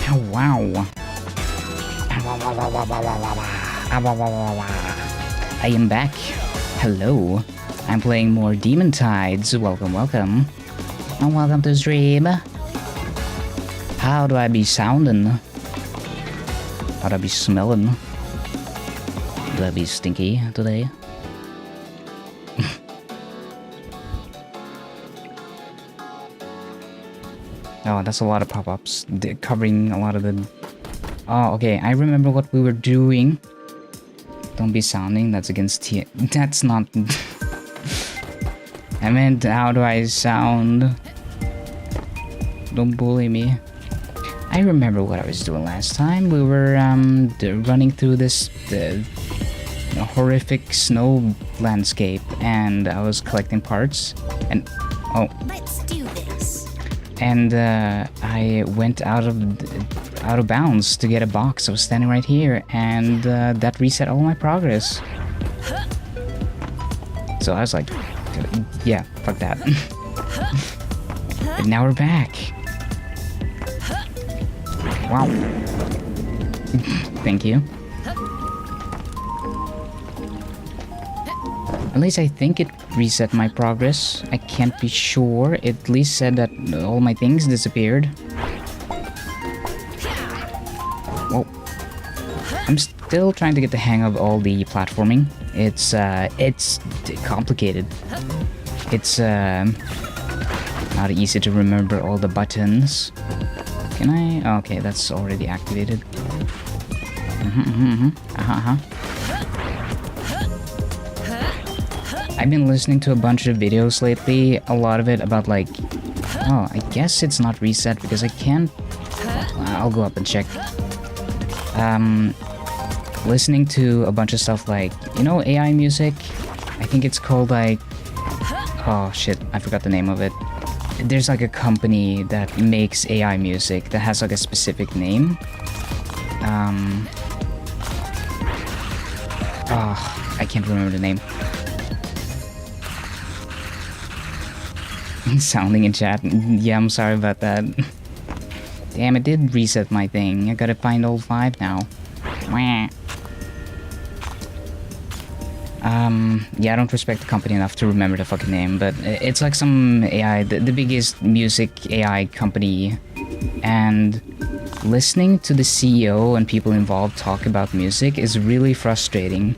Wow. I am back. Hello. I'm playing more Demon Tides. Welcome, welcome. And welcome to the stream. How do I be sounding? How do I be smelling? Do I be stinky today? Oh, that's a lot of pop-ups. Covering a lot of the... Oh, okay. I remember what we were doing. Don't be sounding. That's against T... That's not... I meant, how do I sound? Don't bully me. I remember what I was doing last time. We were running through this horrific snow landscape, and I was collecting parts. And oh, let's do this. And I went out of bounds to get a box. I was standing right here, and that reset all my progress. So I was like, yeah, fuck that. But now we're back. Wow. Thank you. At least I think it reset my progress. I can't be sure. It at least said that all my things disappeared. Whoa. I'm still trying to get the hang of all the platforming. It's complicated. It's not easy to remember all the buttons. Can I? Oh, okay, that's already activated. I've been listening to a bunch of videos lately, a lot of it about like, oh, I guess it's not reset because I can't, I'll go up and check. Listening to a bunch of stuff like, you know, AI music? I think it's called like, oh shit, I forgot the name of it. There's like a company that makes AI music that has like a specific name. Oh, I can't remember the name. Sounding in chat. Yeah, I'm sorry about that. Damn, it did reset my thing. I gotta find all 5 now. Wah. Yeah, I don't respect the company enough to remember the fucking name, but it's like some AI, the biggest music AI company, and listening to the CEO and people involved talk about music is really frustrating,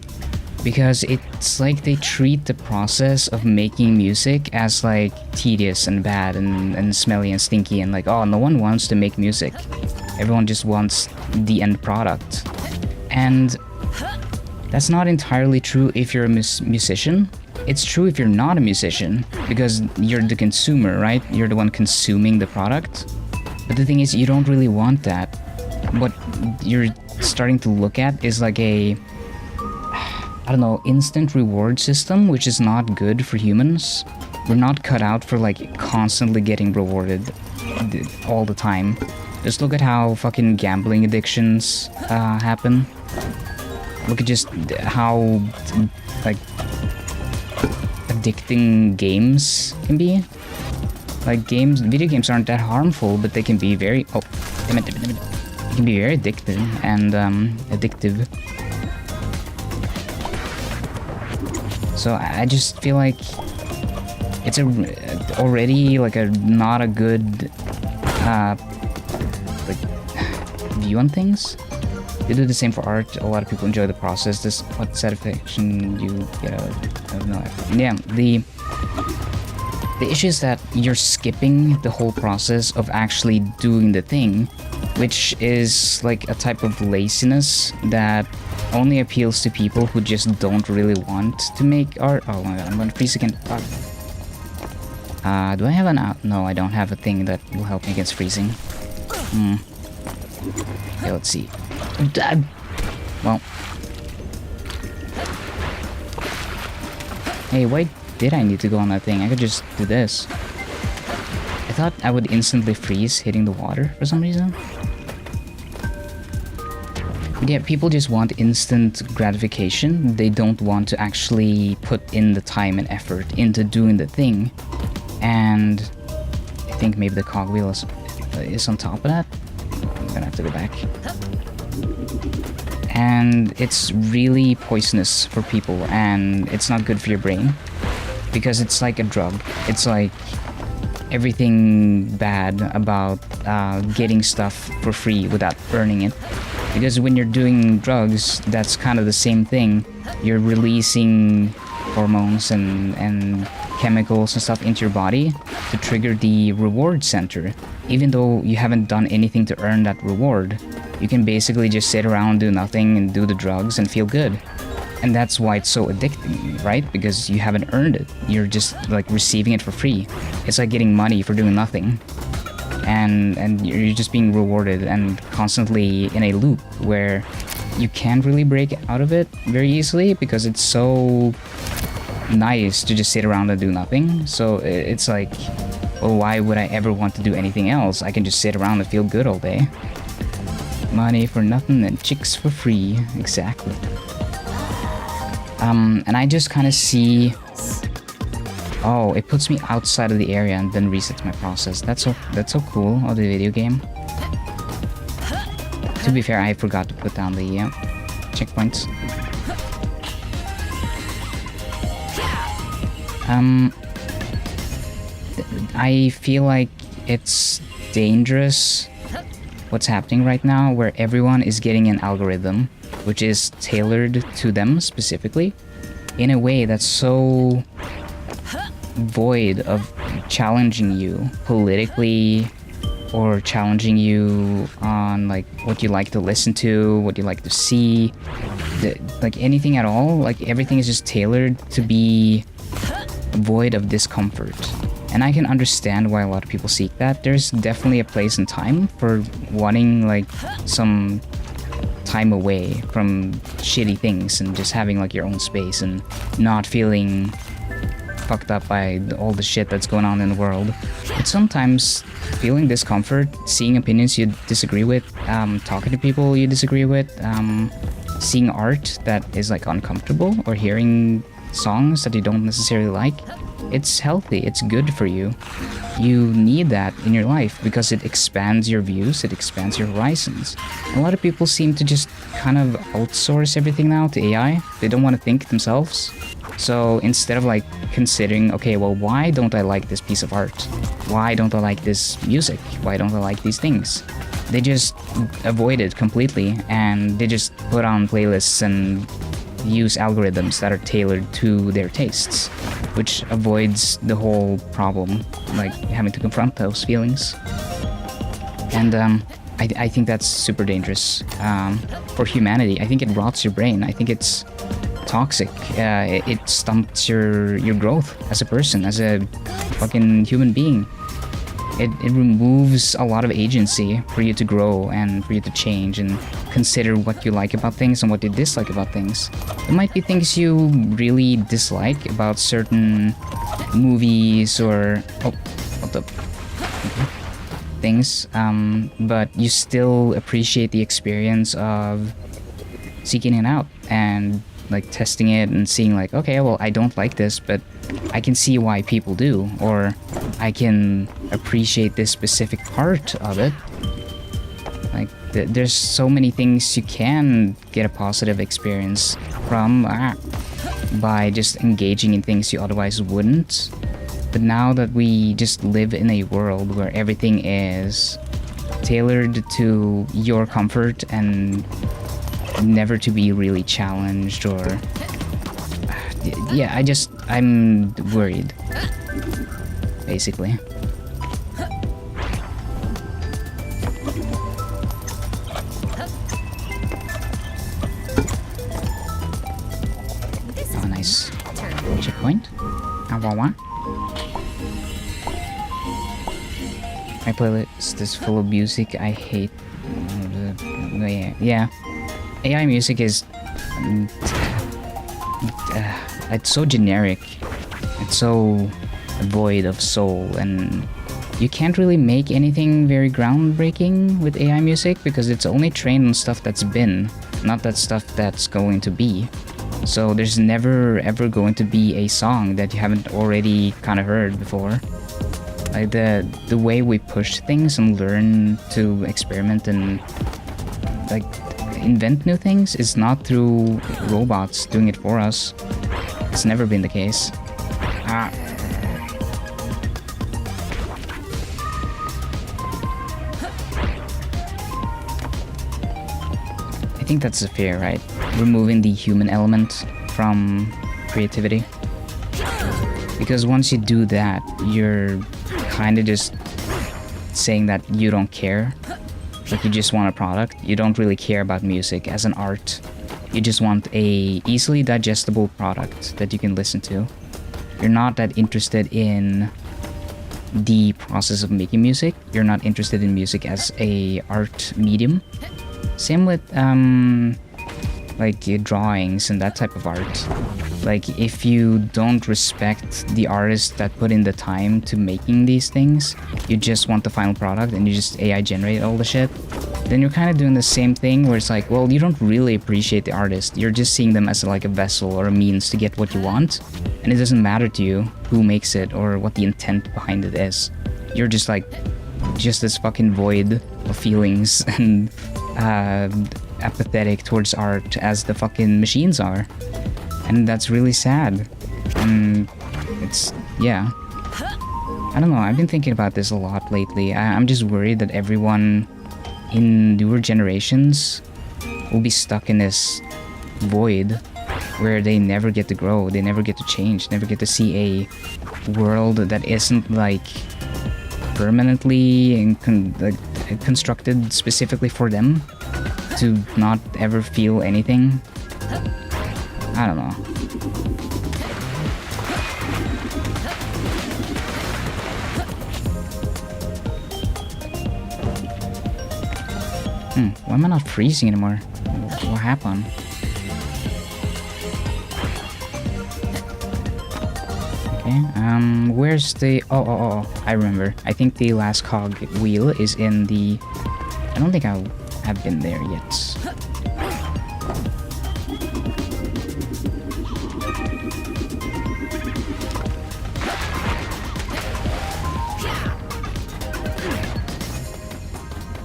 because it's like they treat the process of making music as like tedious and bad and smelly and stinky, and like, oh, no one wants to make music. Everyone just wants the end product. And that's not entirely true if you're a musician. It's true if you're not a musician, because you're the consumer, right? You're the one consuming the product. But the thing is, you don't really want that. What you're starting to look at is like a, I don't know, instant reward system, which is not good for humans. We're not cut out for like constantly getting rewarded all the time. Just look at how fucking gambling addictions happen. Look at just how like addicting games can be. Like video games aren't that harmful, but they can be very, oh, damn it. They can be very addictive and addictive. So I just feel like it's already like not a good like view on things. They do the same for art. A lot of people enjoy the process. This what satisfaction you get out of no effort. Yeah, the issue is that you're skipping the whole process of actually doing the thing, which is like a type of laziness that only appeals to people who just don't really want to make art. Oh my god, I'm gonna freeze again. Fuck. Do I have an out? No, I don't have a thing that will help me against freezing. Okay, let's see. Well. Hey, why did I need to go on that thing? I could just do this. I thought I would instantly freeze hitting the water for some reason. Yeah, people just want instant gratification. They don't want to actually put in the time and effort into doing the thing. And I think maybe the cogwheel is on top of that. gonna have to go back. And it's really poisonous for people, and it's not good for your brain because it's like a drug. It's like everything bad about getting stuff for free without earning it. Because when you're doing drugs, that's kind of the same thing. You're releasing hormones and chemicals and stuff into your body to trigger the reward center. Even though you haven't done anything to earn that reward, you can basically just sit around, do nothing, and do the drugs and feel good. And that's why it's so addicting, right? Because you haven't earned it. You're just like receiving it for free. It's like getting money for doing nothing. And you're just being rewarded and constantly in a loop where you can't really break out of it very easily because it's so nice to just sit around and do nothing. So it's like, well, why would I ever want to do anything else? I can just sit around and feel good all day. Money for nothing and chicks for free. Exactly. And I just kind of see... Oh, it puts me outside of the area and then resets my process. That's so cool of the video game. To be fair, I forgot to put down the checkpoints. I feel like it's dangerous what's happening right now, where everyone is getting an algorithm which is tailored to them specifically in a way that's so void of challenging you politically or challenging you on like what you like to listen to, what you like to see, like anything at all. Like everything is just tailored to be void of discomfort. And I can understand why a lot of people seek that. There's definitely a place and time for wanting like some time away from shitty things and just having like your own space and not feeling fucked up by all the shit that's going on in the world. But sometimes feeling discomfort, seeing opinions you disagree with, talking to people you disagree with, seeing art that is like uncomfortable, or hearing songs that you don't necessarily like, it's healthy, it's good for you. You need that in your life because it expands your views, it expands your horizons. A lot of people seem to just kind of outsource everything now to AI. They don't want to think themselves. So instead of like considering, okay, well, why don't I like this piece of art? Why don't I like this music? Why don't I like these things? They just avoid it completely, and they just put on playlists and use algorithms that are tailored to their tastes, which avoids the whole problem, like having to confront those feelings. And I think that's super dangerous for humanity. I think it rots your brain. I think it's toxic. It stumps your growth as a person, as a fucking human being. It removes a lot of agency for you to grow and for you to change and consider what you like about things and what you dislike about things. There might be things you really dislike about certain movies or things, but you still appreciate the experience of seeking it out and like testing it and seeing like, okay, well, I don't like this, but I can see why people do, or I can appreciate this specific part of it. Like there's so many things you can get a positive experience from by just engaging in things you otherwise wouldn't. But now that we just live in a world where everything is tailored to your comfort and never to be really challenged, or yeah, I'm worried, basically. Oh, nice checkpoint. My playlist is full of music I hate. Yeah. AI music is... it's so generic. It's so void of soul, and you can't really make anything very groundbreaking with AI music because it's only trained on stuff that's been, not that stuff that's going to be. So there's never ever going to be a song that you haven't already kind of heard before. Like the way we push things and learn to experiment and like invent new things is not through robots doing it for us. It's never been the case. Ah. I think that's the fear, right? Removing the human element from creativity. Because once you do that, you're kind of just saying that you don't care. Like you just want a product. You don't really care about music as an art. You just want a easily digestible product that you can listen to. You're not that interested in the process of making music. You're not interested in music as a art medium. Same with like drawings and that type of art. Like if you don't respect the artists that put in the time to making these things, you just want the final product and you just AI generate all the shit, then you're kind of doing the same thing where it's like, well, you don't really appreciate the artist. You're just seeing them as like a vessel or a means to get what you want, and it doesn't matter to you who makes it or what the intent behind it is. You're just like just this fucking void of feelings and apathetic towards art as the fucking machines are. And that's really sad. And it's, yeah. I don't know, I've been thinking about this a lot lately. I'm just worried that everyone in newer generations will be stuck in this void where they never get to grow, they never get to change, never get to see a world that isn't like permanently and constructed specifically for them to not ever feel anything. I don't know. Why am I not freezing anymore? What happened? Okay, where's the... Oh, I remember. I think the last cog wheel is in the... I don't think I have been there yet.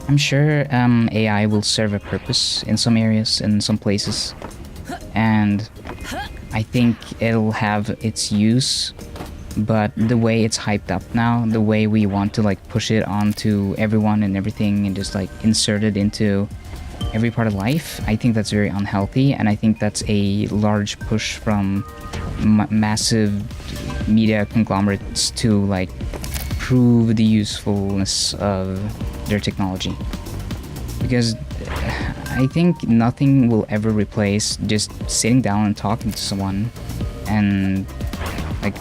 I'm sure AI will serve a purpose in some areas, in some places, and I think it'll have its use, but the way it's hyped up now, the way we want to like push it onto everyone and everything and just like insert it into every part of life, I think that's very unhealthy, and I think that's a large push from massive media conglomerates to like prove the usefulness of their technology. Because I think nothing will ever replace just sitting down and talking to someone and like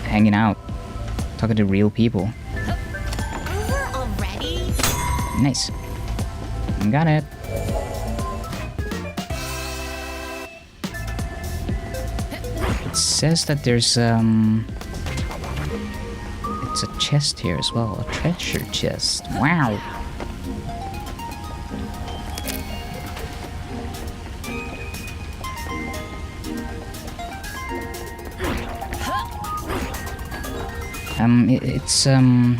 hanging out, talking to real people. Over already? Nice. Got it. It says that there's it's a chest here as well, a treasure chest. Wow.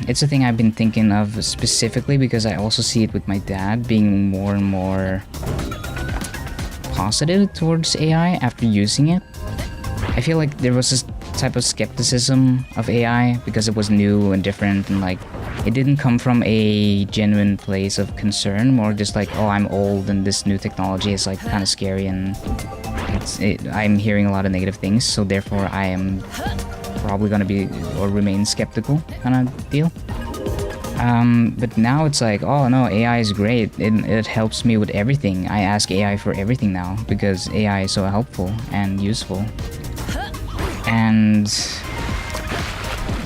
It's a thing I've been thinking of specifically because I also see it with my dad being more and more positive towards AI after using it. I feel like there was this type of skepticism of AI because it was new and different, and like it didn't come from a genuine place of concern, more just like, oh, I'm old and this new technology is like kind of scary and I'm hearing a lot of negative things, so therefore I am probably gonna be or remain skeptical kind of deal. But now it's like, oh no, AI is great. It helps me with everything. I ask AI for everything now because AI is so helpful and useful. And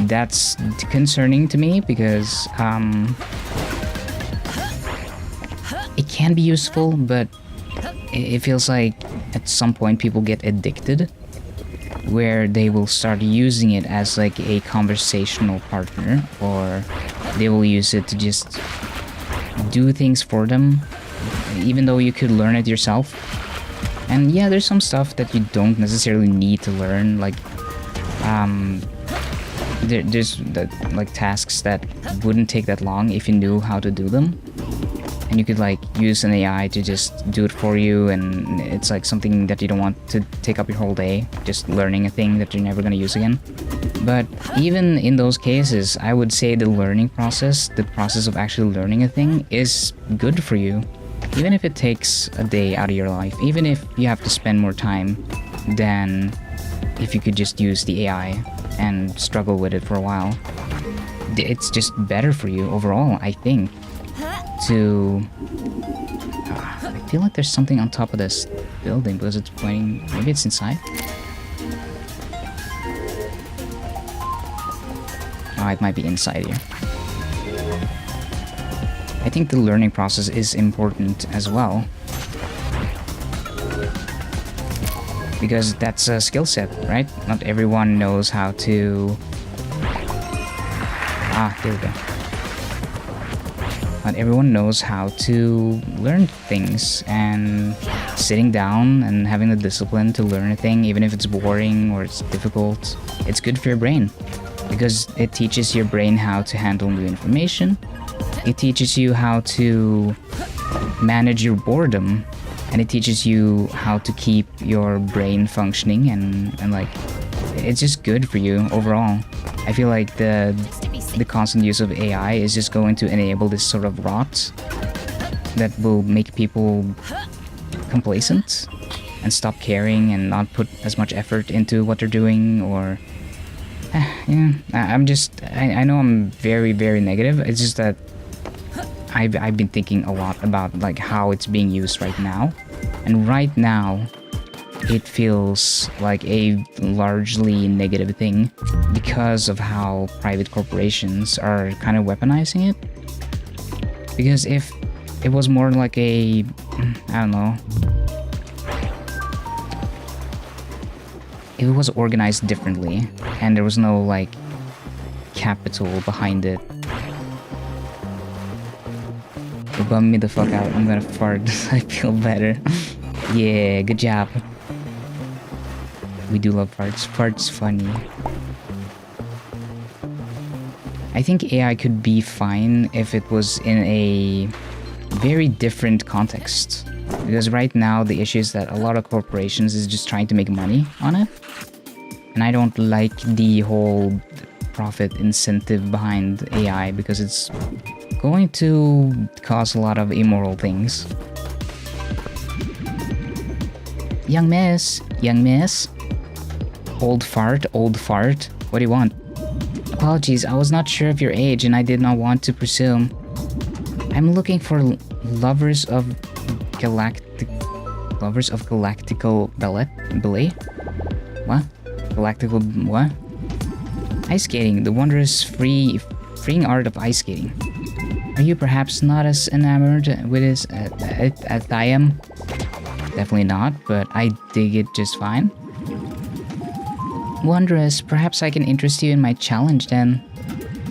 that's concerning to me because it can be useful, but it feels like at some point people get addicted where they will start using it as like a conversational partner, or they will use it to just do things for them even though you could learn it yourself. And yeah, there's some stuff that you don't necessarily need to learn, like there's like tasks that wouldn't take that long if you knew how to do them, and you could like use an AI to just do it for you, and it's like something that you don't want to take up your whole day, just learning a thing that you're never gonna use again. But even in those cases, I would say the learning process, the process of actually learning a thing, is good for you. Even if it takes a day out of your life, even if you have to spend more time than if you could just use the AI and struggle with it for a while, it's just better for you overall, I think. To I feel like there's something on top of this building because it's pointing. Maybe it's inside. Oh, it might be inside here. I think the learning process is important as well, because that's a skill set, right? Not everyone knows how to... there we go. Not everyone knows how to learn things, and sitting down and having the discipline to learn a thing, even if it's boring or it's difficult, it's good for your brain, because it teaches your brain how to handle new information. It teaches you how to manage your boredom, and it teaches you how to keep your brain functioning, and like, it's just good for you overall. I feel like the constant use of AI is just going to enable this sort of rot that will make people complacent and stop caring and not put as much effort into what they're doing, or yeah, I know I'm very, very negative. It's just that I've been thinking a lot about like how it's being used right now, and right now it feels like a largely negative thing because of how private corporations are kind of weaponizing it. Because if it was more like a, I don't know, if it was organized differently and there was no like capital behind it, it bummed me the fuck out. I'm gonna fart. I feel better. Yeah, good job. We do love farts. Farts funny. I think AI could be fine if it was in a very different context. Because right now the issue is that a lot of corporations is just trying to make money on it. And I don't like the whole profit incentive behind AI, because it's going to cause a lot of immoral things. Young miss. Young miss. Old fart, old fart. What do you want? Apologies, I was not sure of your age and I did not want to presume. I'm looking for lovers of galactical ballet? What? Galactical what? Ice skating, the wondrous freeing art of ice skating. Are you perhaps not as enamored with this as I am? Definitely not, but I dig it just fine. Wondrous, perhaps I can interest you in my challenge then.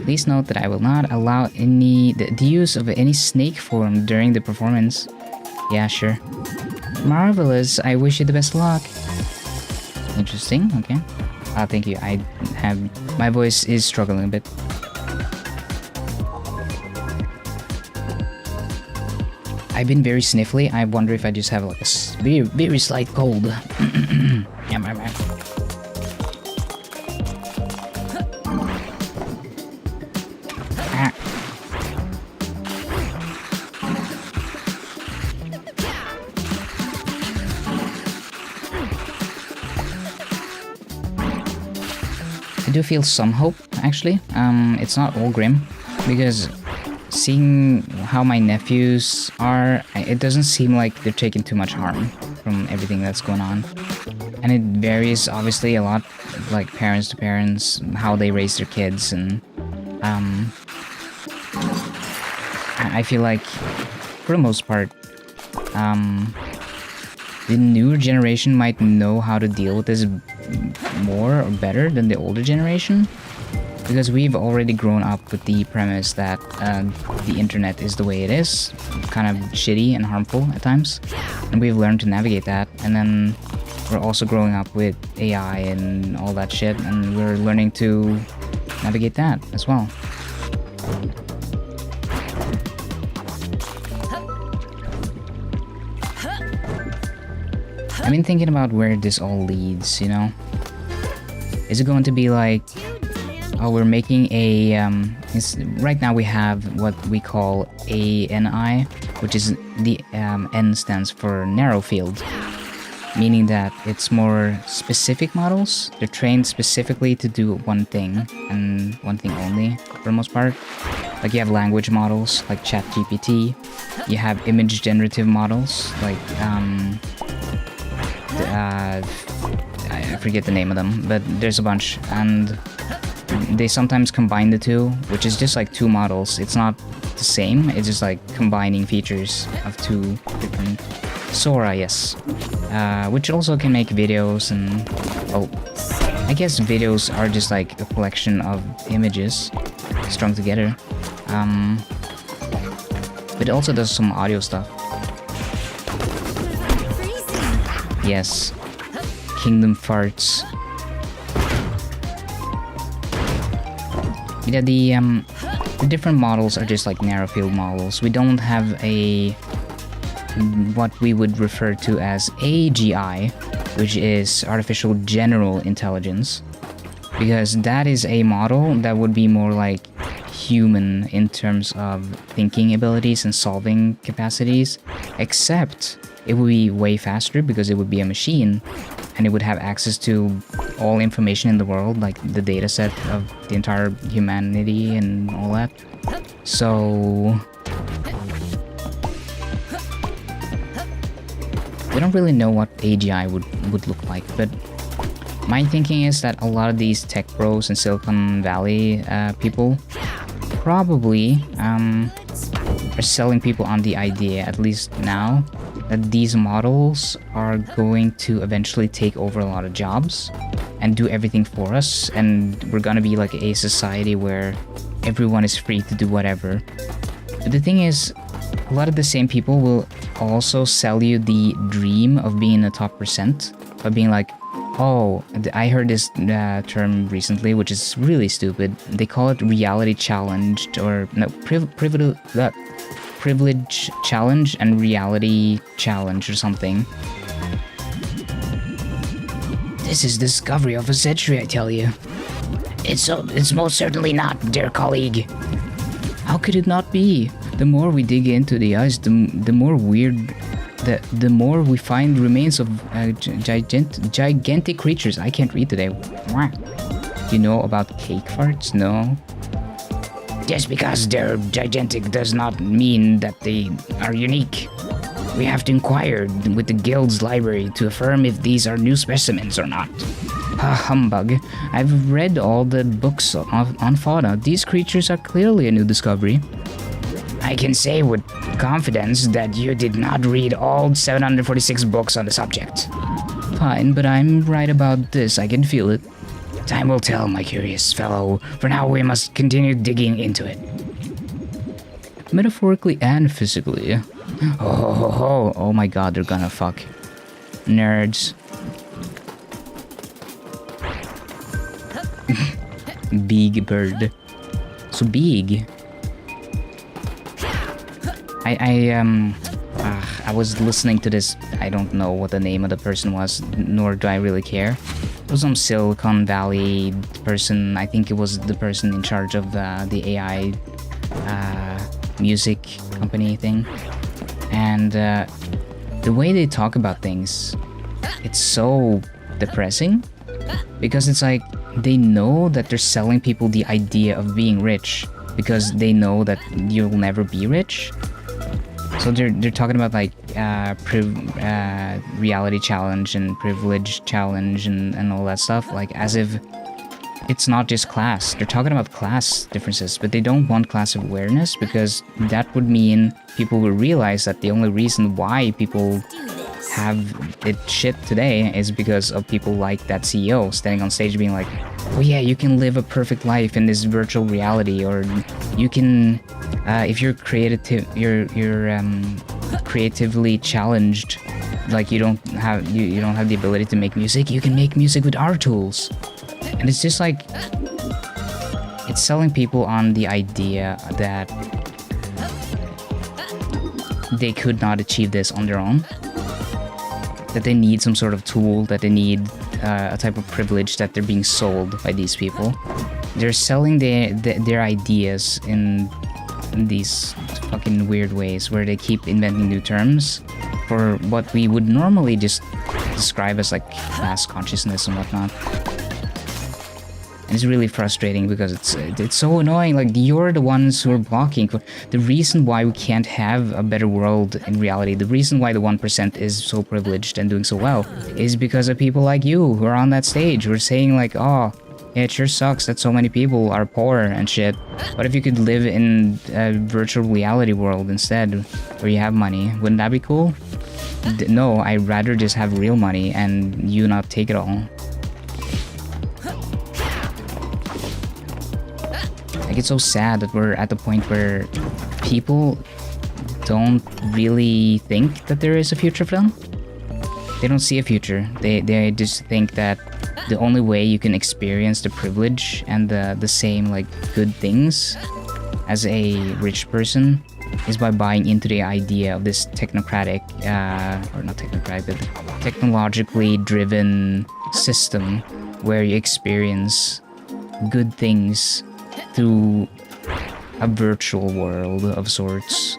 Please note that I will not allow the use of any snake form during the performance. Yeah, sure. Marvelous, I wish you the best luck. Interesting, okay. Thank you, my voice is struggling a bit. I've been very sniffly. I wonder if I just have like a very, very slight cold. I do feel some hope, actually. It's not all grim, because seeing how my nephews are, it doesn't seem like they're taking too much harm from everything that's going on. And it varies, obviously, a lot, like parents to parents, how they raise their kids, and I feel like, for the most part, the newer generation might know how to deal with this more or better than the older generation, because we've already grown up with the premise that the internet is the way it is, kind of shitty and harmful at times, and we've learned to navigate that. And then we're also growing up with AI and all that shit, and we're learning to navigate that as well. I've been thinking about where this all leads, you know? Is it going to be like, oh, we're making a, right now we have what we call ANI, which is the N stands for narrow field, meaning that it's more specific models. They're trained specifically to do one thing and one thing only for the most part. Like you have language models like ChatGPT, you have image generative models like I forget the name of them, but there's a bunch, and they sometimes combine the two, which is just like two models. It's not the same, it's just like combining features of two different... Sora, yes. Which also can make videos and... Oh, I guess videos are just like a collection of images strung together. But it also does some audio stuff. Yes. Kingdom farts. Yeah, the different models are just like narrow field models. We don't have a what we would refer to as AGI, which is artificial general intelligence, because that is a model that would be more like human in terms of thinking abilities and solving capacities, except it would be way faster because it would be a machine and it would have access to all information in the world, like the data set of the entire humanity and all that. So we don't really know what AGI would look like, but my thinking is that a lot of these tech bros and Silicon Valley people probably are selling people on the idea, at least now, that these models are going to eventually take over a lot of jobs and do everything for us, and we're gonna be like a society where everyone is free to do whatever. But the thing is, a lot of the same people will also sell you the dream of being in the top percent, of being like, oh, I heard this term recently, which is really stupid. They call it reality challenged, or no, privilege challenge and reality challenge or something. This is the discovery of a century, I tell you. It's most certainly not, dear colleague. How could it not be? The more we dig into the ice, the more weird, the more we find remains of gigantic creatures. I can't read today. Do you know about cake farts? No. Just because they're gigantic does not mean that they are unique. We have to inquire with the guild's library to affirm if these are new specimens or not. Humbug. I've read all the books on fauna. These creatures are clearly a new discovery. I can say with confidence that you did not read all 746 books on the subject. Fine, but I'm right about this. I can feel it. Time will tell, my curious fellow. For now, we must continue digging into it. Metaphorically and physically. Oh my god, they're gonna fuck. Nerds. Big bird. So big. I was listening to this. I don't know what the name of the person was, nor do I really care. It was some Silicon Valley person. I think it was the person in charge of the AI music company thing. And the way they talk about things, it's so depressing, because it's like they know that they're selling people the idea of being rich because they know that you'll never be rich. So they're talking about like reality challenge and privilege challenge and all that stuff, like as if it's not just class. They're talking about class differences, but they don't want class awareness, because that would mean people will realize that the only reason why people have it shit today is because of people like that CEO standing on stage being like, oh yeah, you can live a perfect life in this virtual reality, or you can if you're creatively challenged, like you don't have the ability to make music, you can make music with our tools. And it's just like, It's selling people on the idea that they could not achieve this on their own. That they need some sort of tool, that they need a type of privilege that they're being sold by these people. They're selling their ideas in these fucking weird ways where they keep inventing new terms for what we would normally just describe as like class consciousness and whatnot. And it's really frustrating because it's so annoying. Like, you're the ones who are blocking. The reason why we can't have a better world in reality, the reason why the 1% is so privileged and doing so well, is because of people like you who are on that stage who are saying like, oh, yeah, it sure sucks that so many people are poor and shit. What if you could live in a virtual reality world instead, where you have money? Wouldn't that be cool? No, I'd rather just have real money and you not take it all. Like, it's so sad that we're at the point where people don't really think that there is a future for them. They don't see a future. They just think that the only way you can experience the privilege and the same like good things as a rich person is by buying into the idea of this technocratic, or not technocratic, but technologically driven system where you experience good things through a virtual world of sorts.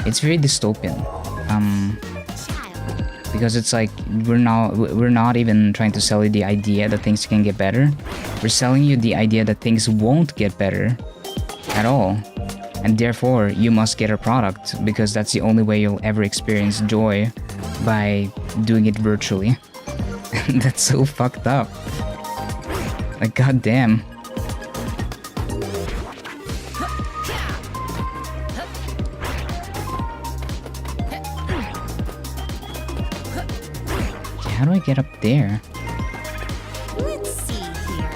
It's very dystopian, because it's like we're not even trying to sell you the idea that things can get better. We're selling you the idea that things won't get better at all, and therefore you must get our product because that's the only way you'll ever experience joy, by doing it virtually. That's so fucked up. Like, goddamn. How do I get up there? Let's see here.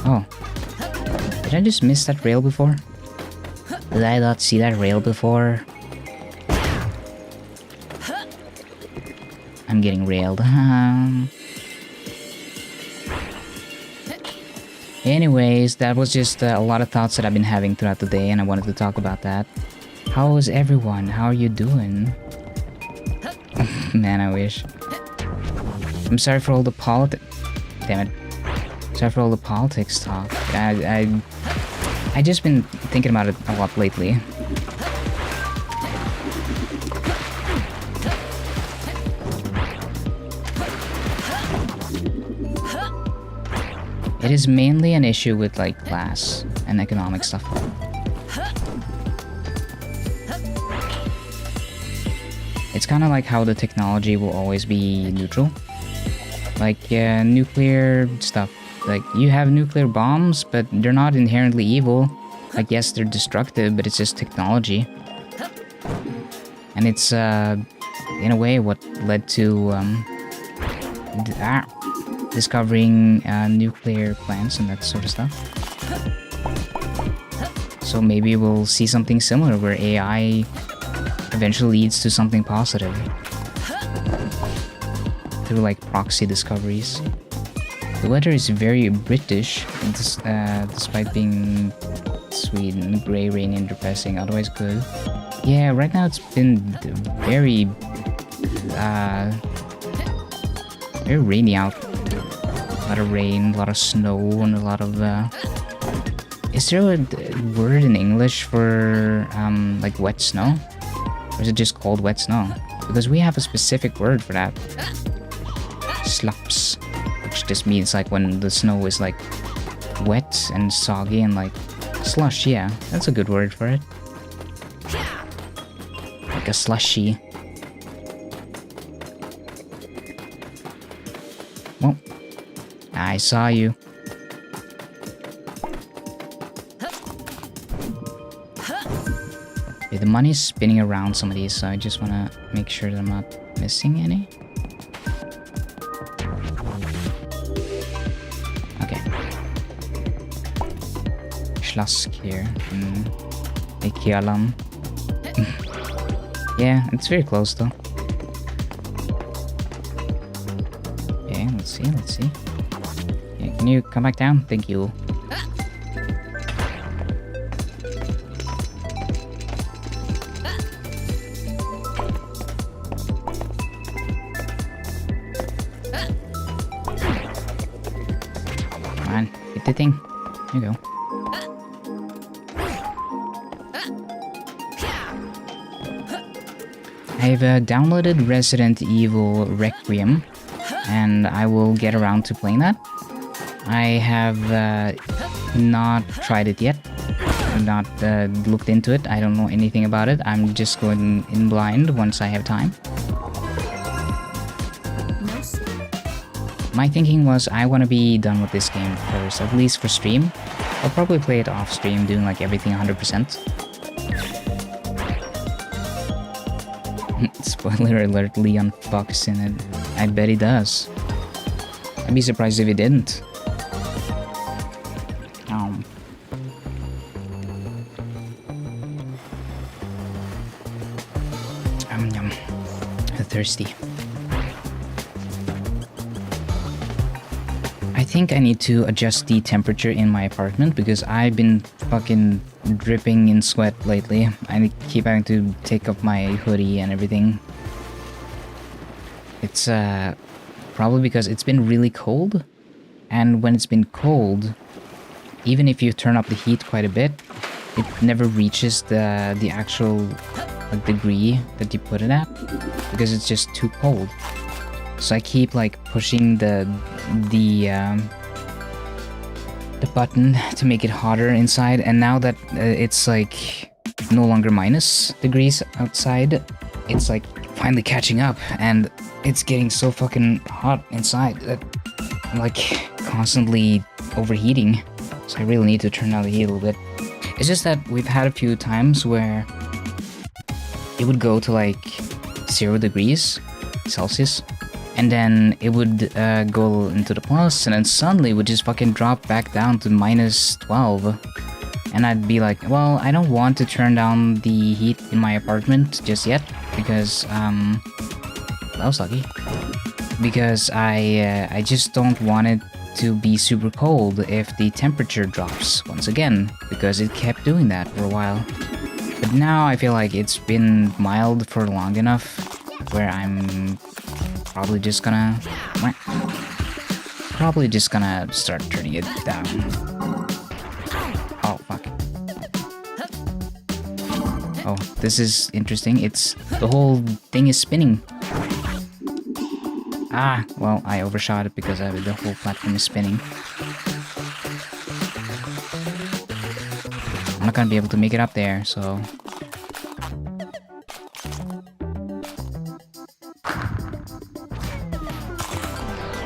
Oh. Did I just miss that rail before? Did I not see that rail before? I'm getting railed. Anyways, that was just a lot of thoughts that I've been having throughout the day, and I wanted to talk about that. How is everyone? How are you doing? Man, I wish. I'm sorry for all the damn it. Sorry for all the politics talk. I just been thinking about it a lot lately. It is mainly an issue with like class and economic stuff. It's kind of like how the technology will always be neutral. Like nuclear stuff. Like, you have nuclear bombs, but they're not inherently evil. Like, yes, they're destructive, but it's just technology. And it's, in a way, what led to discovering nuclear plants and that sort of stuff. So maybe we'll see something similar where AI eventually leads to something positive through like proxy discoveries. The weather is very British, despite being sweet and grey, rainy, and depressing. Otherwise good. Yeah, right now it's been very, very rainy out. A lot of rain, a lot of snow, and a lot of. Is there a word in English for like wet snow, or is it just called wet snow? Because we have a specific word for that. Slops. Which just means like when the snow is like wet and soggy and like slush. Yeah, that's a good word for it. Like a slushy. Well, I saw you. Okay, the money's spinning around some of these, so I just want to make sure that I'm not missing any. Slask here. Ikialam. Yeah, it's very close though. Okay, let's see. Yeah, can you come back down? Thank you. Come on, hit the thing. There you go. I've downloaded Resident Evil Requiem, and I will get around to playing that. I have not tried it yet. I've not looked into it. I don't know anything about it. I'm just going in blind once I have time. My thinking was I want to be done with this game first, at least for stream. I'll probably play it off stream, doing like everything 100%. Spoiler alert, Leon fucks in it. I bet he does. I'd be surprised if he didn't. Yum. I'm thirsty. I think I need to adjust the temperature in my apartment because I've been fucking dripping in sweat lately. I keep having to take off my hoodie and everything. It's probably because it's been really cold, and when it's been cold, even if you turn up the heat quite a bit, it never reaches the actual like degree that you put it at because it's just too cold. So I keep like pushing the button to make it hotter inside, and now that it's like no longer minus degrees outside, it's like finally catching up, and it's getting so fucking hot inside that I'm like constantly overheating. So I really need to turn down the heat a little bit. It's just that we've had a few times where it would go to like 0 degrees Celsius, and then it would go into the plus, and then suddenly it would just fucking drop back down to minus 12. And I'd be like, well, I don't want to turn down the heat in my apartment just yet, because, that was lucky. Because I just don't want it to be super cold if the temperature drops once again, because it kept doing that for a while. But now I feel like it's been mild for long enough where I'm probably just gonna start turning it down. Oh fuck. Oh, this is interesting. It's the whole thing is spinning. Ah, well, I overshot it because the whole platform is spinning. I'm not gonna be able to make it up there, so...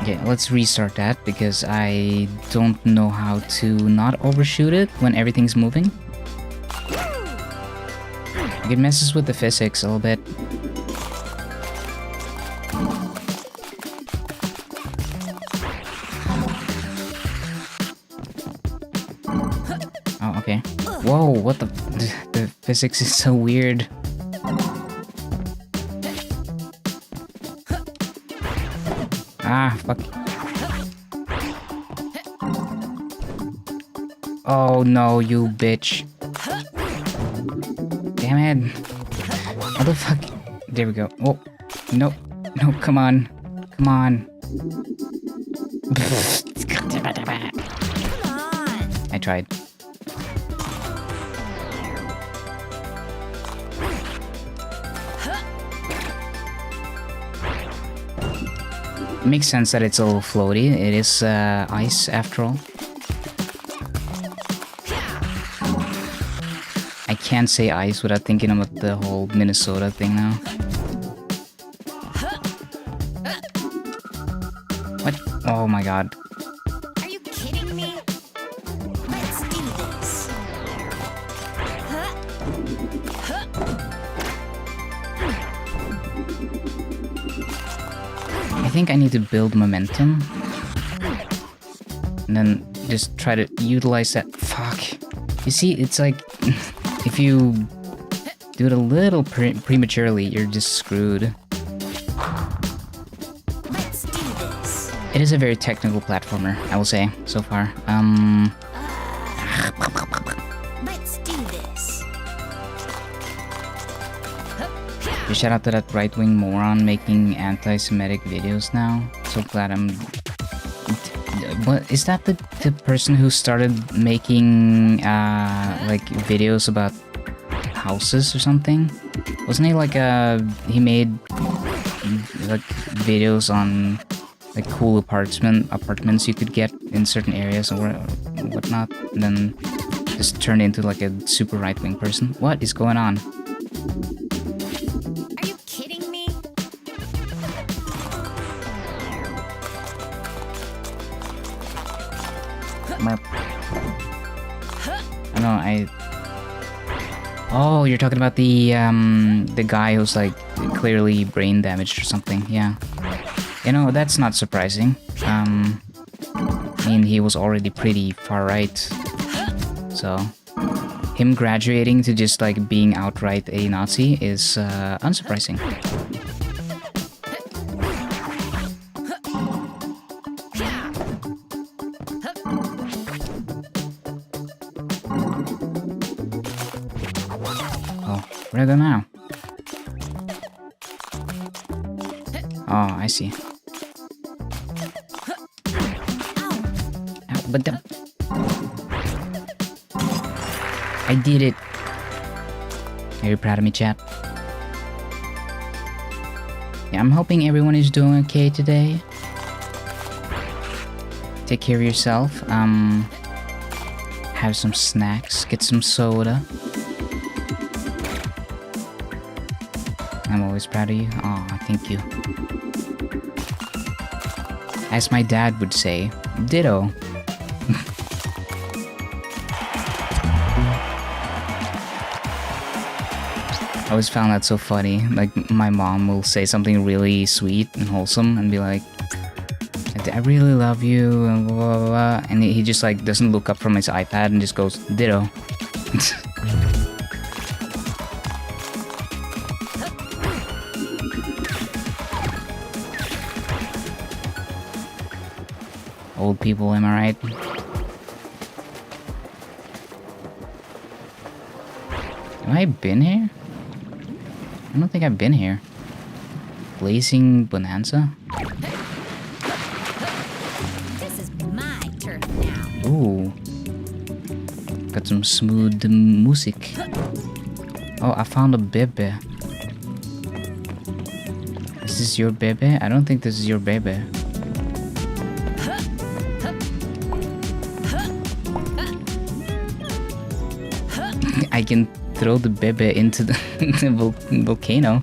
Okay, let's restart that because I don't know how to not overshoot it when everything's moving. It messes with the physics a little bit. Oh, okay. Whoa, what the physics is so weird. Ah, fuck. Oh no, you bitch. Damn it. What the fuck? There we go. Oh, no. No, come on. Come on. I tried. It makes sense that it's a little floaty. It is ice after all. I can't say ice without thinking about the whole Minnesota thing now. What? Oh my god. Are you kidding me? Let's do this. I think I need to build momentum. And then just try to utilize that. Fuck. You see, it's like... if you do it a little prematurely, you're just screwed. Let's do this. It is a very technical platformer, I will say, so far. Let's do this. Just shout out to that right-wing moron making anti-Semitic videos now. So glad I'm... What, is that the person who started making, like, videos about houses or something? Wasn't he like, he made, like, videos on, like, cool apartments you could get in certain areas or whatnot, and then just turned into, like, a super right-wing person? What is going on? Are you kidding me? Merp. I know, Oh, you're talking about the guy who's like clearly brain damaged or something. Yeah. You know, that's not surprising. I mean, he was already pretty far right. So, him graduating to just like being outright a Nazi is unsurprising. Where are they now? Oh, I see. Ow, but I did it. Are you proud of me, chat? Yeah, I'm hoping everyone is doing okay today. Take care of yourself. Have some snacks. Get some soda. I'm always proud of you. Aw, thank you. As my dad would say, ditto. I always found that so funny. Like, my mom will say something really sweet and wholesome and be like, I really love you, and blah, blah, blah. And he just like doesn't look up from his iPad and just goes, ditto. Old people, am I right? Have I been here? I don't think I've been here. Blazing Bonanza? This is my turn now. Ooh. Got some smooth music. Oh, I found a bebe. Is this your bebe? I don't think this is your bebe. I can throw the bebe into the, volcano.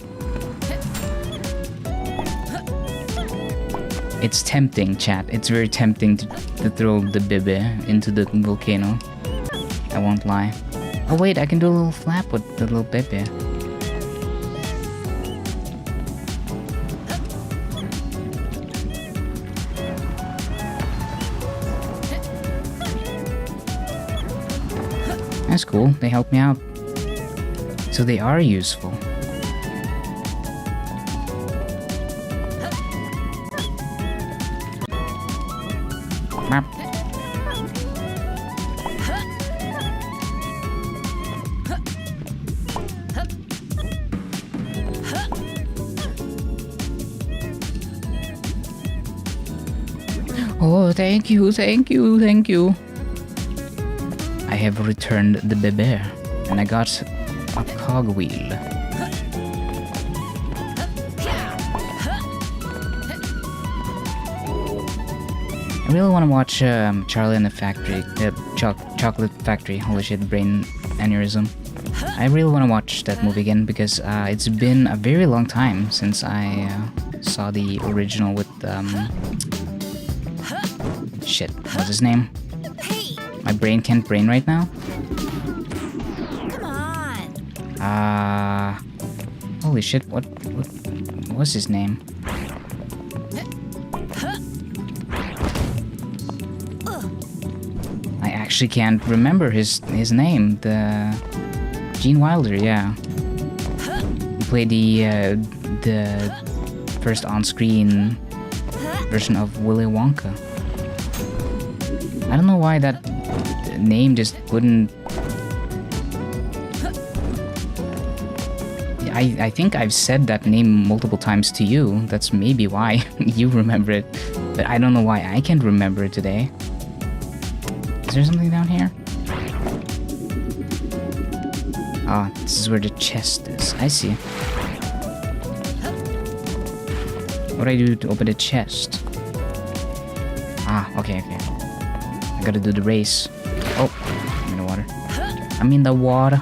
It's tempting, chat. It's very tempting to throw the bebe into the volcano. I won't lie. Oh wait, I can do a little flap with the little bebe. That's cool, they help me out. So they are useful. Map. Oh, thank you, thank you, thank you. I have returned the bebe, and I got a cogwheel. I really want to watch Charlie and the Factory, Chocolate Factory. Holy shit, brain aneurysm. I really want to watch that movie again because it's been a very long time since I saw the original with shit. What's his name? My brain can't brain right now. Come on. Holy shit, what was his name? I actually can't remember his name. Gene Wilder, yeah. He played the first on-screen version of Willy Wonka. I don't know why that name just wouldn't... I think I've said that name multiple times to you. That's maybe why you remember it. But I don't know why I can't remember it today. Is there something down here? Ah, this is where the chest is. I see. What do I do to open the chest? Ah, okay. I gotta do the race. Oh, I'm in the water. I'm in the water.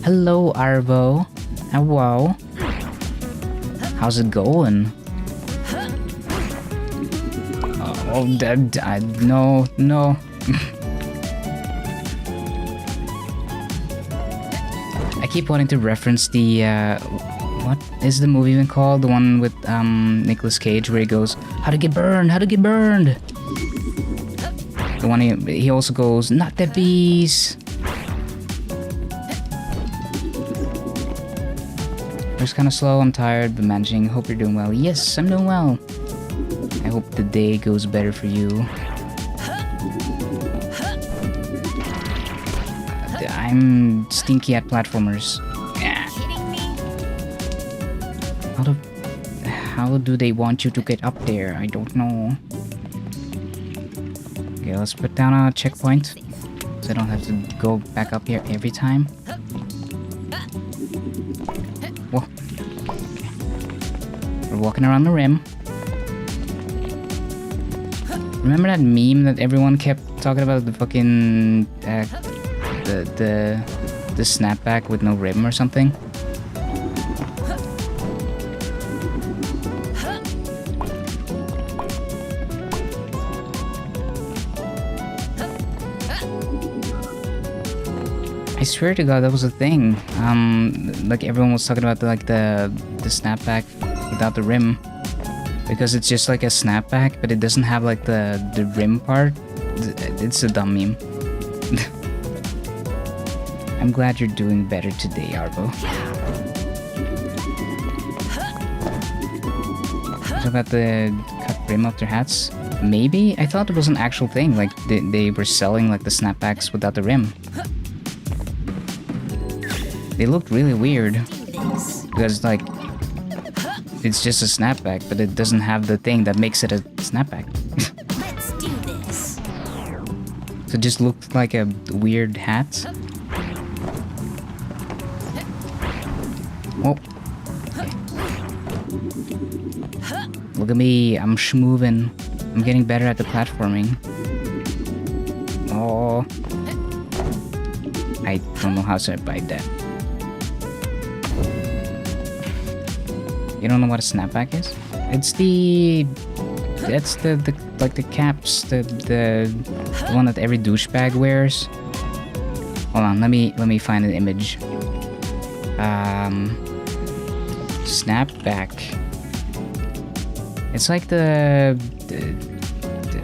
Hello, Arvo. Hello. How's it going? Oh, no. I keep wanting to reference the, what is the movie even called? The one with, Nicolas Cage where he goes, how to get burned? The one he also goes, not the bees. It's kind of slow, I'm tired, but managing. Hope you're doing well. Yes, I'm doing well. I hope the day goes better for you. I'm stinky at platformers. How do they want you to get up there? I don't know. Okay, let's put down a checkpoint so I don't have to go back up here every time. Whoa. Okay. We're walking around the rim. Remember that meme that everyone kept talking about, the fucking the snapback with no rim or something? I swear to God, that was a thing. Like everyone was talking about the snapback without the rim, because it's just like a snapback, but it doesn't have like the rim part. It's a dumb meme. I'm glad you're doing better today, Arvo. What about the cut rim of their hats? Maybe? I thought it was an actual thing, like they were selling like the snapbacks without the rim. They looked really weird, because like it's just a snapback, but it doesn't have the thing that makes it a snapback. Let's do this. So it just looked like a weird hat. Oh. Okay. Look at me, I'm schmoving. I'm getting better at the platforming. Oh. I don't know how to survive that. You don't know what a snapback is? It's the like the caps, the one that every douchebag wears. Hold on, let me find an image. Snapback. It's like the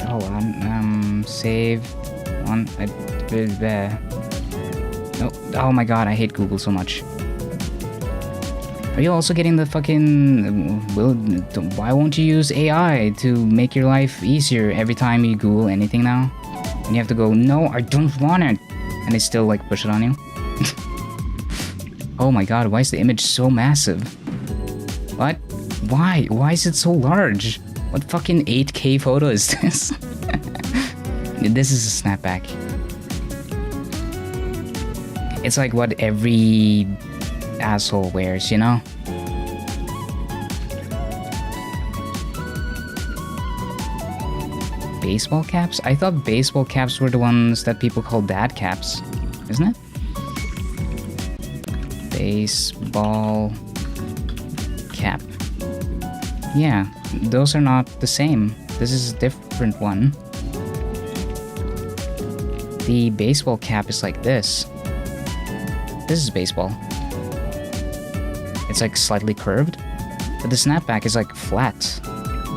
hold on, save on. No, oh my God, I hate Google so much. Are you also getting the fucking... Well, why won't you use AI to make your life easier every time you Google anything now? And you have to go, no, I don't want it. And they still like push it on you. Oh my God, why is the image so massive? What? Why? Why is it so large? What fucking 8K photo is this? This is a snapback. It's like what every asshole wears, you know? Baseball caps? I thought baseball caps were the ones that people call dad caps, isn't it? Baseball cap. Yeah, those are not the same. This is a different one. The baseball cap is like this. This is baseball. It's like slightly curved. But the snapback is like flat.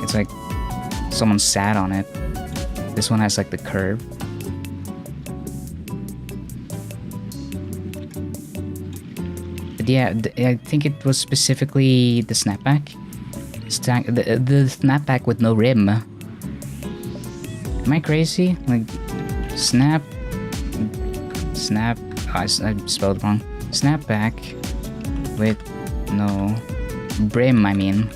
It's like someone sat on it. This one has like the curve. But yeah, I think it was specifically the snapback. The snapback with no rim. Am I crazy? Like, snap. Oh, I spelled it wrong. Snapback with no brim, I mean.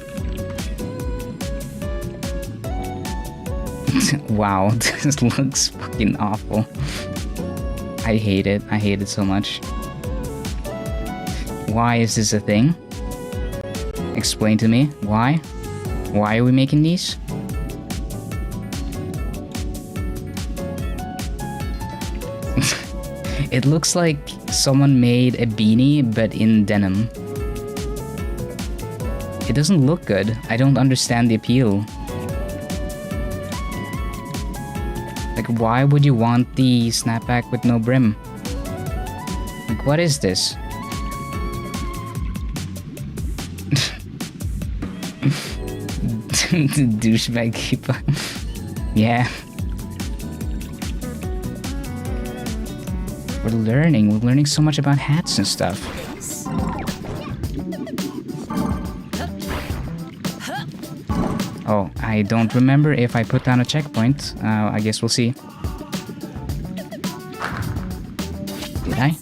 Wow, this looks fucking awful. I hate it. I hate it so much. Why is this a thing? Explain to me. Why? Why are we making these? It looks like someone made a beanie but in denim. It doesn't look good. I don't understand the appeal. Like, why would you want the snapback with no brim? Like, what is this? Douchebag keeper. Yeah. We're learning so much about hats and stuff. Oh, I don't remember if I put down a checkpoint. I guess we'll see. Did I?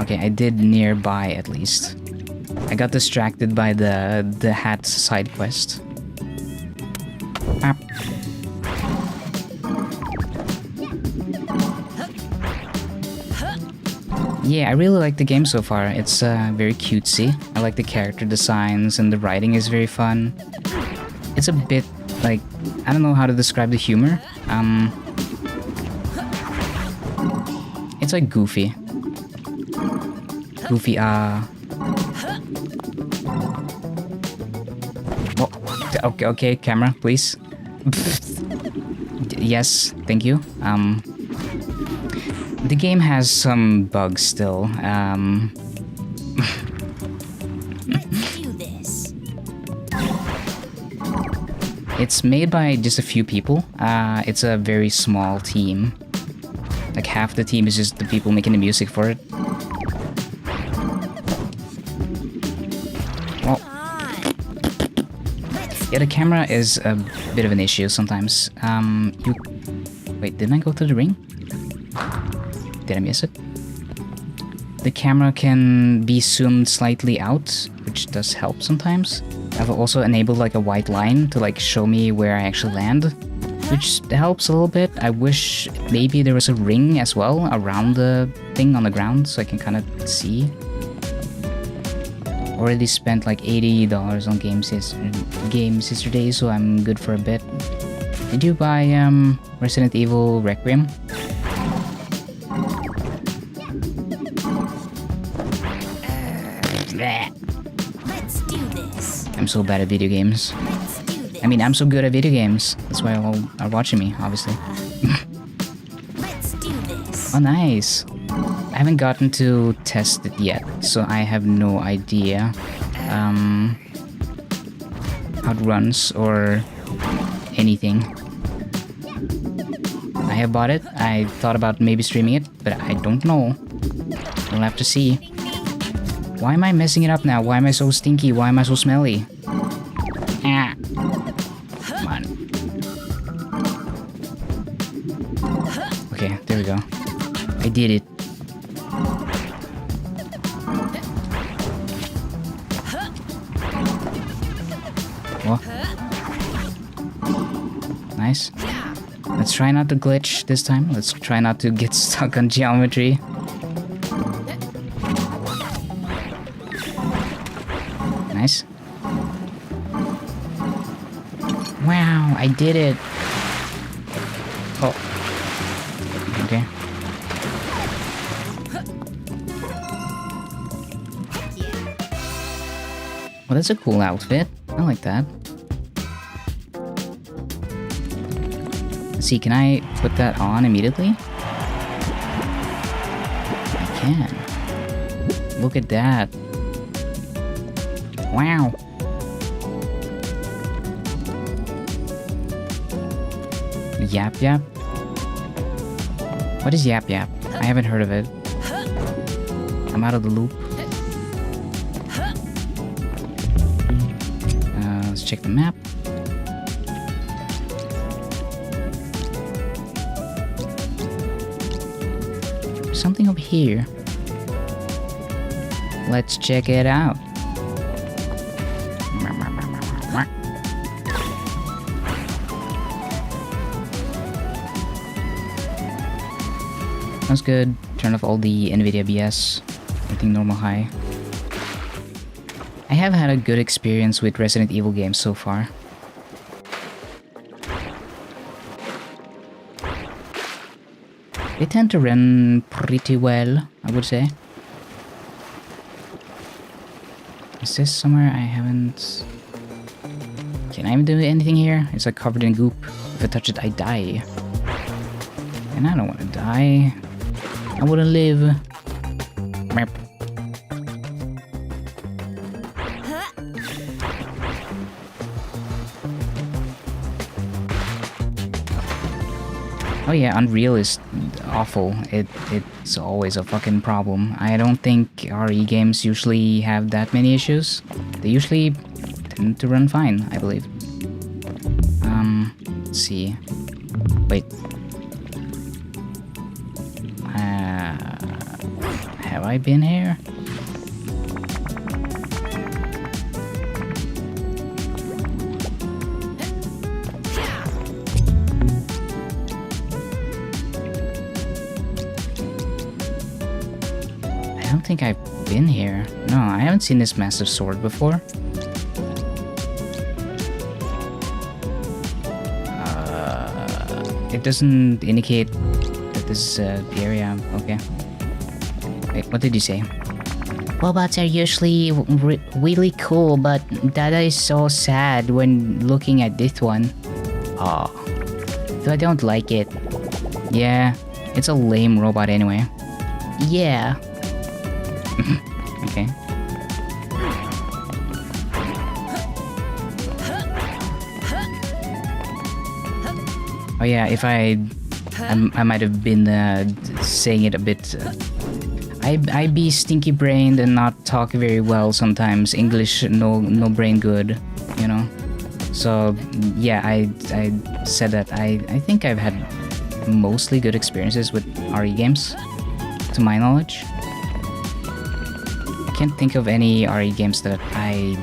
Okay, I did nearby at least. I got distracted by the hat side quest. Ah. Yeah, I really like the game so far. It's very cutesy. I like the character designs and the writing is very fun. It's a bit like, I don't know how to describe the humor. It's like goofy. Goofy, oh, okay, camera, please. Yes, thank you. The game has some bugs still. Let's do this. It's made by just a few people. It's a very small team. Like half the team is just the people making the music for it. Well, yeah, the camera is a bit of an issue sometimes. Wait, didn't I go through the ring? Did I miss it? The camera can be zoomed slightly out, which does help sometimes. I've also enabled like a white line to like show me where I actually land, which helps a little bit. I wish maybe there was a ring as well around the thing on the ground so I can kind of see. Already spent like $80 on games yesterday, so I'm good for a bit. Did you buy Resident Evil Requiem? Let's do this. I'm so bad at video games. Let's do this. I mean, I'm so good at video games. That's why all are watching me, obviously. Let's do this. Oh, nice. I haven't gotten to test it yet, so I have no idea how it runs or anything. I have bought it. I thought about maybe streaming it, but I don't know. We'll have to see. Why am I messing it up now? Why am I so stinky? Why am I so smelly? Ah. Come on. Okay, there we go. I did it. What? Nice. Let's try not to glitch this time. Let's try not to get stuck on geometry. Nice. Wow, I did it. Oh. Okay. Well, that's a cool outfit. I like that. Let's see, can I put that on immediately? I can. Look at that. Wow. Yap Yap? What is Yap Yap? I haven't heard of it. I'm out of the loop. Let's check the map. There's something over here. Let's check it out. That's good. Turn off all the NVIDIA BS. Everything normal high. I have had a good experience with Resident Evil games so far. They tend to run pretty well, I would say. Is this somewhere I haven't... Can I even do anything here? It's like covered in goop. If I touch it, I die. And I don't want to die. I want to live. Merp. Oh yeah, Unreal is awful. It's always a fucking problem. I don't think RE games usually have that many issues. They usually tend to run fine, I believe. Let's see. Wait. Have I been here? I don't think I've been here. No, I haven't seen this massive sword before. It doesn't indicate that this is the area. Okay. Wait, what did you say? Robots are usually really cool, but Dada is so sad when looking at this one. Oh. So I don't like it. Yeah, it's a lame robot anyway. Yeah. Okay. Oh yeah, if I might have been saying it a bit. I be stinky brained and not talk very well sometimes. English no brain good, you know. So yeah, I said that I think I've had mostly good experiences with RE games, to my knowledge. I can't think of any RE games that I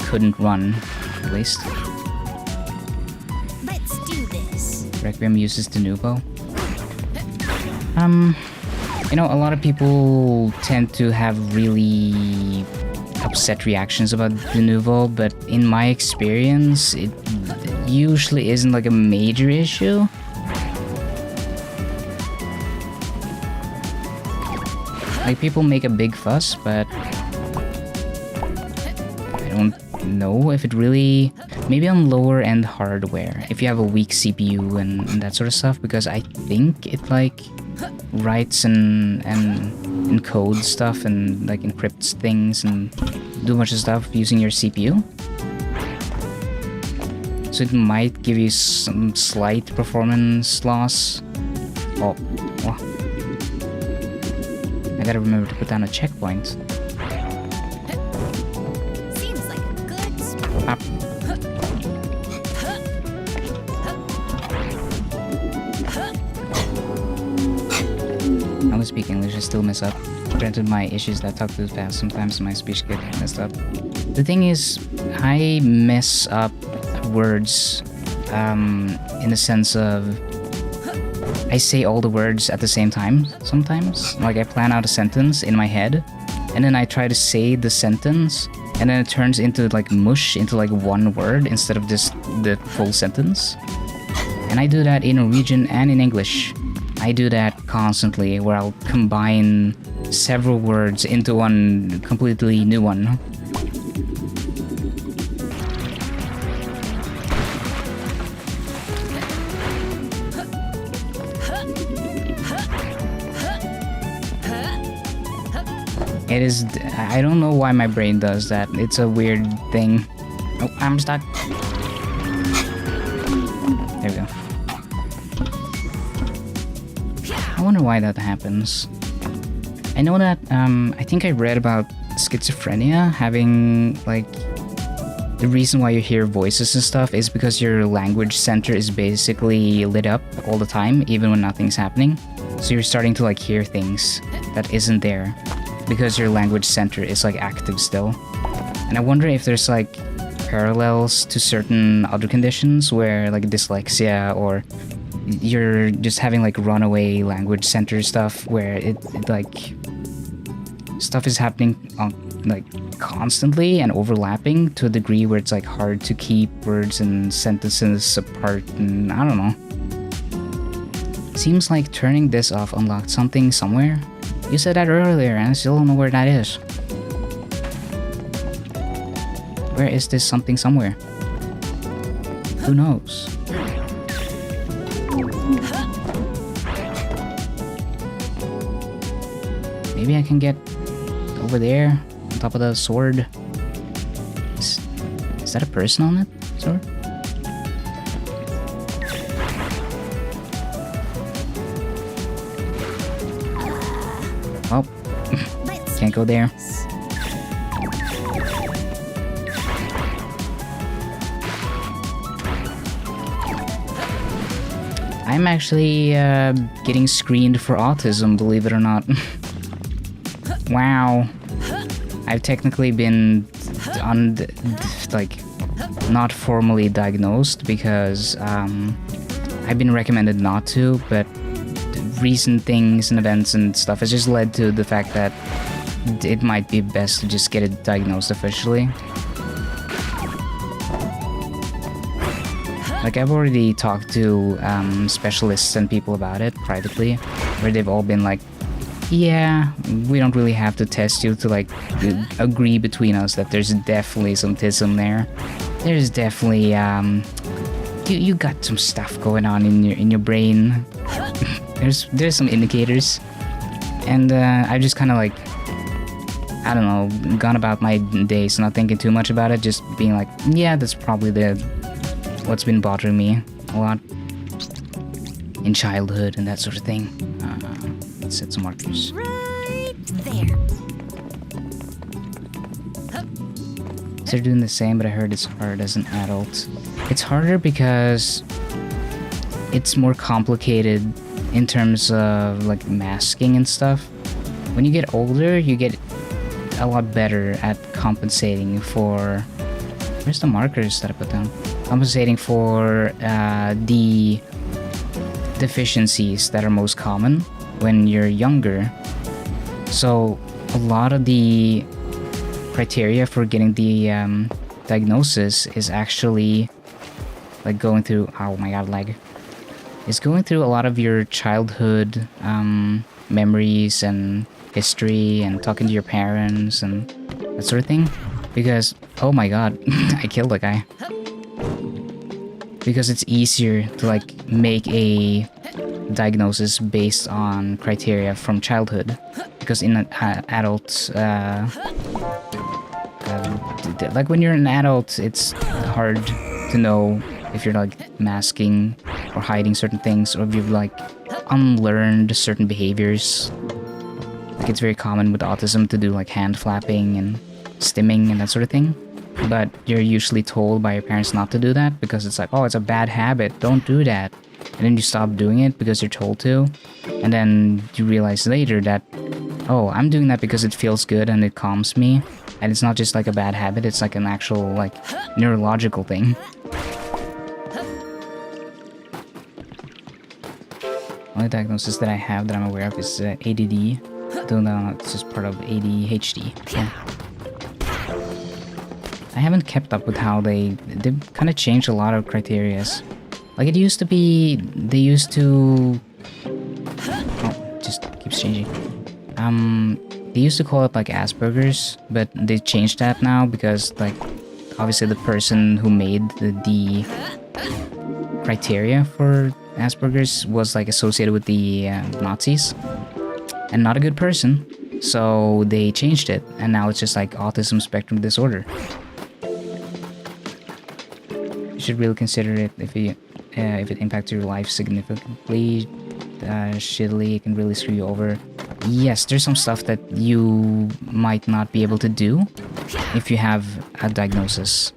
couldn't run, at least. Let's do this. Requiem uses the Nuvo. You know, a lot of people tend to have really upset reactions about the Nuvo, but in my experience, it usually isn't like a major issue. Like, people make a big fuss, but I don't know if it really... Maybe on lower end hardware, if you have a weak CPU and that sort of stuff, because I think it like writes and encodes stuff and like encrypts things and do a bunch of stuff using your CPU. So it might give you some slight performance loss. Oh. I gotta remember to put down a checkpoint. Seems like a good spot. Up. I only speak English, I still mess up. Granted, my issues that I talk too fast, sometimes my speech get messed up. The thing is, I mess up words in the sense of I say all the words at the same time sometimes. Like, I plan out a sentence in my head, and then I try to say the sentence, and then it turns into like mush, into like one word instead of just the full sentence. And I do that in Norwegian and in English. I do that constantly, where I'll combine several words into one completely new one. It is... I don't know why my brain does that. It's a weird thing. Oh, I'm stuck. There we go. I wonder why that happens. I know that, I think I read about schizophrenia having, like, the reason why you hear voices and stuff is because your language center is basically lit up all the time, even when nothing's happening. So you're starting to, like, hear things that isn't there because your language center is, like, active still. And I wonder if there's, like, parallels to certain other conditions where, like, dyslexia, or you're just having, like, runaway language center stuff where it like, stuff is happening on, like, constantly and overlapping to a degree where it's, like, hard to keep words and sentences apart, and I don't know. Seems like turning this off unlocked something somewhere. You said that earlier and I still don't know where that is. Where is this something somewhere? Who knows? Maybe I can get over there on top of the sword. Is that a person on it? Sword? Oh, can't go there. I'm actually getting screened for autism, believe it or not. Wow. I've technically been like, not formally diagnosed because I've been recommended not to, but recent things and events and stuff has just led to the fact that it might be best to just get it diagnosed officially. Like, I've already talked to specialists and people about it privately, where they've all been like, yeah, we don't really have to test you to, like, agree between us that there's definitely some tism there. There's definitely you got some stuff going on in your brain. there's some indicators, and I just kind of, like, I don't know, gone about my days not thinking too much about it, just being like, yeah, that's probably what's been bothering me a lot in childhood and that sort of thing. Let's set some markers. Right there. They're doing the same, but I heard it's hard as an adult. It's harder because it's more complicated in terms of, like, masking and stuff. When you get older, you get a lot better at compensating for... Where's the markers that I put down? Compensating for the deficiencies that are most common when you're younger. So a lot of the criteria for getting the diagnosis is actually, like, going through... Oh my god, lag. Is going through a lot of your childhood memories and history and talking to your parents and that sort of thing. Because, oh my god, I killed a guy. Because it's easier to, like, make a diagnosis based on criteria from childhood. Because in an adult, like, when you're an adult, it's hard to know if you're, like, masking or hiding certain things, or if you've, like, unlearned certain behaviors. Like, it's very common with autism to do, like, hand flapping and stimming and that sort of thing. But you're usually told by your parents not to do that because it's like, oh, it's a bad habit, don't do that. And then you stop doing it because you're told to. And then you realize later that, oh, I'm doing that because it feels good and it calms me. And it's not just, like, a bad habit, it's, like, an actual, like, neurological thing. Only diagnosis that I have that I'm aware of is ADD. I don't know, it's just part of ADHD. Yeah. I haven't kept up with how they've kind of changed a lot of criterias. Like, it used to be, they used to... Oh, just keeps changing. They used to call it, like, Asperger's, but they changed that now because, like, obviously the person who made the criteria for Asperger's was, like, associated with the Nazis and not a good person, so they changed it, and now it's just, like, autism spectrum disorder. You should really consider it if it impacts your life significantly. shittily. It can really screw you over. Yes, there's some stuff that you might not be able to do if you have a diagnosis.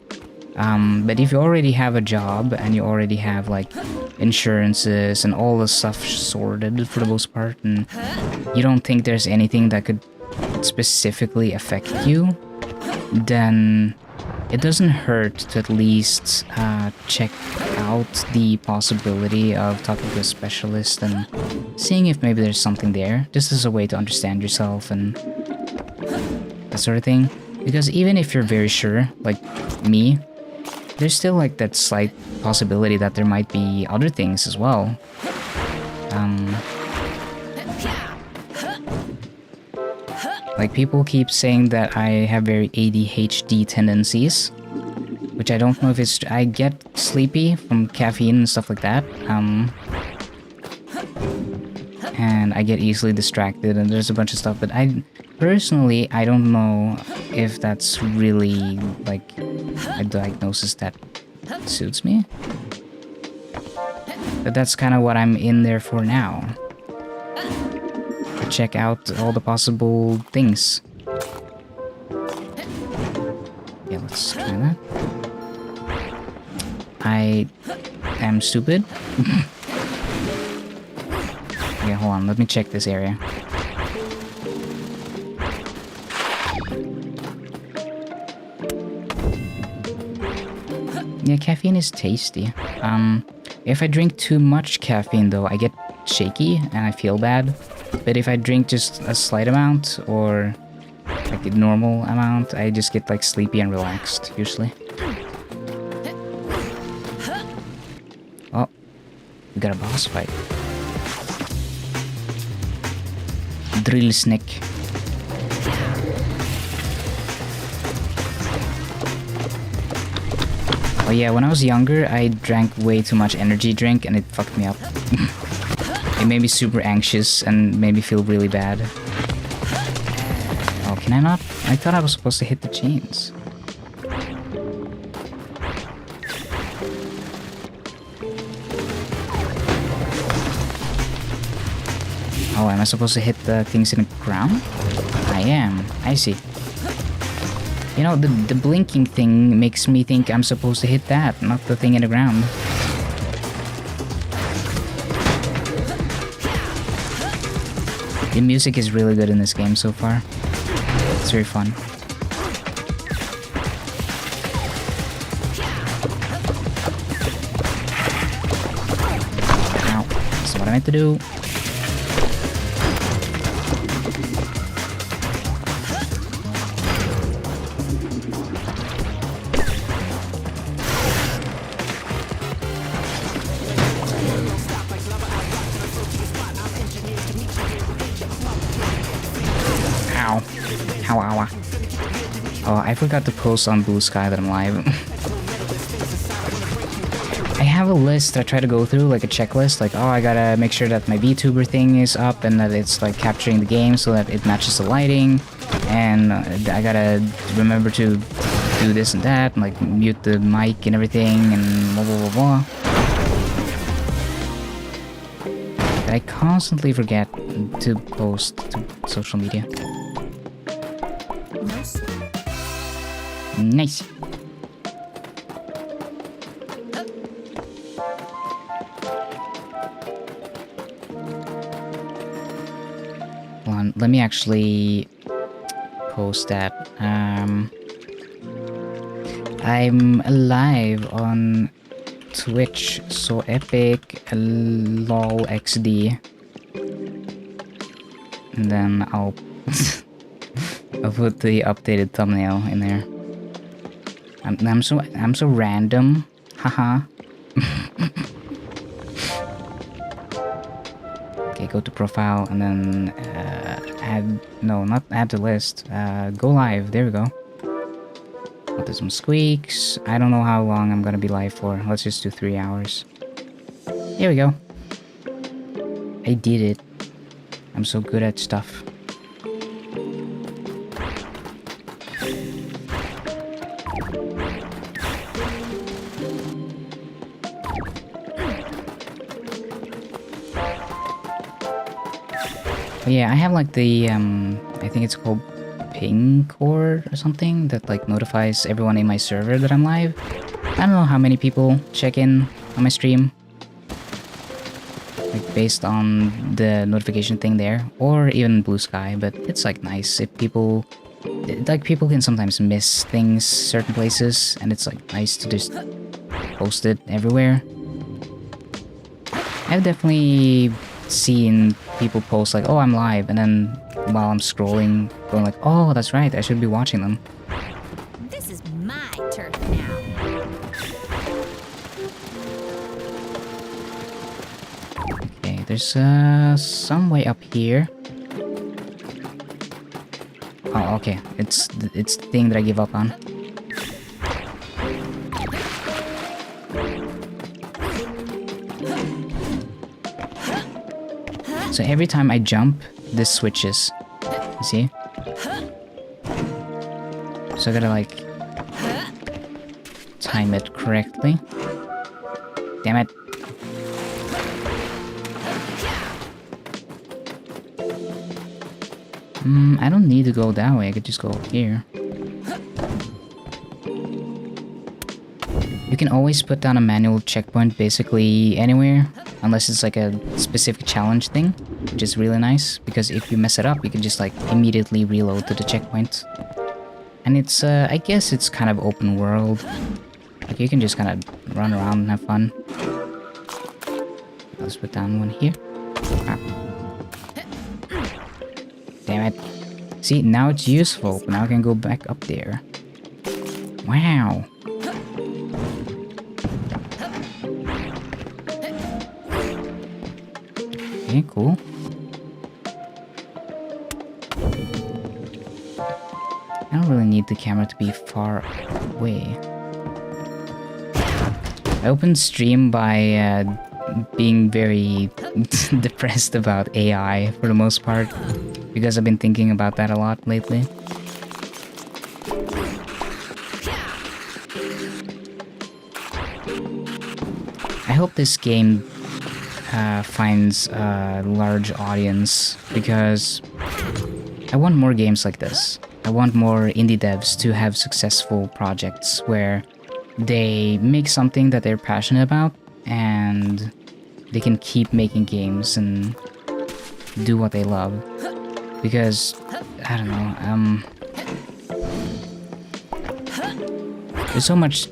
But if you already have a job and you already have like insurances and all the stuff sorted for the most part, and you don't think there's anything that could specifically affect you, then it doesn't hurt to at least check out the possibility of talking to a specialist and seeing if maybe there's something there. This is a way to understand yourself and that sort of thing. Because even if you're very sure, like me, there's still like that slight possibility that there might be other things as well. Like people keep saying that I have very ADHD tendencies, which I don't know if it's... I get sleepy from caffeine and stuff like that. And I get easily distracted and there's a bunch of stuff, but I personally, I don't know if that's really like a diagnosis that suits me. But that's kind of what I'm in there for now. To check out all the possible things. Yeah, let's try that. I am stupid. Okay, hold on, let me check this area. Yeah, caffeine is tasty. If I drink too much caffeine though, I get shaky and I feel bad. But if I drink just a slight amount or like a normal amount, I just get like sleepy and relaxed usually. Oh, we got a boss fight. Drill snake. Oh yeah, when I was younger, I drank way too much energy drink and it fucked me up. It made me super anxious and made me feel really bad. Oh, can I not? I thought I was supposed to hit the chains. Oh, am I supposed to hit the things in the ground? I am. I see. You know, the blinking thing makes me think I'm supposed to hit that, not the thing in the ground. The music is really good in this game so far. It's very fun. Ow, that's what I meant to do. Oh, I forgot to post on Blue Sky that I'm live. I have a list I try to go through, like a checklist, like, oh, I gotta make sure that my VTuber thing is up and that it's like capturing the game so that it matches the lighting, and I gotta remember to do this and that, and like mute the mic and everything, and blah blah blah blah. But I constantly forget to post to social media. Nice. Hold on, let me actually post that. I'm live on Twitch, so epic lol xd. And then I'll I'll put the updated thumbnail in there. I'm so random. Haha. Okay, go to profile and then not add to list. Go live. There we go. I'll do some squeaks. I don't know how long I'm gonna be live for. Let's just do 3 hours. Here we go. I did it. I'm so good at stuff. But yeah, I have like the I think it's called ping cord or something that like notifies everyone in my server that I'm live. I don't know how many people check in on my stream, like based on the notification thing there, or even Blue Sky. But it's like nice if people, like people can sometimes miss things certain places, and it's like nice to just post it everywhere. I've definitely seen people post like, "Oh, I'm live," and then while I'm scrolling, going like, "Oh, that's right, I should be watching them." This is my turf now. Okay, there's some way up here. Oh, okay, it's the thing that I give up on. So every time I jump, this switches. You see? So I gotta like time it correctly. Damn it. I don't need to go that way, I could just go here. You can always put down a manual checkpoint basically anywhere, unless it's like a specific challenge thing, which is really nice, because if you mess it up, you can just like immediately reload to the checkpoint. And it's, I guess it's kind of open world. Like you can just kind of run around and have fun. Let's put down one here. Ah. Damn it. See, now it's useful, but now I can go back up there. Wow. Okay, cool. I don't really need the camera to be far away. I opened stream by being very depressed about AI for the most part, because I've been thinking about that a lot lately. I hope this game finds a large audience, because I want more games like this. I want more indie devs to have successful projects where they make something that they're passionate about and they can keep making games and do what they love. Because, I don't know, there's so much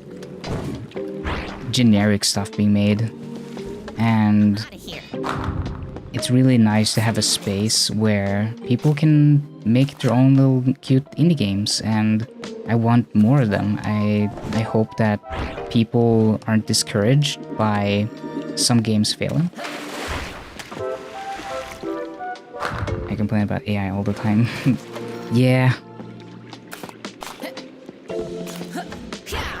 generic stuff being made, and Out of here. it's really nice to have a space where people can make their own little cute indie games, and I want more of them. I hope that people aren't discouraged by some games failing. I complain about AI all the time. Yeah.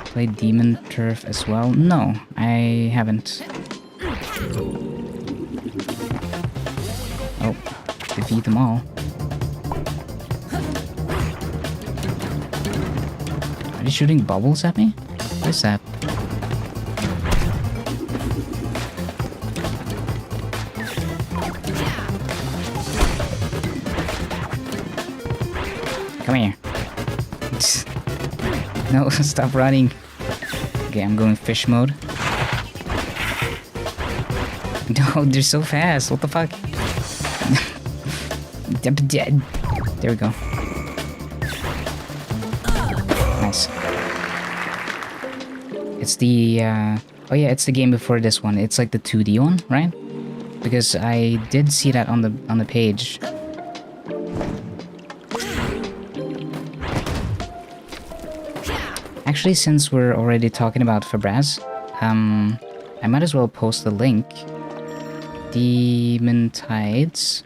Play Demon Turf as well? No, I haven't. Oh, defeat them all. Are they shooting bubbles at me? What is that? Come here. No, stop running. Okay, I'm going fish mode. No, they're so fast. What the fuck? There we go. Nice. It's the, oh yeah, it's the game before this one. It's like the 2D one, right? Because I did see that on the page. Actually, since we're already talking about Fabraz, I might as well post the link, Demon Tides,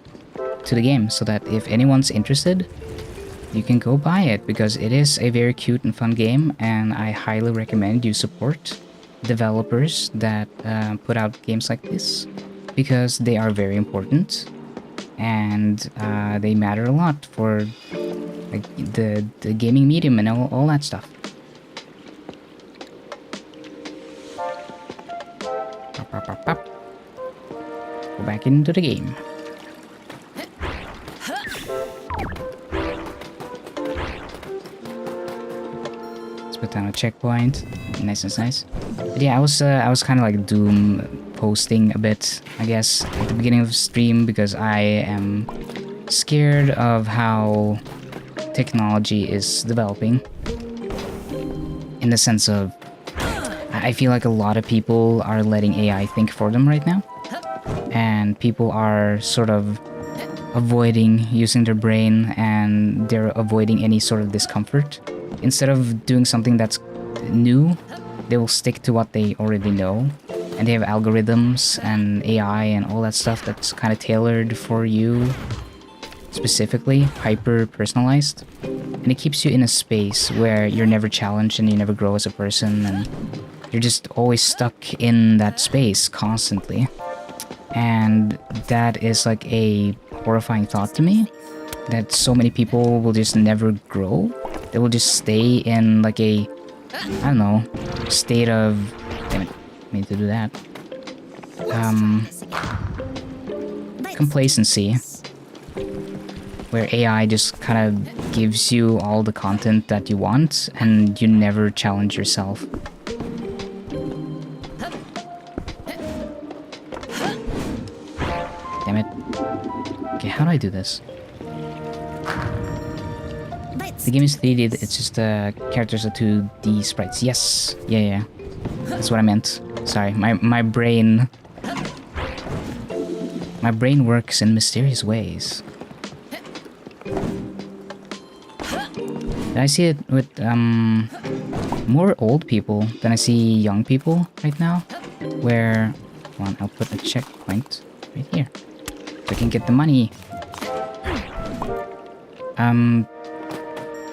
to the game, so that if anyone's interested, you can go buy it, because it is a very cute and fun game, and I highly recommend you support developers that put out games like this, because they are very important, and they matter a lot for like the gaming medium and all that stuff. Go back into the game. Let's put down a checkpoint. Nice, nice, nice. But yeah, I was kind of like doom posting a bit, I guess, at the beginning of the stream because I am scared of how technology is developing. In the sense of, I feel like a lot of people are letting AI think for them right now. And people are sort of avoiding using their brain, and they're avoiding any sort of discomfort. Instead of doing something that's new, they will stick to what they already know. And they have algorithms and AI and all that stuff that's kind of tailored for you, specifically, hyper personalized. And it keeps you in a space where you're never challenged and you never grow as a person, and you're just always stuck in that space constantly. And that is like a horrifying thought to me, that so many people will just never grow. They will just stay in like a, I don't know, state of, damn it, I need to do that, complacency, where AI just kind of gives you all the content that you want and you never challenge yourself. Damn it. Okay, how do I do this? The game is 3D, it's just the characters are 2D sprites. Yes! Yeah. That's what I meant. Sorry, my brain... My brain works in mysterious ways. I see it with more old people than I see young people right now. Where... Hold on, I'll put a checkpoint right here. So I can get the money.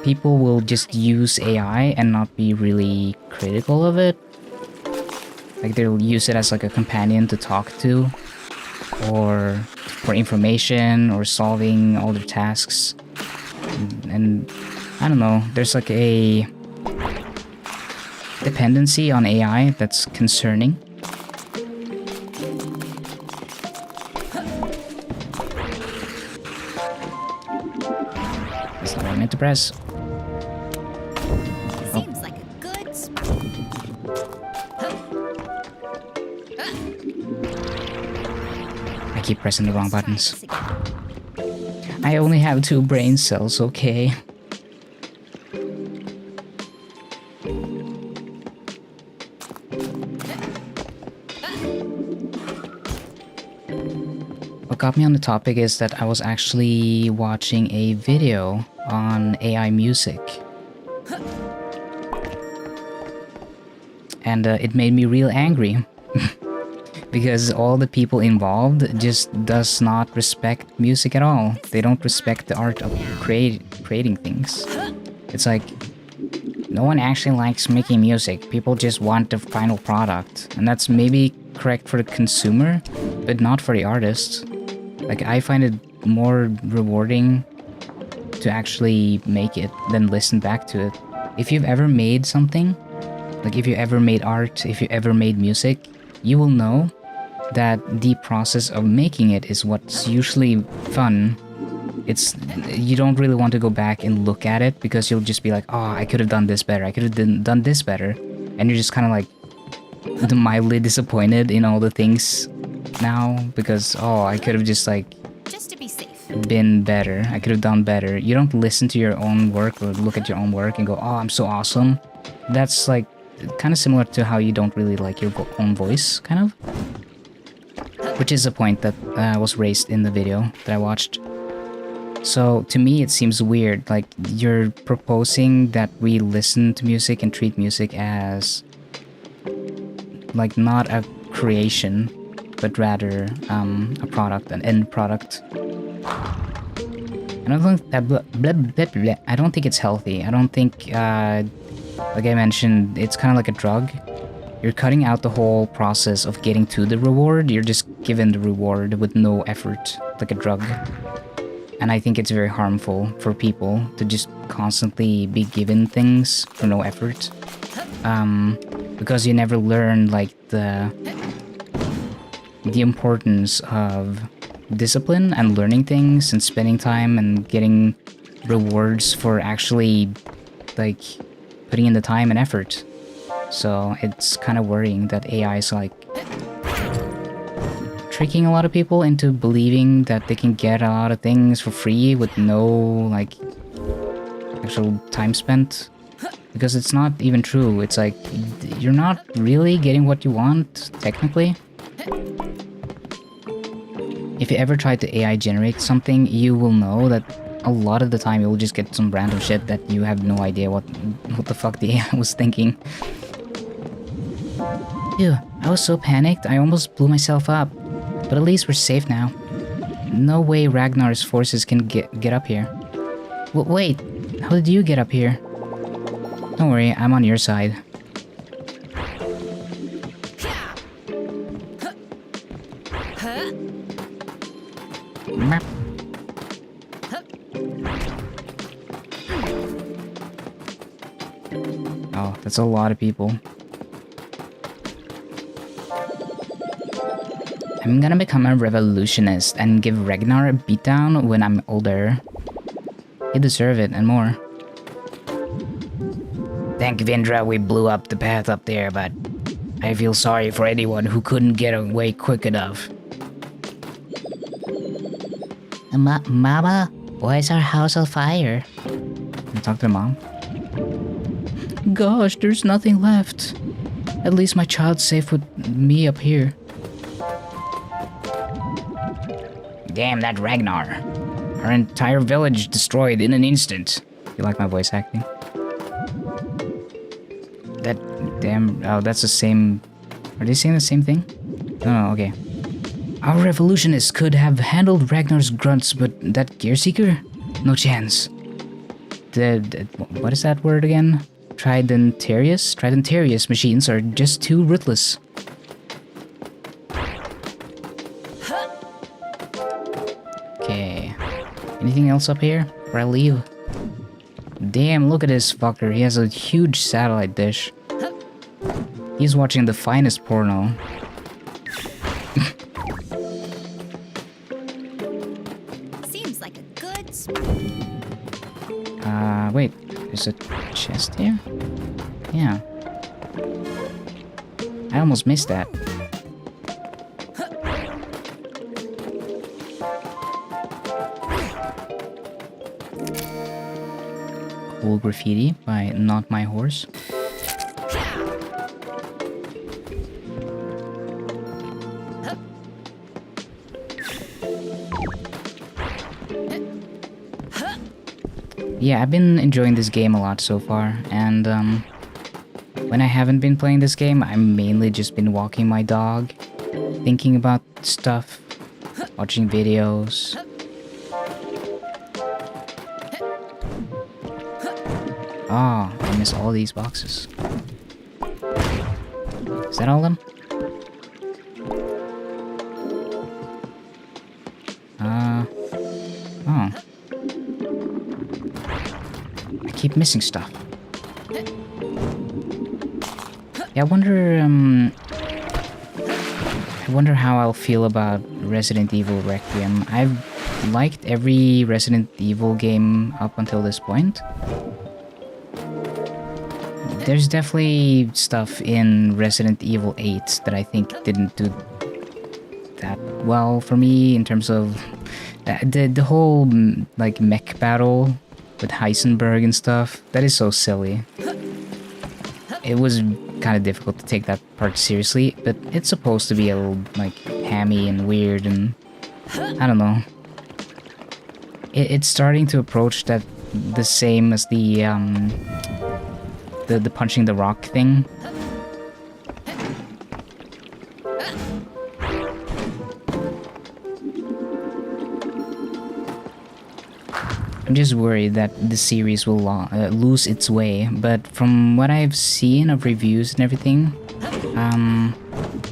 People will just use AI and not be really critical of it. Like they'll use it as like a companion to talk to, or for information, or solving all their tasks. And I don't know, there's like a dependency on AI that's concerning. That's not what I meant to press. Seems like a good spot. I keep pressing the wrong buttons. I only have 2 brain cells, okay? What got me on the topic is that I was actually watching a video on AI music. And it made me real angry. Because all the people involved just does not respect music at all. They don't respect the art of creating things. It's like, no one actually likes making music. People just want the final product. And that's maybe correct for the consumer, but not for the artist. Like, I find it more rewarding to actually make it than listen back to it. If you've ever made something, like if you ever made art, if you ever made music, you will know that the process of making it is what's usually fun. It's, you don't really want to go back and look at it because you'll just be like, oh, I could have done this better, I could have done this better. And you're just kind of like mildly disappointed in all the things now because, oh, I could have just like to be safe. been better, I could have done better. You don't listen to your own work or look at your own work and go, oh, I'm so awesome. That's like kind of similar to how you don't really like your own voice, kind of. Which is a point that was raised in the video that I watched. So to me it seems weird, like you're proposing that we listen to music and treat music as like not a creation, but rather a product, an end product. And I don't think that I don't think it's healthy. I don't think, like I mentioned, it's kind of like a drug. You're cutting out the whole process of getting to the reward. You're just given the reward with no effort, like a drug. And I think it's very harmful for people to just constantly be given things for no effort. Because you never learn like the importance of discipline and learning things and spending time and getting rewards for actually like putting in the time and effort. So it's kind of worrying that AI is like tricking a lot of people into believing that they can get a lot of things for free with no like actual time spent, because it's not even true. It's like you're not really getting what you want technically. If you ever try to AI generate something, you will know that a lot of the time you'll just get some random shit that you have no idea what the fuck the AI was thinking. Phew, I was so panicked I almost blew myself up. But at least we're safe now. No way Ragnar's forces can get up here. Wait, how did you get up here? Don't worry, I'm on your side. Merp. Oh, that's a lot of people. I'm gonna become a revolutionist and give Ragnar a beatdown when I'm older. He deserve it and more. Thank Vindra we blew up the path up there, but I feel sorry for anyone who couldn't get away quick enough. Mama, why is our house on fire? Can I talk to Mom? Gosh, there's nothing left. At least my child's safe with me up here. Damn that Ragnar. Our entire village destroyed in an instant. You like my voice acting? That damn... Oh, that's the same... Are they saying the same thing? Oh, okay. Our revolutionists could have handled Ragnar's grunts, but that gear seeker? No chance. What is that word again? Tridentarius? Tridentarius machines are just too ruthless. Okay. Anything else up here before I leave? Damn, look at this fucker. He has a huge satellite dish. He's watching the finest porno. Seems like a good Wait. There's a chest here? Yeah. I almost missed that. Cool graffiti by Not My Horse. Yeah, I've been enjoying this game a lot so far, and when I haven't been playing this game, I've mainly just been walking my dog, thinking about stuff, watching videos. Oh, I miss all these boxes. Is that all of them? Oh. I keep missing stuff. Yeah, I wonder how I'll feel about Resident Evil Requiem. I've liked every Resident Evil game up until this point. There's definitely stuff in Resident Evil 8 that I think didn't do that well for me in terms of the whole like mech battle with Heisenberg and stuff. That is so silly. It was kind of difficult to take that part seriously, but it's supposed to be a little like hammy and weird, and I don't know. It's starting to approach that the same as the punching the rock thing. I'm just worried that the series will lose its way, but from what I've seen of reviews and everything,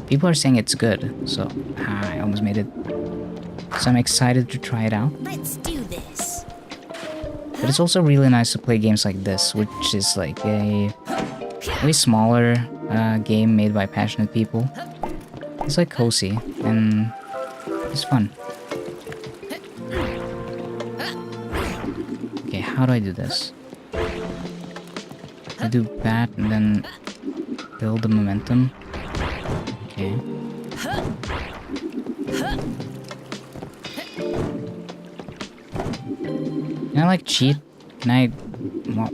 people are saying it's good, so I almost made it. So I'm excited to try it out. Let's do this. But it's also really nice to play games like this, which is like a way smaller game made by passionate people. It's like cozy and it's fun. how do I do this? I do that and then build the momentum. Okay. Can I like cheat? Can I... What?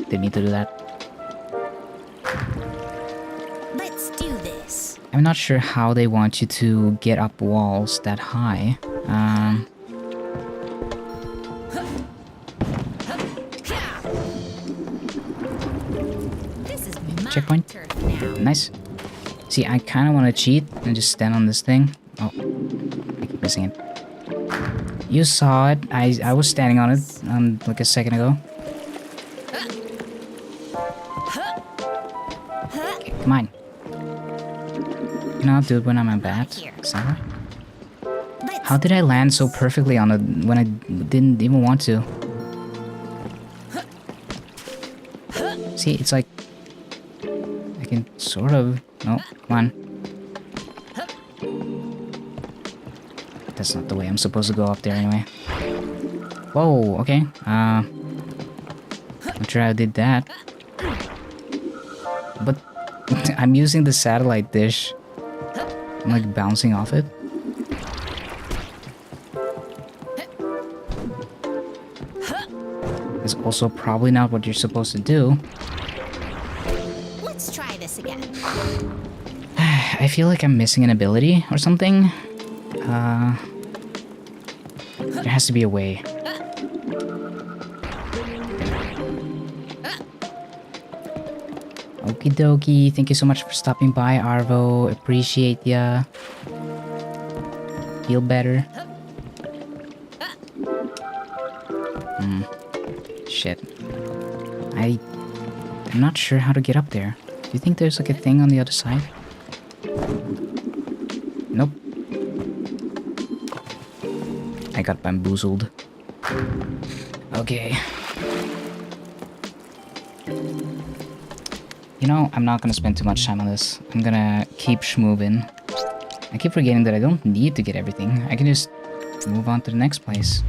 Didn't need to do that. Let's do this. I'm not sure how they want you to get up walls that high. This is my Checkpoint. turn now. Nice. See, I kind of want to cheat and just stand on this thing. Oh, I keep missing it. You saw it. I was standing on it like a second ago. Okay, come on. You know, I'll do it when I'm a bat. Is that right? How did I land so perfectly on it when I didn't even want to? See, it's like... I can sort of... No, come on. That's not the way I'm supposed to go up there anyway. Whoa, okay. Not sure I did that. But I'm using the satellite dish. I'm like bouncing off it. That's also probably not what you're supposed to do. Let's try this again. I feel like I'm missing an ability or something. There has to be a way. Okie dokie. Thank you so much for stopping by, Arvo. Appreciate ya. Feel better. Shit. I'm not sure how to get up there. Do you think there's like a thing on the other side? Nope. I got bamboozled. Okay. You know, I'm not gonna spend too much time on this. I'm gonna keep schmoving. I keep forgetting that I don't need to get everything. I can just move on to the next place.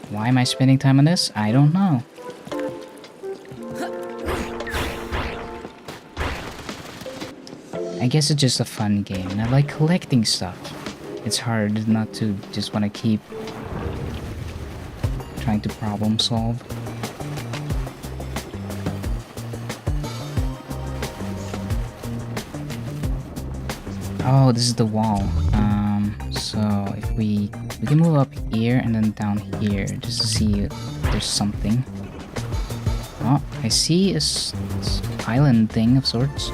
Why am I spending time on this? I don't know. I guess it's just a fun game, and I like collecting stuff. It's hard not to just want to keep trying to problem solve. Oh, this is the wall. So if we can move up here and then down here just to see if there's something. Oh, I see a island thing of sorts.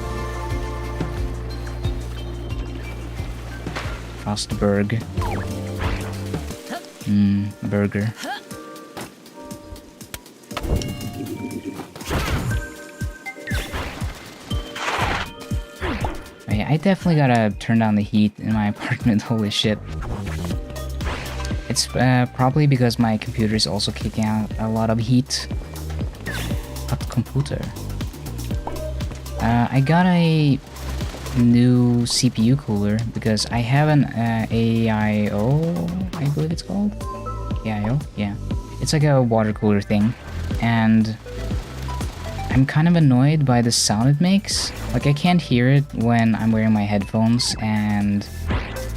Frostberg. Burger. I definitely gotta turn down the heat in my apartment, holy shit. It's probably because my computer is also kicking out a lot of heat. Hot computer. I got a new CPU cooler because I have an AIO, I believe it's called? AIO? Yeah. It's like a water cooler thing. And I'm kind of annoyed by the sound it makes. Like, I can't hear it when I'm wearing my headphones and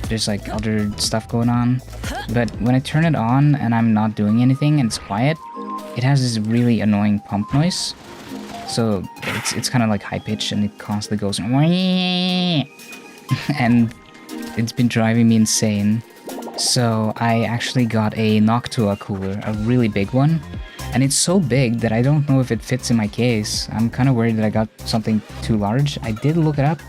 there's like other stuff going on. But when I turn it on and I'm not doing anything and it's quiet, it has this really annoying pump noise. So it's kind of like high pitched and it constantly goes and it's been driving me insane. So I actually got a Noctua cooler, a really big one. And it's so big that I don't know if it fits in my case. I'm kind of worried that I got something too large. I did look it up.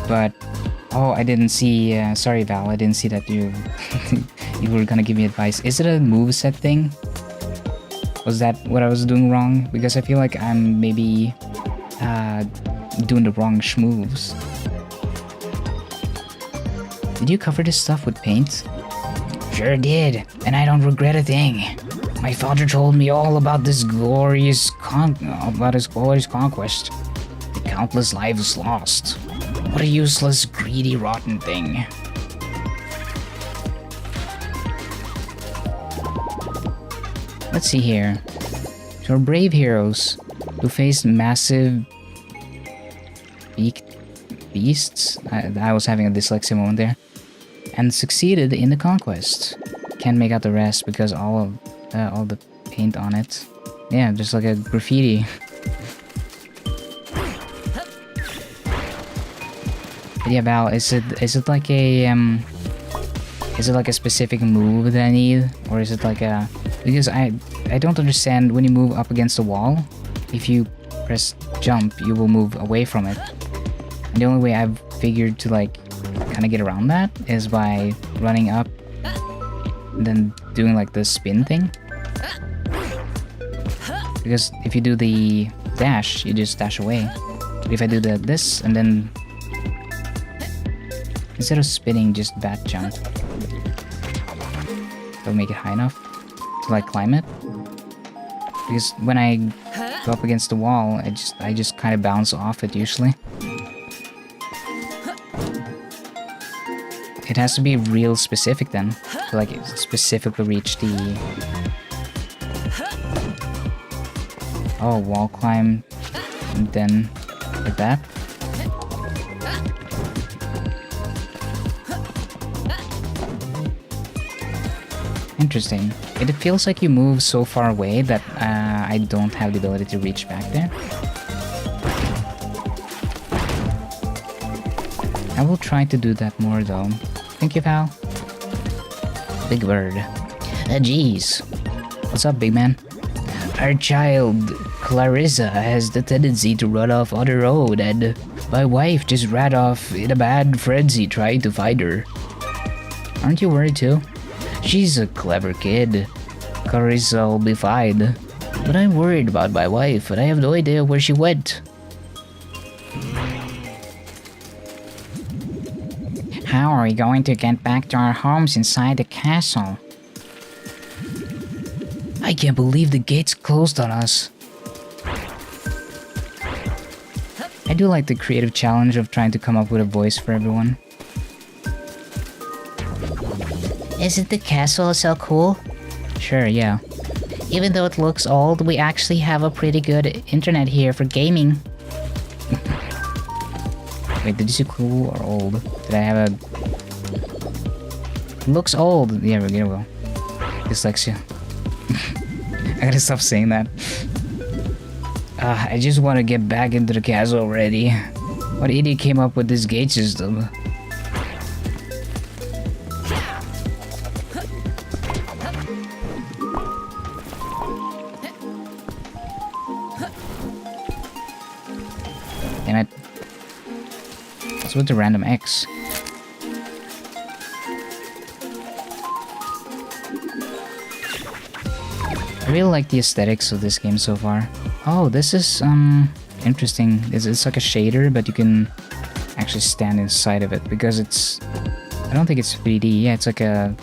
But, oh, I didn't see, sorry Val, I didn't see that you you were gonna give me advice. Is it a moveset thing? Was that what I was doing wrong? Because I feel like I'm maybe doing the wrong schmoves. Did you cover this stuff with paint? Sure did, and I don't regret a thing. My father told me all about this glorious conquest. The countless lives lost. What a useless, greedy, rotten thing. Let's see here. So, brave heroes who faced massive beaked beasts. I was having a dyslexia moment there. And succeeded in the conquest. Can't make out the rest because all the paint on it. Yeah, just like a graffiti. But yeah, Val, is it like a specific move that I need, or is it like a, because I don't understand when you move up against the wall, if you press jump, you will move away from it. And the only way I've figured to like kind of get around that is by running up and then doing like the spin thing. Because if you do the dash, you just dash away. But if I do this and then instead of spinning, just bat jump, that'll make it high enough to like climb it. Because when I go up against the wall, I just kind of bounce off it usually. It has to be real specific then, to like specifically reach the... Oh, wall climb, and then like that. Interesting. It feels like you move so far away that I don't have the ability to reach back there. I will try to do that more though. Thank you, Val. Big bird. Jeez. What's up, big man? Our child, Clarissa, has the tendency to run off on the road, and my wife just ran off in a mad frenzy trying to find her. Aren't you worried too? She's a clever kid. Clarissa will be fine. But I'm worried about my wife, and I have no idea where she went. How are we going to get back to our homes inside the castle? I can't believe the gates closed on us. I do like the creative challenge of trying to come up with a voice for everyone. Isn't the castle so cool? Sure, yeah. Even though it looks old, we actually have a pretty good internet here for gaming. Wait, did you say cool or old? Did I have a... It looks old. Yeah, we go. Dyslexia. I gotta stop saying that. I just want to get back into the castle already. What idiot came up with this gate system? Damn it. What's with the random X? I really like the aesthetics of this game so far. Oh, this is interesting. It's like a shader, but you can actually stand inside of it because it's... I don't think it's 3D. Yeah, it's like a...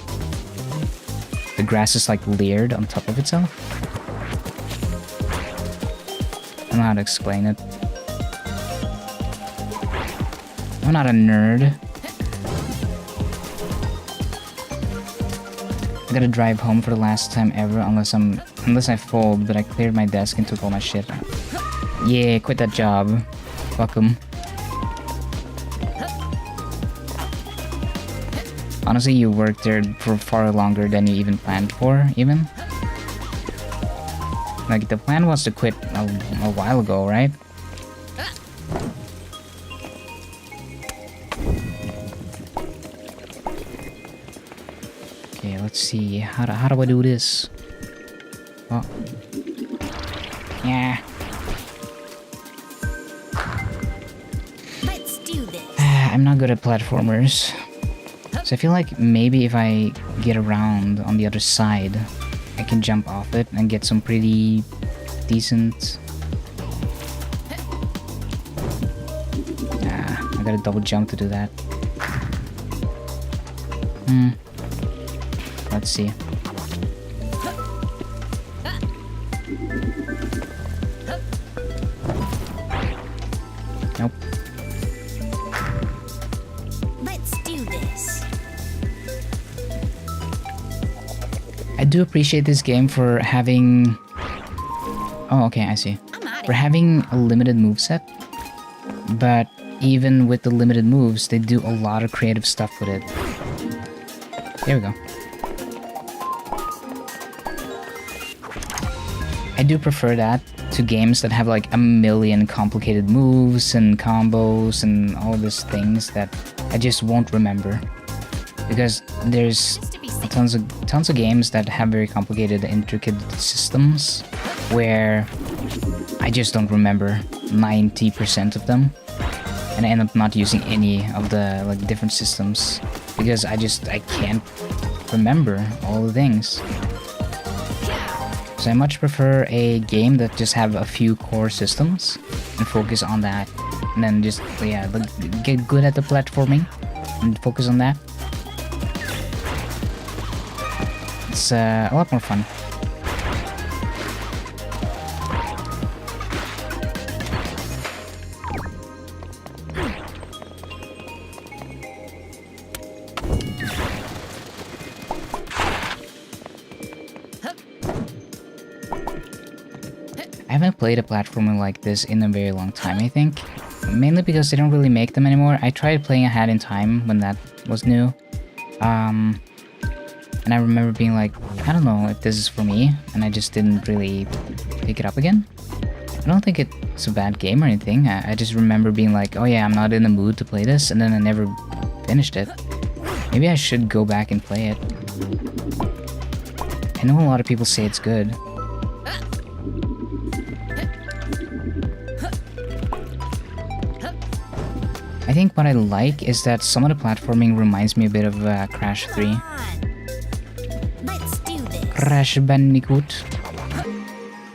The grass is like layered on top of itself. I don't know how to explain it. I'm not a nerd. I gotta drive home for the last time ever unless I fold, but I cleared my desk and took all my shit. Yeah, quit that job. Fuck 'em. Honestly, you worked there for far longer than you even planned for, even. Like, the plan was to quit a while ago, right? Okay, let's see. How do I do this? Oh. Yeah. Let's do this. I'm not good at platformers. So I feel like maybe if I get around on the other side, I can jump off it and get some pretty decent... I gotta double jump to do that. Let's see. Nope. Let's do this. I do appreciate this game for having... Oh, okay, I see. I'm out For of having a limited moveset, but even with the limited moves, they do a lot of creative stuff with it. There we go. I do prefer that to games that have like a million complicated moves and combos and all these things that I just won't remember. Because there's to be safe. tons of games that have very complicated, intricate systems where I just don't remember 90% of them, and I end up not using any of the like different systems because I can't remember all the things. So I much prefer a game that just have a few core systems and focus on that, and then just get good at the platforming and focus on that. It's a lot more fun. I haven't played a platformer like this in a very long time, I think. Mainly because they don't really make them anymore. I tried playing A Hat in Time when that was new. And I remember being like, I don't know if this is for me, and I just didn't really pick it up again. I don't think it's a bad game or anything. I just remember being like, oh yeah, I'm not in the mood to play this, and then I never finished it. Maybe I should go back and play it. I know a lot of people say it's good. I think what I like is that some of the platforming reminds me a bit of Crash 3. Come on. Let's do this. Crash Bandicoot.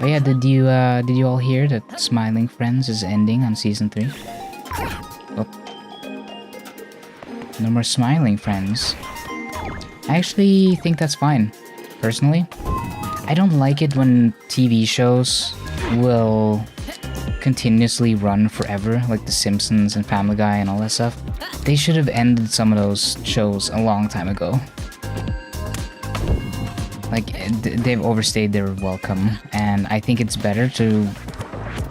Oh yeah, did you all hear that Smiling Friends is ending on season 3? Oh. No more Smiling Friends. I actually think that's fine, personally. I don't like it when TV shows will continuously run forever, like The Simpsons and Family Guy and all that stuff. They should have ended some of those shows a long time ago. Like, they've overstayed their welcome, and I think it's better to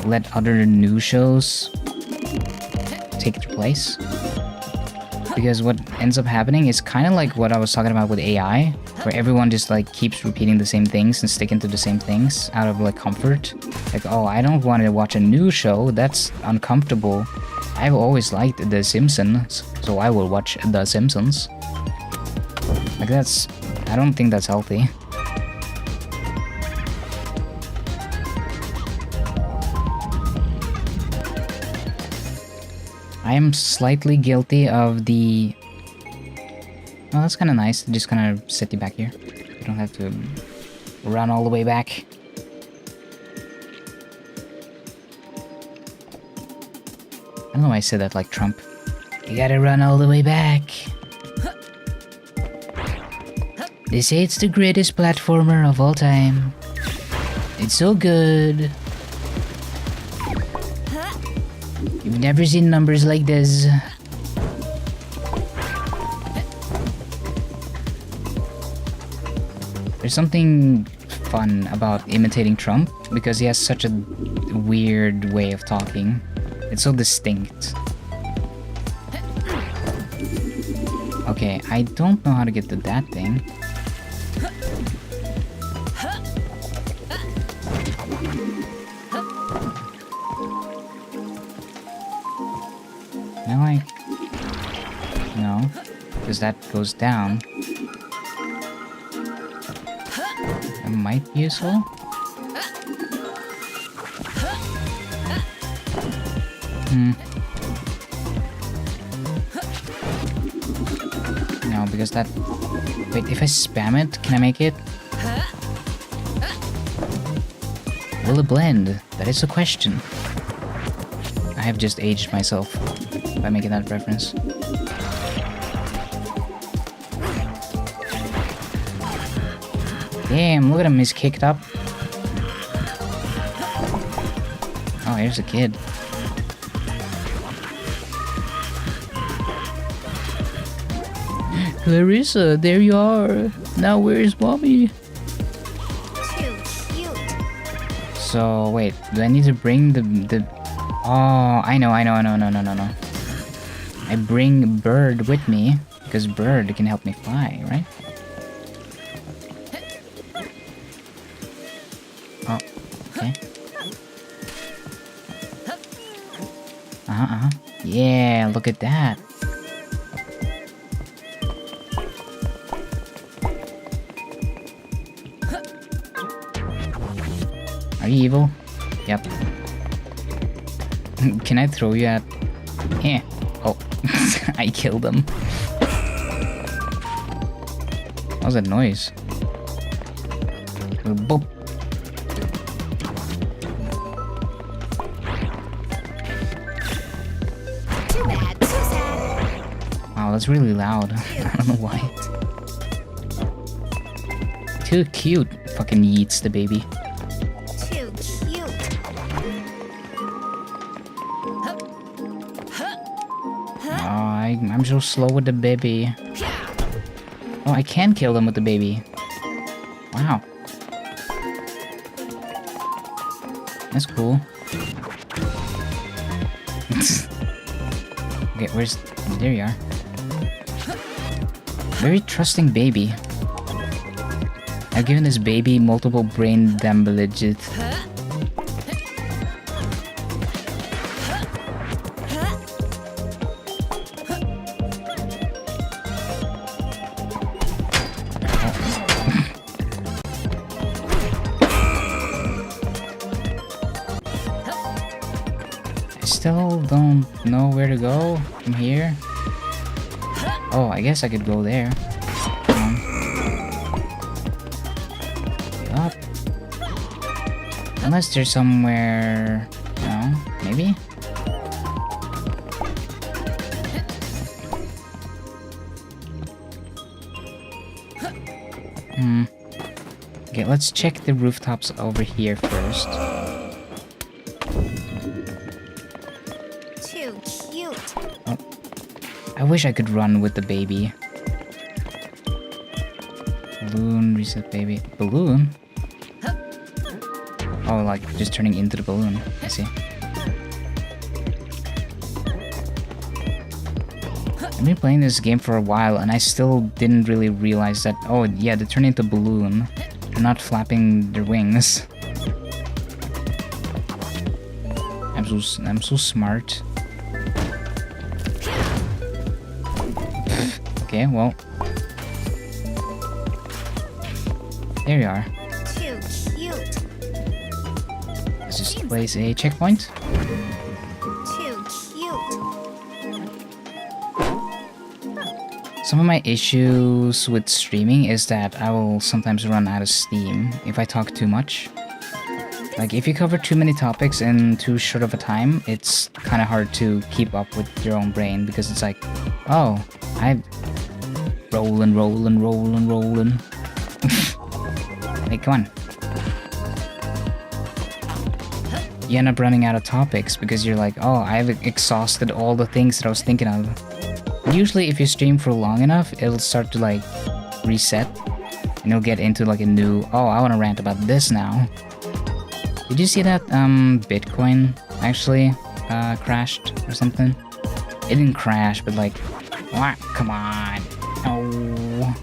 let other new shows take their place. Because what ends up happening is kind of like what I was talking about with AI, where everyone just like keeps repeating the same things and sticking to the same things out of like comfort. Like, oh, I don't want to watch a new show, that's uncomfortable. I've always liked The Simpsons, so I will watch The Simpsons. Like, I don't think that's healthy. I am slightly guilty of the... Oh, that's kind of nice. Just kind of set you back here. You don't have to run all the way back. I don't know why I said that like Trump. You gotta run all the way back. They say it's the greatest platformer of all time. It's so good. You've never seen numbers like this. There's something fun about imitating Trump because he has such a weird way of talking. It's so distinct. Okay, I don't know how to get to that thing. Now no, because that goes down. That might be useful. No, because that... Wait, if I spam it, can I make it? Will it blend? That is a question. I have just aged myself by making that reference. Damn, look at him, he's kicked up. Oh, here's a kid. Clarissa, there you are. Now where's mommy? So wait, do I need to bring the? Oh, I know. No. I bring bird with me because bird can help me fly, right? Oh, okay. Yeah, look at that. Are you evil? Yep. Can I throw you at... Yeah. Oh, I killed him. What was that noise? Boop. Too bad, too sad. Wow, that's really loud. I don't know why. Too cute. Fucking yeets the baby. Too cute. Oh, I'm so slow with the baby. Oh, I can kill them with the baby. Wow. That's cool. Okay, where's... There you are. Very trusting baby. I've given this baby multiple brain damages. I still don't know where to go from here. Oh, I guess I could go there. Up. Unless there's somewhere... No, maybe? Okay, let's check the rooftops over here first. Too cute. Oh. I wish I could run with the baby. Balloon, reset baby. Balloon? Oh, like just turning into the balloon. I see. I've been playing this game for a while and I still didn't really realize that, oh yeah, they turn into balloon. They're not flapping their wings. I'm so smart. Okay, well. There you are. Too cute. Let's just place a checkpoint. Too cute. Some of my issues with streaming is that I will sometimes run out of steam if I talk too much. Like, if you cover too many topics in too short of a time, it's kind of hard to keep up with your own brain because it's like, oh, I'm rolling. Hey, come on. You end up running out of topics because you're like, oh, I've exhausted all the things that I was thinking of. Usually, if you stream for long enough, it'll start to like reset and you'll get into like a new, oh, I want to rant about this now. Did you see that Bitcoin actually crashed or something? It didn't crash, but like, what? Come on. Oh.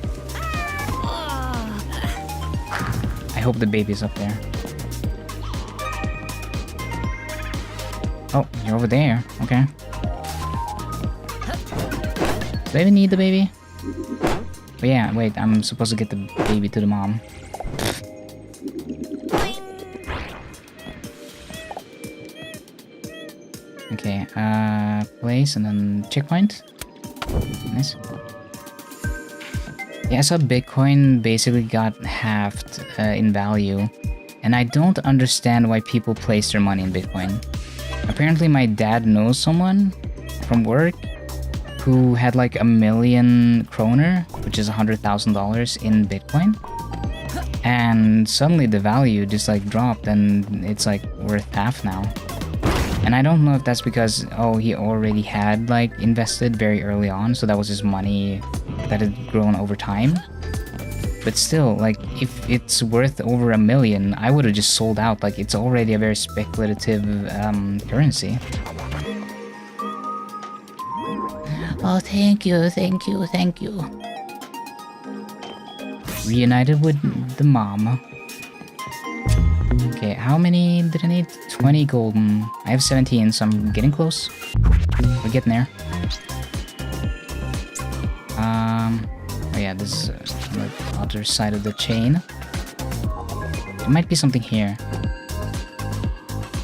I hope the baby's up there. Oh, you're over there. Okay. Do I even need the baby? But yeah, wait, I'm supposed to get the baby to the mom. Okay, place and then checkpoint. Nice. Yeah, so Bitcoin basically got halved in value, and I don't understand why people place their money in Bitcoin. Apparently my dad knows someone from work who had like 1,000,000 kroner, which is $100,000 in Bitcoin, and suddenly the value just like dropped and it's like worth half now. And I don't know if that's because, oh, he already had like invested very early on, so that was his money that had grown over time. But still, like, if it's worth over 1 million, I would have just sold out. Like, it's already a very speculative currency. Oh, thank you, thank you, thank you. Reunited with the mom. Okay, how many did I need? 20 golden. I have 17, so I'm getting close. We're getting there. Oh yeah, this is on the other side of the chain. There might be something here.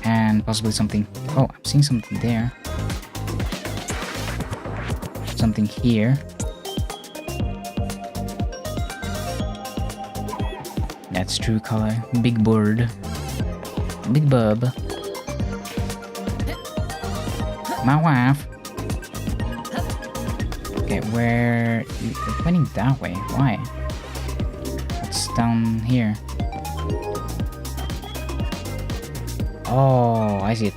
And possibly something... Oh, I'm seeing something there. Something here. That's true color. Big bird. Big bub. My wife. Okay, where... You're pointing that way. Why? What's down here? Oh, I see it.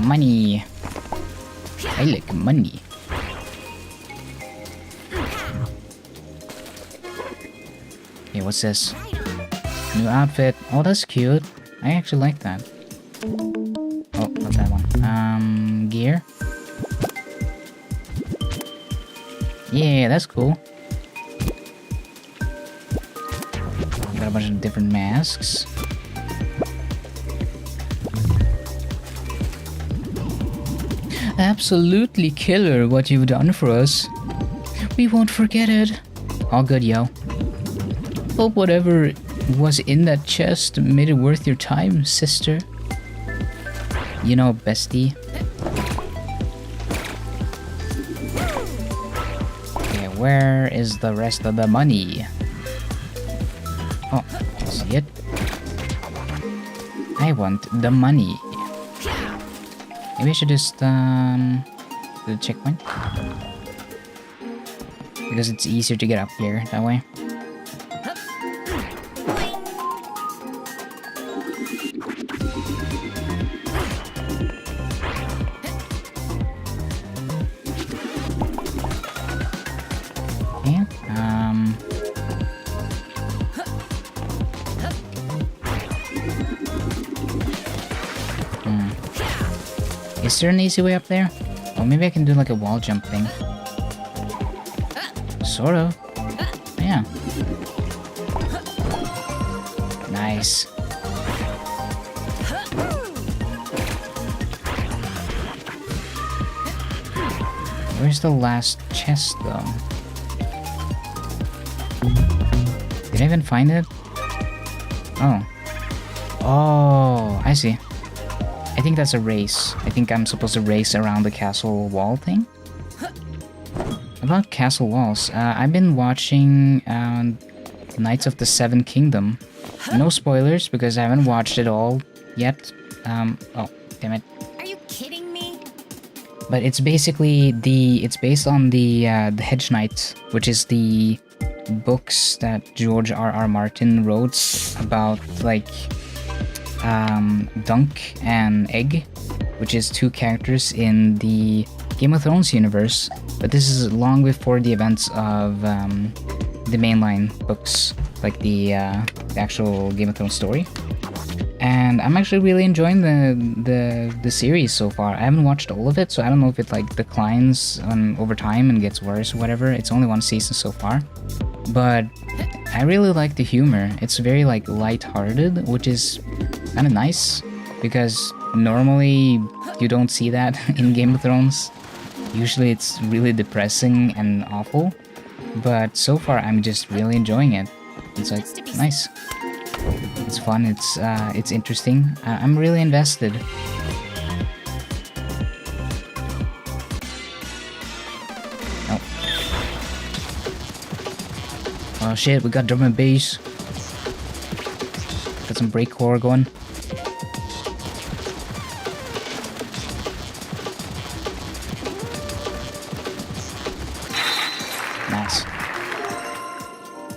Money. I like money. Okay, what's this? New outfit. Oh, that's cute. I actually like that. Oh, not that one. Gear. Yeah, that's cool. Got a bunch of different masks. Absolutely killer what you've done for us. We won't forget it. All good, yo. Hope whatever was in that chest made it worth your time, sister. You know, bestie. Okay, where is the rest of the money? Oh, I see it. I want the money. Maybe I should just, do the checkpoint. Because it's easier to get up here that way. Is there an easy way up there? Or maybe I can do like a wall jump thing. Sort of. Yeah. Nice. Where's the last chest though? Did I even find it? Oh. Oh, I see. I think that's a race. I think I'm supposed to race around the castle wall thing. About castle walls, I've been watching Knights of the Seven Kingdom. No spoilers because I haven't watched it all yet. Oh, damn it. Are you kidding me? But it's basically it's based on the Hedge Knight, which is the books that George R.R. Martin wrote about, like, Dunk and Egg, which is two characters in the Game of Thrones universe, but this is long before the events of the mainline books, like the actual Game of Thrones story. And I'm actually really enjoying the series so far. I haven't watched all of it, so I don't know if it like declines over time and gets worse or whatever. It's only one season so far, but I really like the humor. It's very like light-hearted, which is kind of nice because normally you don't see that in Game of Thrones. Usually it's really depressing and awful, but so far I'm just really enjoying it. It's like nice. It's fun. It's interesting. I'm really invested. Oh. Oh shit! We got drum and bass. Got some breakcore going. Nice.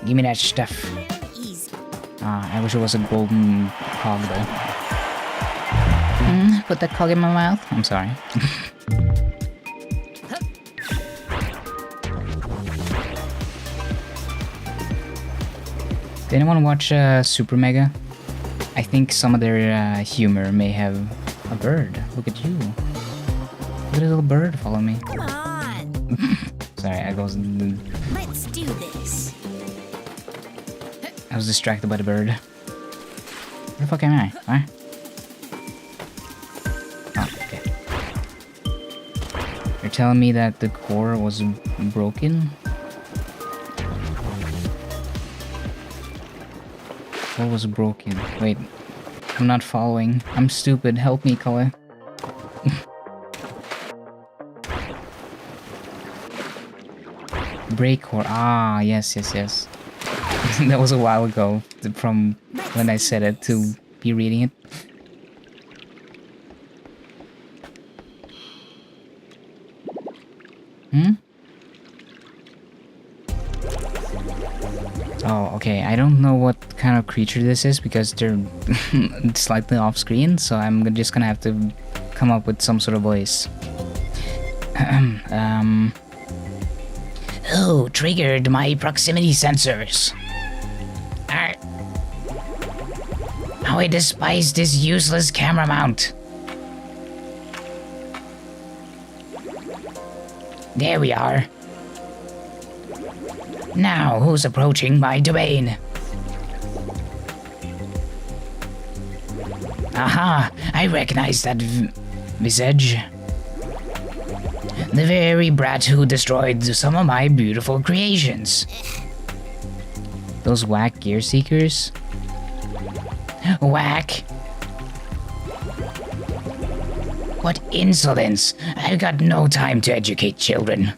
Give me that stuff. I wish it was a golden cog though. Put that cog in my mouth. I'm sorry. Did anyone watch Super Mega? I think some of their humor may have a bird. Look at you. Look at a little bird follow me. Come on. Sorry, Let's do this. I was distracted by the bird. Where the fuck am I? Where? Oh, okay. You're telling me that the core was broken? What was broken? Wait, I'm not following. I'm stupid. Help me, Colin. Break core. Ah, yes. That was a while ago from when I said it to be reading it. Oh, okay. I don't know what kind of creature this is because they're slightly off screen, so I'm just gonna have to come up with some sort of voice. Oh, triggered my proximity sensors. How I despise this useless camera mount. There we are. Now, who's approaching my domain? Aha! I recognize that visage. The very brat who destroyed some of my beautiful creations. Those whack gear seekers? Whack! What insolence! I've got no time to educate children.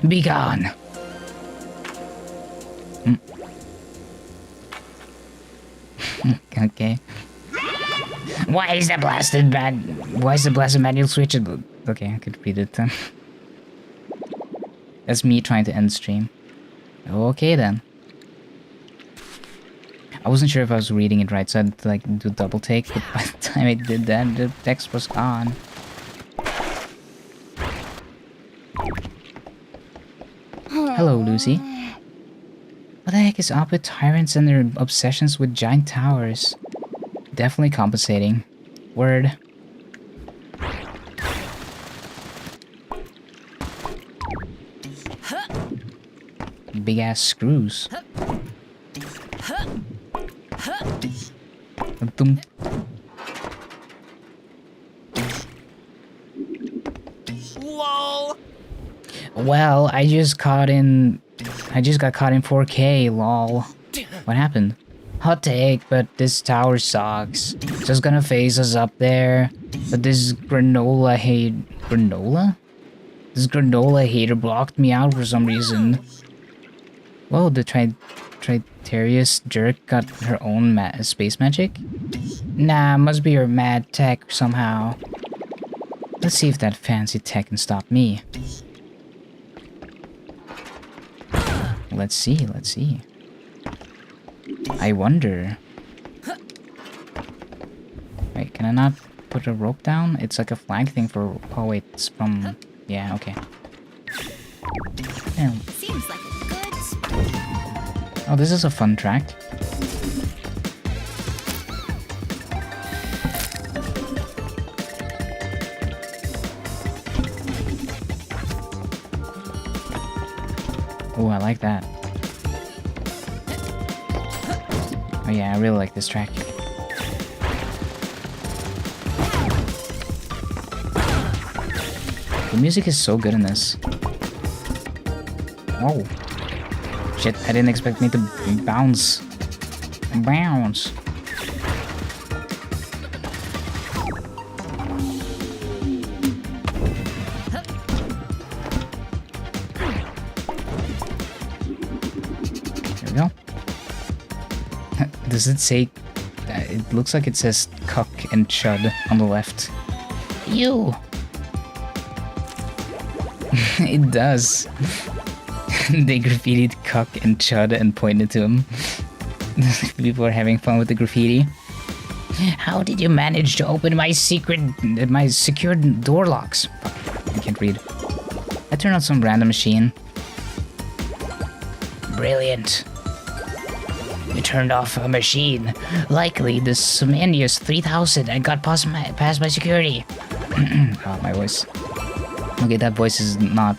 Be gone. Okay. Why is the blasted manual switch? Okay, I could read it then. That's me trying to end stream. Okay then. I wasn't sure if I was reading it right, so I had to like do double take, but by the time I did that, the text was gone. Hello, Lucy. What the heck is up with tyrants and their obsessions with giant towers? Definitely compensating. Word. Big ass screws. Dum. Lol. Well, I just got caught in 4K, lol. What happened? Hot take, but this tower sucks. Just gonna phase us up there. But this granola hater blocked me out for some reason. Whoa, the Tritarius jerk got her own space magic? Nah, must be her mad tech somehow. Let's see if that fancy tech can stop me. Let's see. I wonder. Wait, can I not put a rope down? It's like a flag thing for... Oh wait, it's from... Yeah, okay. Yeah. Seems like a good spot. Oh, this is a fun track. Oh, I like that. Oh yeah, I really like this track. The music is so good in this. Whoa. Shit, I didn't expect me to bounce. Bounce. There we go. Does it say... it looks like it says cuck and chud on the left. You! It does. They graffitied cuck and chud and pointed to him. People are having fun with the graffiti. How did you manage to open my secured door locks? Fuck, I can't read. I turned on some random machine. Brilliant. We turned off a machine. Likely the Sumanius 3000 and got past my security. Oh, my voice. Okay, that voice is not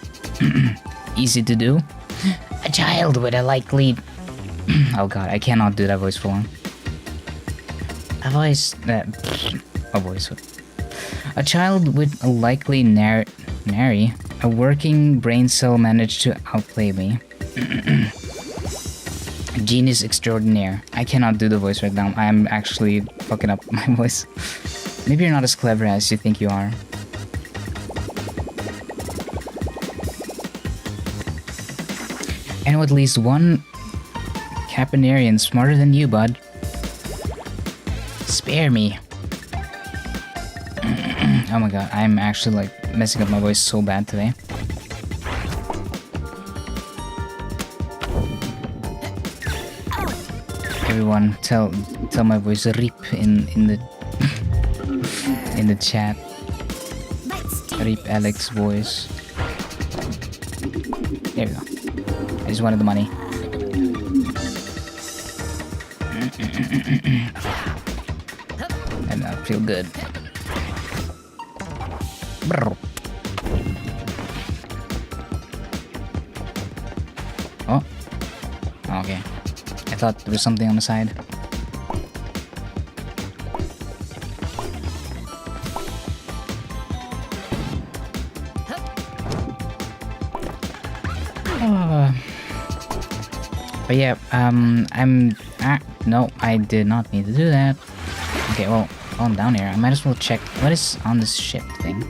easy to do. A child with a likely... Oh god, I cannot do that voice for long. A voice... a voice... A child with a likely nary, a working brain cell managed to outplay me. Genius extraordinaire. I cannot do the voice right now. I am actually fucking up my voice. Maybe you're not as clever as you think you are. I know at least one Capinarian smarter than you, bud. Spare me. Oh my god, I'm actually like messing up my voice so bad today. Everyone, tell my voice rip in the in the chat. Rip Alex voice. There we go. I just wanted the money. And I feel good. Brr. Oh. Okay. I thought there was something on the side. But yeah, no, I did not need to do that. Okay, well, while I'm down here, I might as well check what is on this ship thing.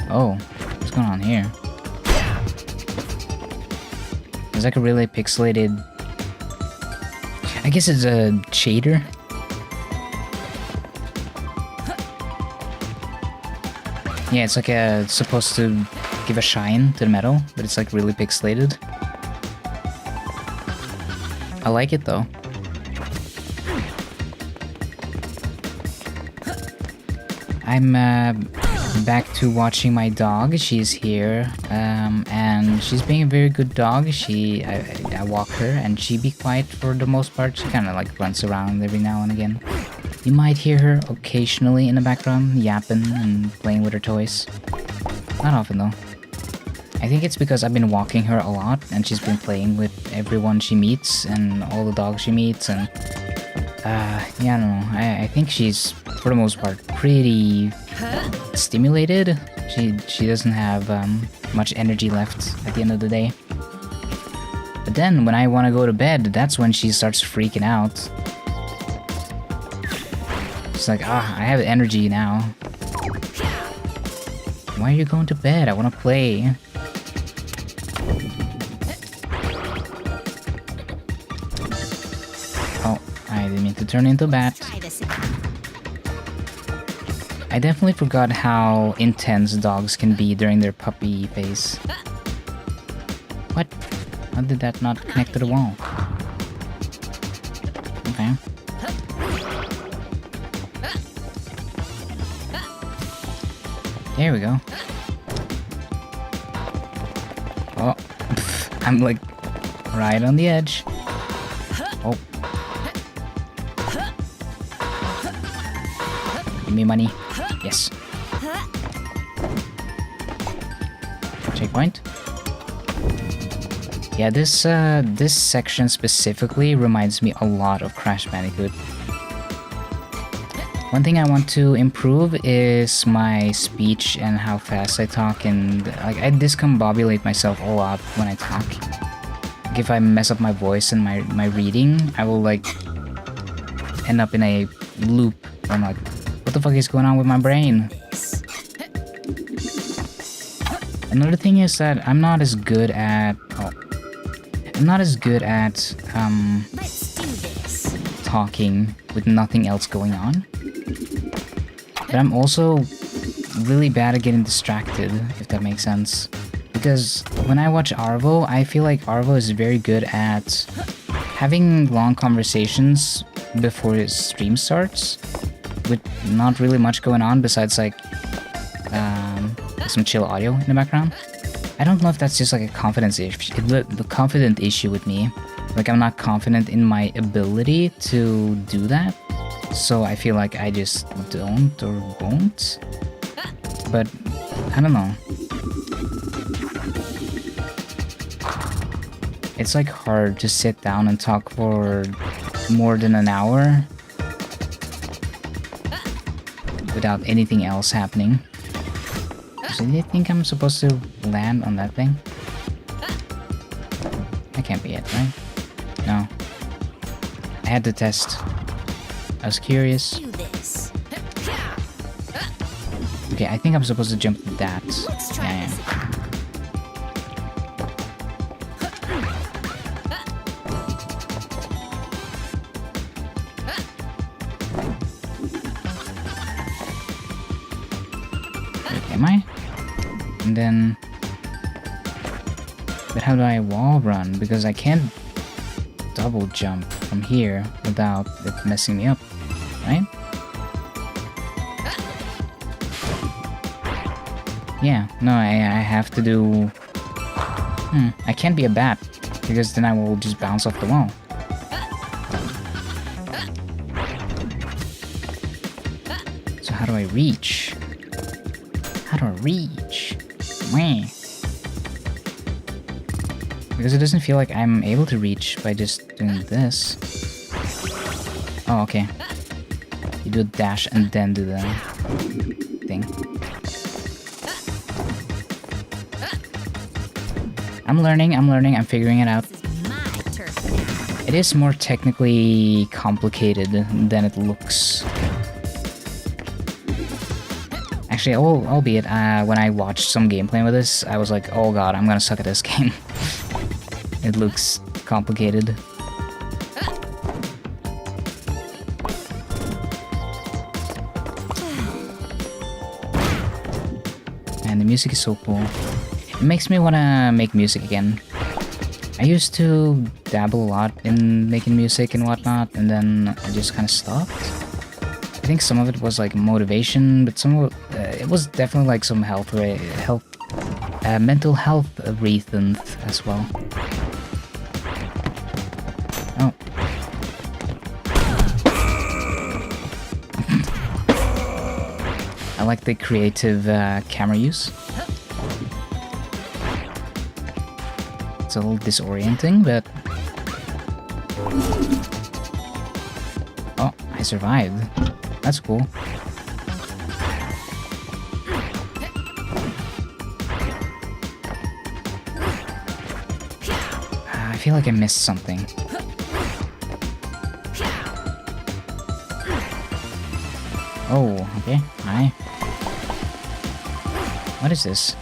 Oh, what's going on here? It's like a really pixelated... I guess it's a shader. Yeah, it's like supposed to give a shine to the metal, but it's like really pixelated. I like it though. I'm back to watching my dog. She's here, and she's being a very good dog. I walk her, and she be quiet for the most part. She kind of like runs around every now and again. You might hear her occasionally in the background, yapping and playing with her toys. Not often though. I think it's because I've been walking her a lot, and she's been playing with everyone she meets and all the dogs she meets, and yeah, I don't know. I think she's, for the most part, pretty stimulated. She doesn't have much energy left at the end of the day. But then when I want to go to bed, that's when she starts freaking out. She's like, I have energy now. Why are you going to bed? I want to play. Oh, I didn't mean to turn into a bat. I definitely forgot how intense dogs can be during their puppy phase. What? How did that not connect to the wall? Okay. There we go. Oh, I'm like right on the edge. Oh. Give me money. Yes. Checkpoint. Yeah, this section specifically reminds me a lot of Crash Bandicoot. One thing I want to improve is my speech and how fast I talk, and like I discombobulate myself a lot when I talk. Like if I mess up my voice and my reading, I will like end up in a loop where I'm like, what the fuck is going on with my brain? Another thing is that I'm not as good at talking with nothing else going on. But I'm also really bad at getting distracted, if that makes sense. Because when I watch Arvo, I feel like Arvo is very good at having long conversations before his stream starts, with not really much going on besides like some chill audio in the background. I don't know if that's just like a confidence issue, the confident issue with me, Like, I'm not confident in my ability to do that. So I feel like I just don't or won't. But I don't know. It's like hard to sit down and talk for more than an hour without anything else happening. So do you think I'm supposed to land on that thing? That can't be it, right? No. I had to test. I was curious. Do this. Okay, I think I'm supposed to jump that. Let's try Yeah, this. Am I? And then... But how do I wall run? Because I can't double jump from here without it messing me up, right? Yeah, no, I have to do... I can't be a bat, because then I will just bounce off the wall. So how do I reach? How do I reach? Meh. Because it doesn't feel like I'm able to reach by just doing this. Oh, okay. You do a dash and then do the thing. I'm learning, I'm figuring it out. This is my turf now. It is more technically complicated than it looks. Actually, albeit, when I watched some gameplay with this, I was like, oh god, I'm gonna suck at this game. It looks complicated. And the music is so cool. It makes me wanna make music again. I used to dabble a lot in making music and whatnot, and then I just kind of stopped. I think some of it was like motivation, but some of it was definitely like some mental health reasons as well. Oh. I like the creative camera use. It's a little disorienting, but... Oh, I survived. That's cool. I feel like I missed something. Oh, okay. Hi. What is this?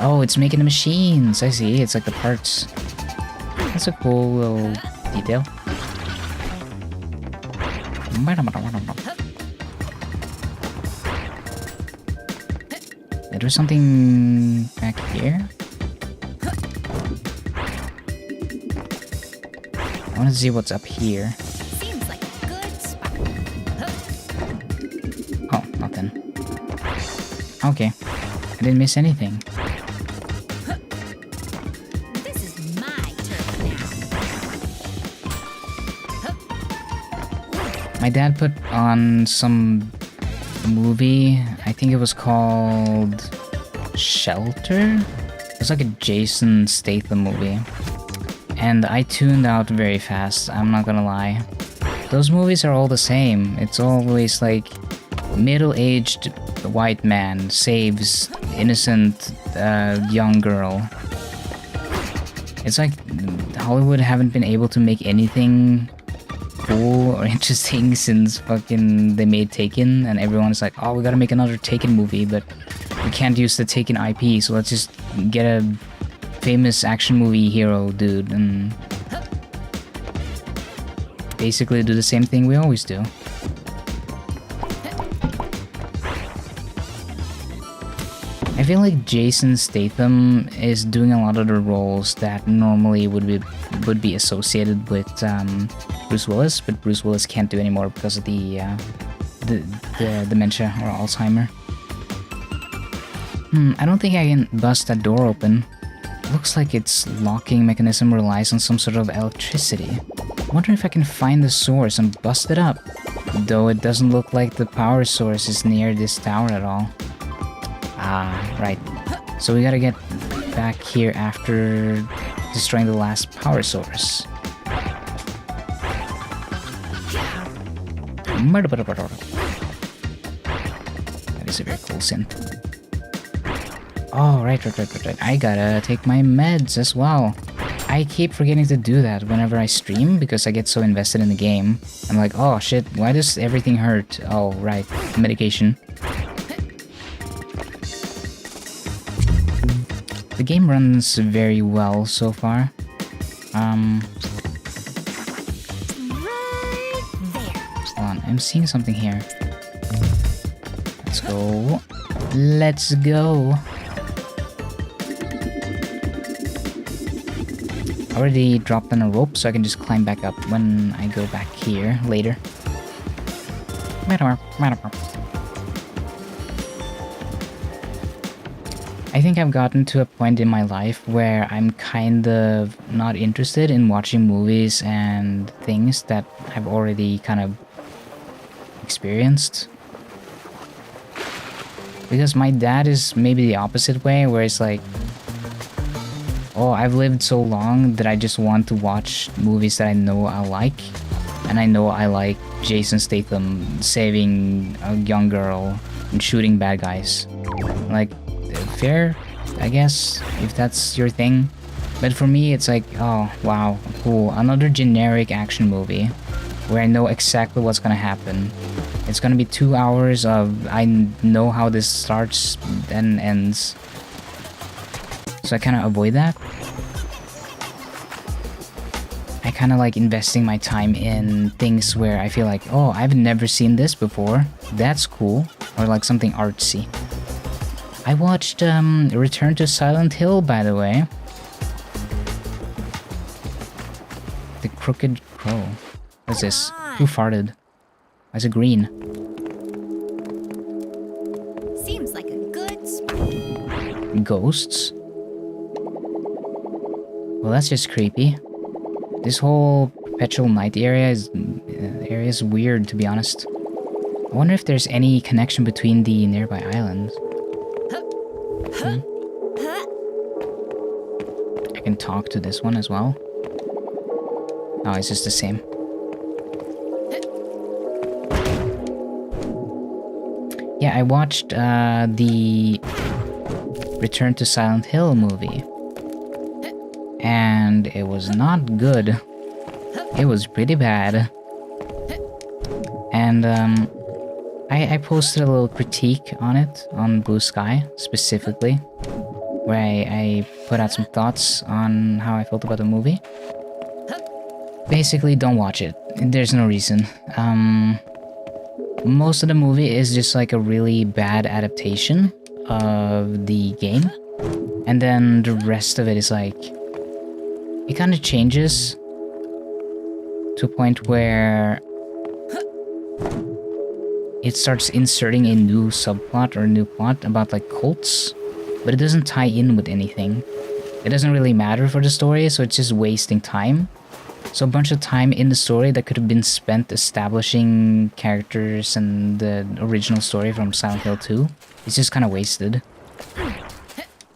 Oh, it's making the machines. I see. It's like the parts. That's a cool little detail. There's something back here. I want to see what's up here. Seems like a good spot. Oh, nothing. Okay. I didn't miss anything. This is my turf now. My dad put on some movie, I think it was called Shelter? It was like a Jason Statham movie. And I tuned out very fast, I'm not gonna lie. Those movies are all the same. It's always like middle-aged white man saves innocent young girl. It's like Hollywood haven't been able to make anything cool or interesting since fucking they made Taken, and everyone's like, oh, we gotta make another Taken movie, but we can't use the Taken IP, so let's just get a famous action movie hero dude and basically do the same thing we always do. I feel like Jason Statham is doing a lot of the roles that normally would be associated with Bruce Willis, but Bruce Willis can't do anymore because of the dementia or Alzheimer. I don't think I can bust that door open. Looks like its locking mechanism relies on some sort of electricity. Wonder if I can find the source and bust it up. Though it doesn't look like the power source is near this tower at all. Ah, right. So we gotta get back here after destroying the last power source. That is a very cool synth. Oh, right. I gotta take my meds as well. I keep forgetting to do that whenever I stream because I get so invested in the game. I'm like, oh shit, why does everything hurt? Oh, right, medication. The game runs very well so far. Right there. Hold on, I'm seeing something here. Let's go. Let's go. I already dropped on a rope, so I can just climb back up when I go back here later. I think I've gotten to a point in my life where I'm kind of not interested in watching movies and things that I've already kind of experienced. Because my dad is maybe the opposite way, where it's like, oh, I've lived so long that I just want to watch movies that I know I like. And I know I like Jason Statham saving a young girl and shooting bad guys. Like, fair, I guess, if that's your thing. But for me, it's like, oh, wow, cool. Another generic action movie where I know exactly what's gonna happen. It's gonna be 2 hours of I know how this starts and ends. So I kind of avoid that. I kind of like investing my time in things where I feel like, oh, I've never seen this before. That's cool. Or like something artsy. I watched Return to Silent Hill, by the way. The Crooked Crow. What's this? Who farted? Why is it green? Seems like a good spot. Ghosts? Well, that's just creepy. This whole perpetual night area is weird, to be honest. I wonder if there's any connection between the nearby islands. I can talk to this one as well. Oh, it's just the same. Yeah, I watched the Return to Silent Hill movie. And it was not good. It was pretty bad. And I posted a little critique on it on Blue Sky specifically, where I put out some thoughts on how I felt about the movie. Basically, don't watch it. There's no reason. Most of the movie is just like a really bad adaptation of the game, and then the rest of it is like, it kind of changes to a point where it starts inserting a new subplot or a new plot about like cults, but it doesn't tie in with anything. It doesn't really matter for the story, so it's just wasting time. So a bunch of time in the story that could have been spent establishing characters and the original story from Silent Hill 2 is just kind of wasted.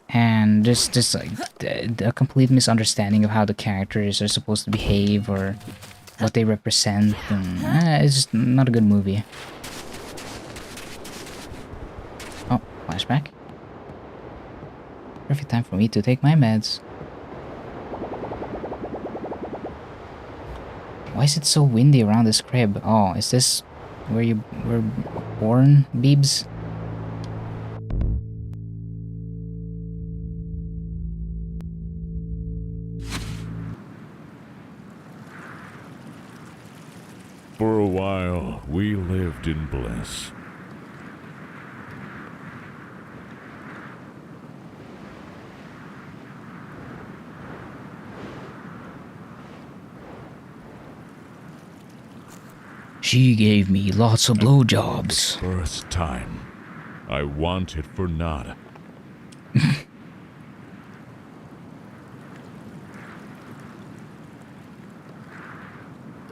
And there's just like a complete misunderstanding of how the characters are supposed to behave or what they represent, and it's just not a good movie. Oh, flashback. Perfect time for me to take my meds. Why is it so windy around this crib? Oh, is this where you were born, Beebs? For a while, we lived in bliss. She gave me lots of blowjobs. First time, I wanted for nada.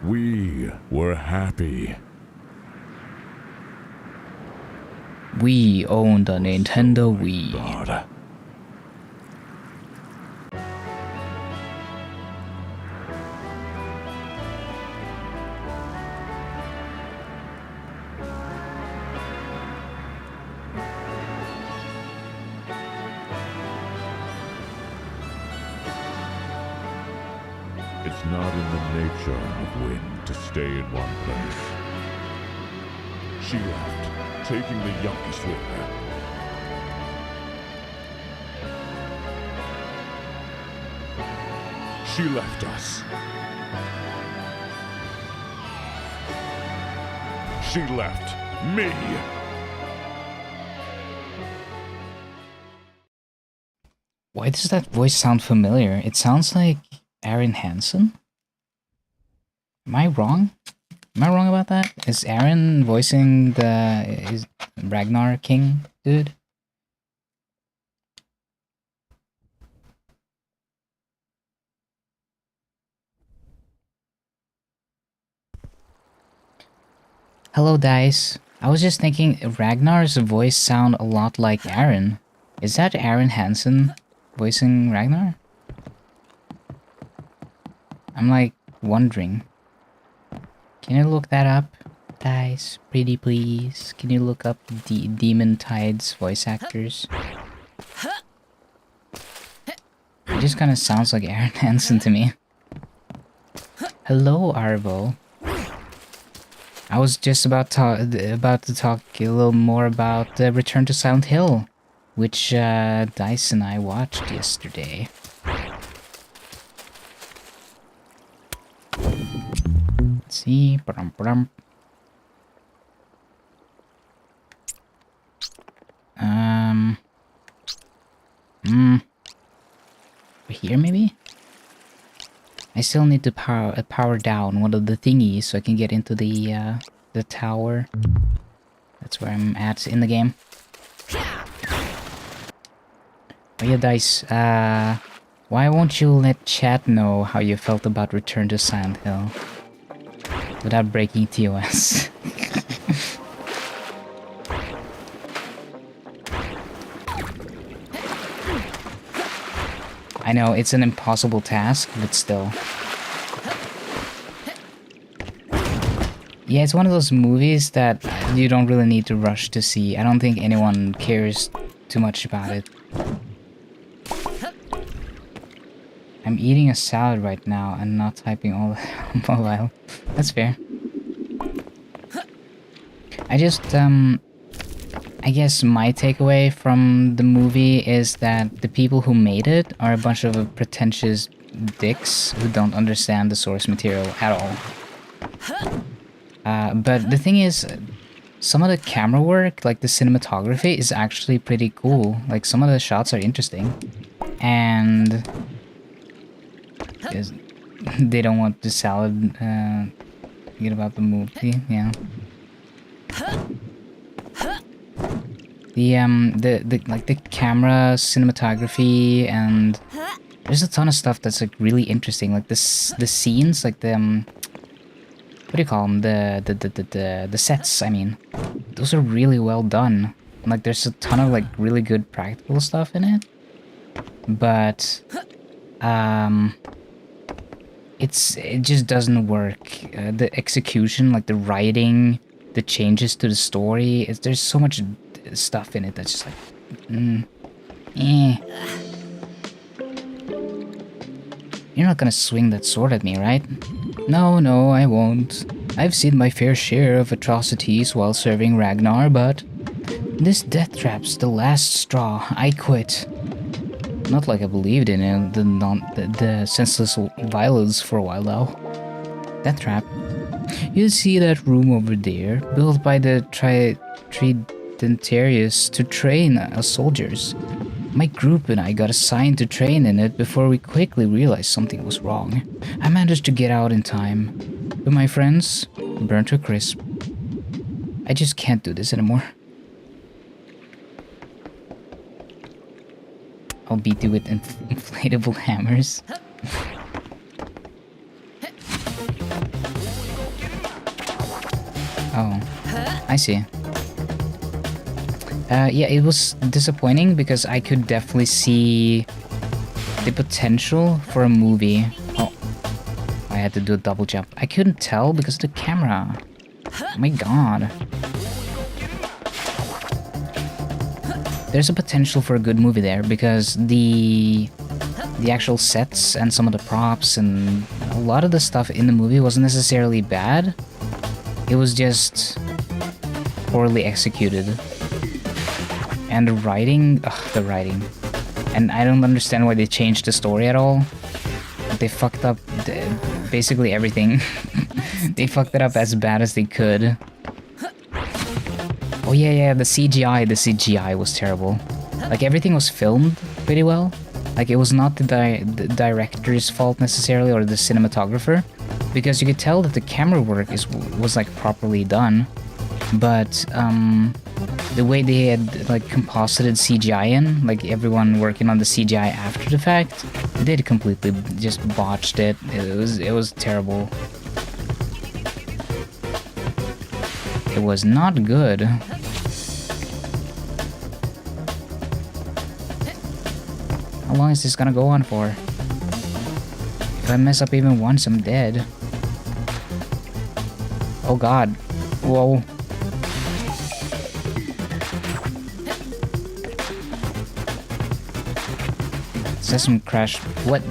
We were happy. We owned a Nintendo Wii. God. It's not in the nature of wind to stay in one place. She left, taking the youngest with her. She left us. She left me. Why does that voice sound familiar? It sounds like Aaron Hansen? Am I wrong? Am I wrong about that? Is Aaron voicing is Ragnar King dude? Hello, Dice. I was just thinking Ragnar's voice sound a lot like Aaron. Is that Aaron Hansen voicing Ragnar? I'm like wondering. Can you look that up? Dice, pretty please. Can you look up the Demon Tide's voice actors? It just kind of sounds like Aaron Hansen to me. Hello, Arvo. I was just about to talk a little more about Return to Silent Hill, which Dice and I watched yesterday. Let's see. Over here maybe? I still need to power down one of the thingies so I can get into the tower. That's where I'm at in the game. Oh yeah, Dice, why won't you let chat know how you felt about Return to Silent Hill? Without breaking TOS. I know, it's an impossible task, but still. Yeah, it's one of those movies that you don't really need to rush to see. I don't think anyone cares too much about it. I'm eating a salad right now and not typing all the mobile. That's fair. I just, I guess my takeaway from the movie is that the people who made it are a bunch of pretentious dicks who don't understand the source material at all. But the thing is, some of the camera work, like the cinematography, is actually pretty cool. Like, some of the shots are interesting. And they don't want the salad, forget about the movie, yeah. The like the camera, cinematography, and there's a ton of stuff that's like really interesting. Like the scenes, like the what do you call them? The sets. I mean, those are really well done. Like there's a ton of like really good practical stuff in it, but it just doesn't work. The execution, like the writing, the changes to the story, there's so much stuff in it that's just like, You're not gonna swing that sword at me, right? No, I won't. I've seen my fair share of atrocities while serving Ragnar, but this death trap's the last straw. I quit. Not like I believed in it, the senseless violence for a while though. Death trap. You see that room over there, built by the Tridentarius to train us soldiers. My group and I got assigned to train in it before we quickly realized something was wrong. I managed to get out in time, but my friends burned to a crisp. I just can't do this anymore. I'll beat you with inflatable hammers. I see. Yeah, it was disappointing because I could definitely see the potential for a movie. Oh, I had to do a double jump. I couldn't tell because of the camera. Oh my god. There's a potential for a good movie there because the actual sets and some of the props and a lot of the stuff in the movie wasn't necessarily bad. It was just poorly executed. And the writing, the writing. And I don't understand why they changed the story at all. They fucked up basically everything. They fucked it up as bad as they could. Oh yeah, the CGI was terrible. Like everything was filmed pretty well. Like it was not the director's fault necessarily or the cinematographer, because you could tell that the camera work was like properly done, but the way they had like composited CGI in, like everyone working on the CGI after the fact, they completely just botched it. It was terrible. It was not good. How long is this gonna go on for? If I mess up even once, I'm dead. Oh god. Whoa. System crash. What?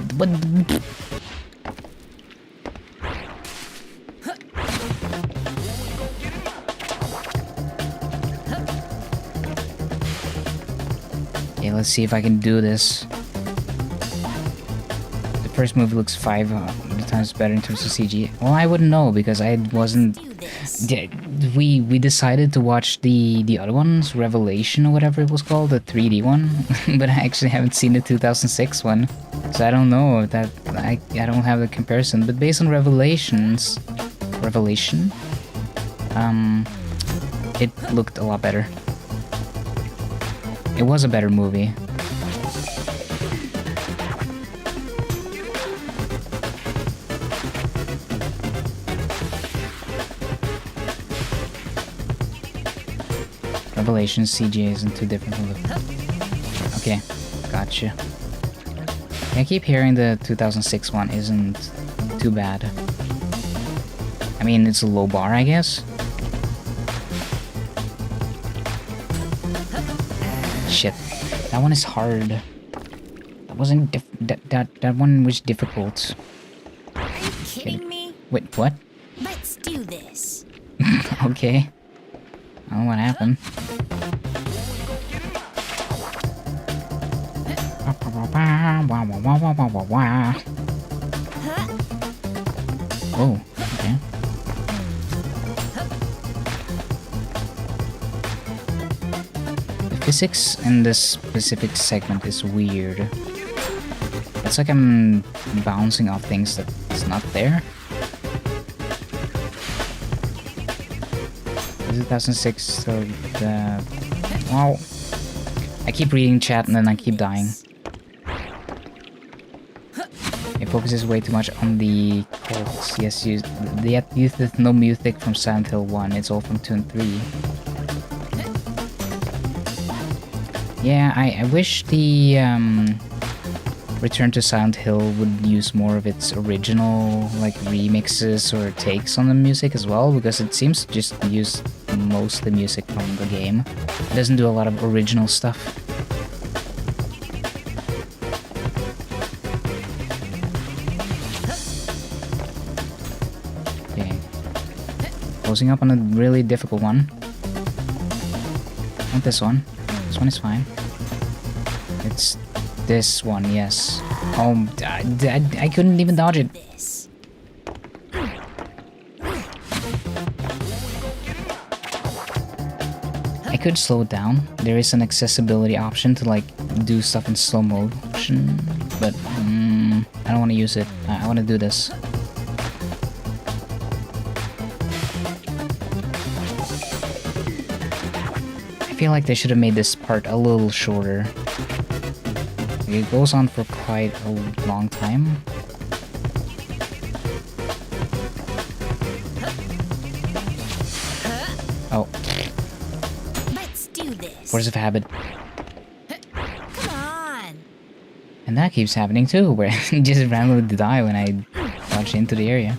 Okay, let's see if I can do this. The first movie looks 500 times better in terms of CG. Well, I wouldn't know because I wasn't. We decided to watch the other ones, Revelation or whatever it was called, the 3D one, but I actually haven't seen the 2006 one, so I don't know if that I don't have the comparison. But based on Revelation, it looked a lot better. It was a better movie. Revelation CG isn't too different from the... Okay, gotcha. I keep hearing the 2006 one isn't too bad. I mean, it's a low bar, I guess. Shit, that one is hard. That wasn't that one was difficult. Are you kidding me? Wait, what? Let's do this. Okay. I don't know what happened. Oh, okay. The physics in this specific segment is weird. It's like I'm bouncing off things that's not there. 2006, so the... Wow. I keep reading chat and then I keep dying. It focuses way too much on the cults. Yes, used no music from Silent Hill 1. It's all from 2 and 3. Yeah, I wish the Return to Silent Hill would use more of its original like remixes or takes on the music as well, because it seems to just use most of the music from the game. It doesn't do a lot of original stuff. Okay. Closing up on a really difficult one. Not this one. This one is fine. It's this one, yes. Oh, I couldn't even dodge it. I could slow it down. There is an accessibility option to like do stuff in slow motion, but I don't want to use it. I want to do this. I feel like they should have made this part a little shorter. It goes on for quite a long time. Oh. force of habit. Come on. And that keeps happening too, where I just randomly die when I dodge into the area.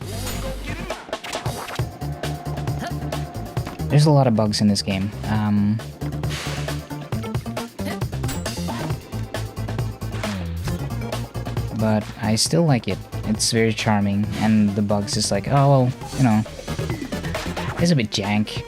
There's a lot of bugs in this game. But I still like it. It's very charming, and the bugs is like, oh, well, you know, it's a bit jank.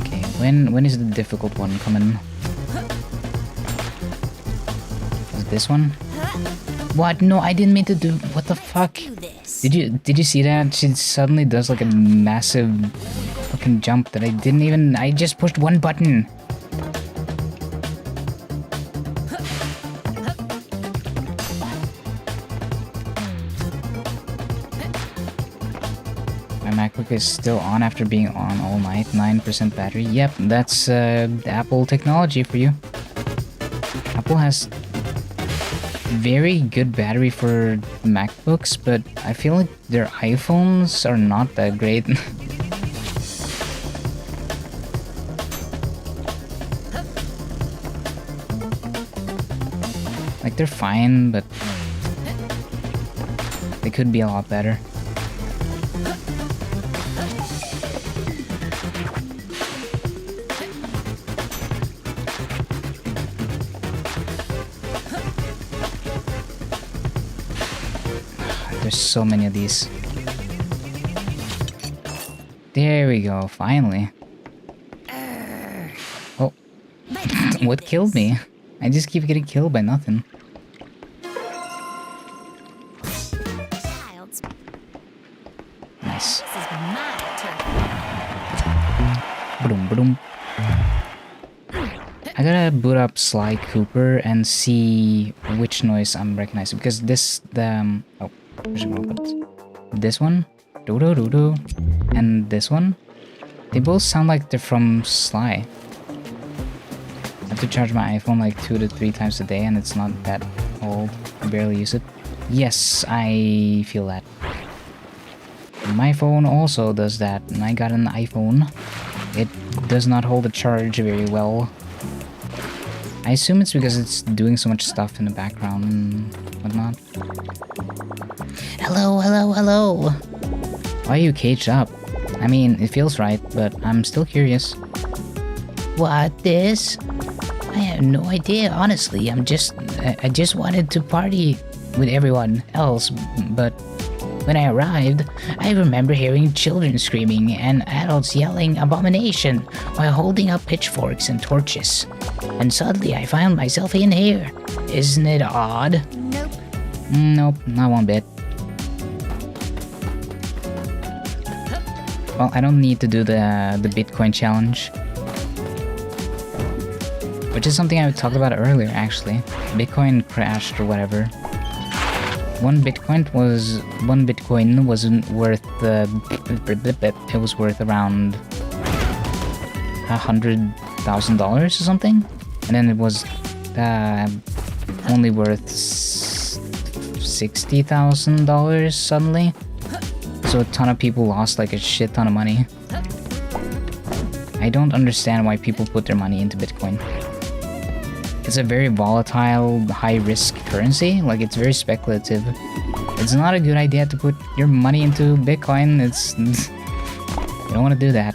Okay, when is the difficult one coming? This one? What? No, I didn't mean to do. What the fuck? Do this. Did you see that? She suddenly does like a massive fucking jump that I didn't even. I just pushed one button. My MacBook is still on after being on all night. 9% battery. Yep, that's Apple technology for you. Apple has very good battery for MacBooks, but I feel like their iPhones are not that great. Like, they're fine, but they could be a lot better. There's so many of these. There we go, finally. Oh, what killed me? I just keep getting killed by nothing. Child's. Nice. This is my turn. Boom, boom. I gotta boot up Sly Cooper and see which noise I'm recognizing, because this, oh, where's it gonna put it? This one, do, and this one, they both sound like they're from Sly. I have to charge my iPhone like 2 to 3 times a day, and it's not that old. I barely use it. Yes, I feel that. My phone also does that, and I got an iPhone. It does not hold a charge very well. I assume it's because it's doing so much stuff in the background and whatnot. Hello, hello, hello! Why are you caged up? I mean, it feels right, but I'm still curious. What, this? I have no idea, honestly. I just wanted to party with everyone else, but when I arrived, I remember hearing children screaming and adults yelling abomination while holding up pitchforks and torches. And suddenly I found myself in here. Isn't it odd? Nope. Nope, not one bit. Well, I don't need to do the Bitcoin challenge. Which is something I talked about earlier, actually. Bitcoin crashed or whatever. One Bitcoin wasn't worth it was worth around $100,000 or something, and then it was only worth $60,000 suddenly. So a ton of people lost like a shit ton of money. I don't understand why people put their money into Bitcoin. It's a very volatile, high-risk currency. Like, it's very speculative. It's not a good idea to put your money into Bitcoin. You don't want to do that.